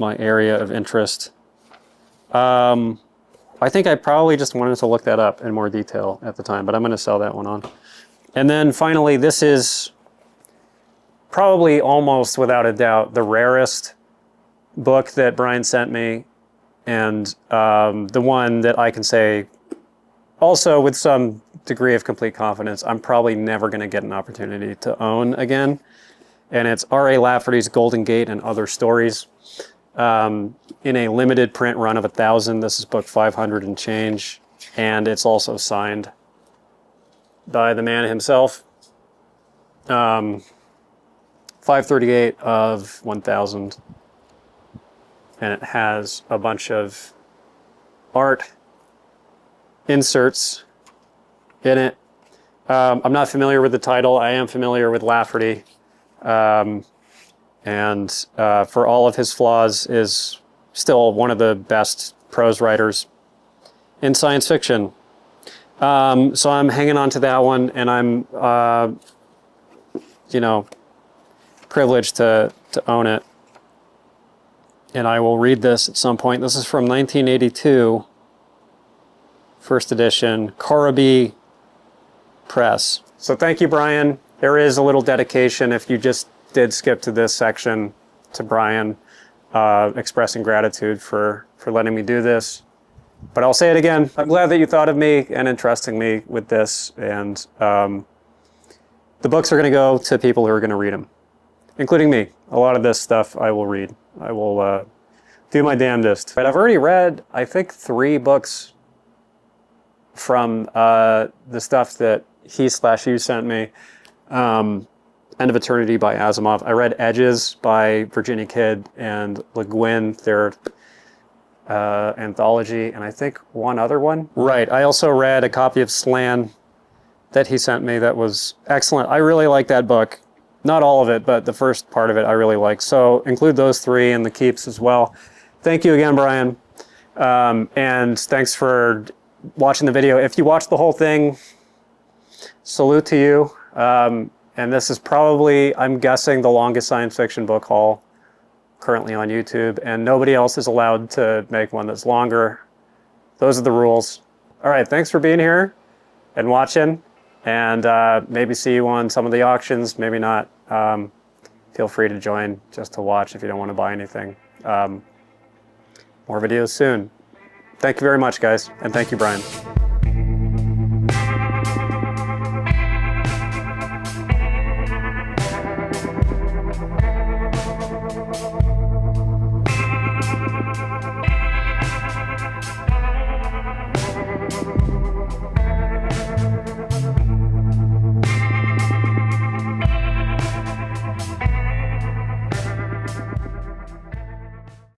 area of interest. I think I probably just wanted to look that up in more detail at the time, but I'm going to sell that one on. And then finally, this is probably almost without a doubt the rarest book that Brian sent me, and the one that I can say also with some degree of complete confidence I'm probably never going to get an opportunity to own again. And it's R.A. Lafferty's Golden Gate and Other Stories. In a limited print run of 1,000. This is book 500 and change. And it's also signed by the man himself. 538 of 1,000. And it has a bunch of art inserts in it. I'm not familiar with the title. I am familiar with Lafferty. And for all of his flaws, is still one of the best prose writers in science fiction. So I'm hanging on to that one, and I'm, privileged to own it. And I will read this at some point. This is from 1982, first edition, Corabi Press. So thank you, Brian. There is a little dedication, if you just did skip to this section, to Brian, expressing gratitude for letting me do this. But I'll say it again. I'm glad that you thought of me and entrusting me with this. And the books are going to go to people who are going to read them, including me. A lot of this stuff I will read. I will do my damnedest. But I've already read, I think, 3 books from the stuff that he/you sent me. End of Eternity by Asimov. I read Edges by Virginia Kidd and Le Guin, their anthology, and I think one other one. Right. I also read a copy of Slan that he sent me that was excellent. I really like that book. Not all of it, but the first part of it I really like. So include those 3 in the keeps as well. Thank you again, Brian. And thanks for watching the video. If you watched the whole thing, salute to you. And this is probably, I'm guessing, the longest science fiction book haul currently on YouTube, and nobody else is allowed to make one that's longer. Those are the rules. All right, thanks for being here and watching, and maybe see you on some of the auctions, maybe not. Feel free to join just to watch if you don't want to buy anything. More videos soon. Thank you very much, guys, and thank you, Brian.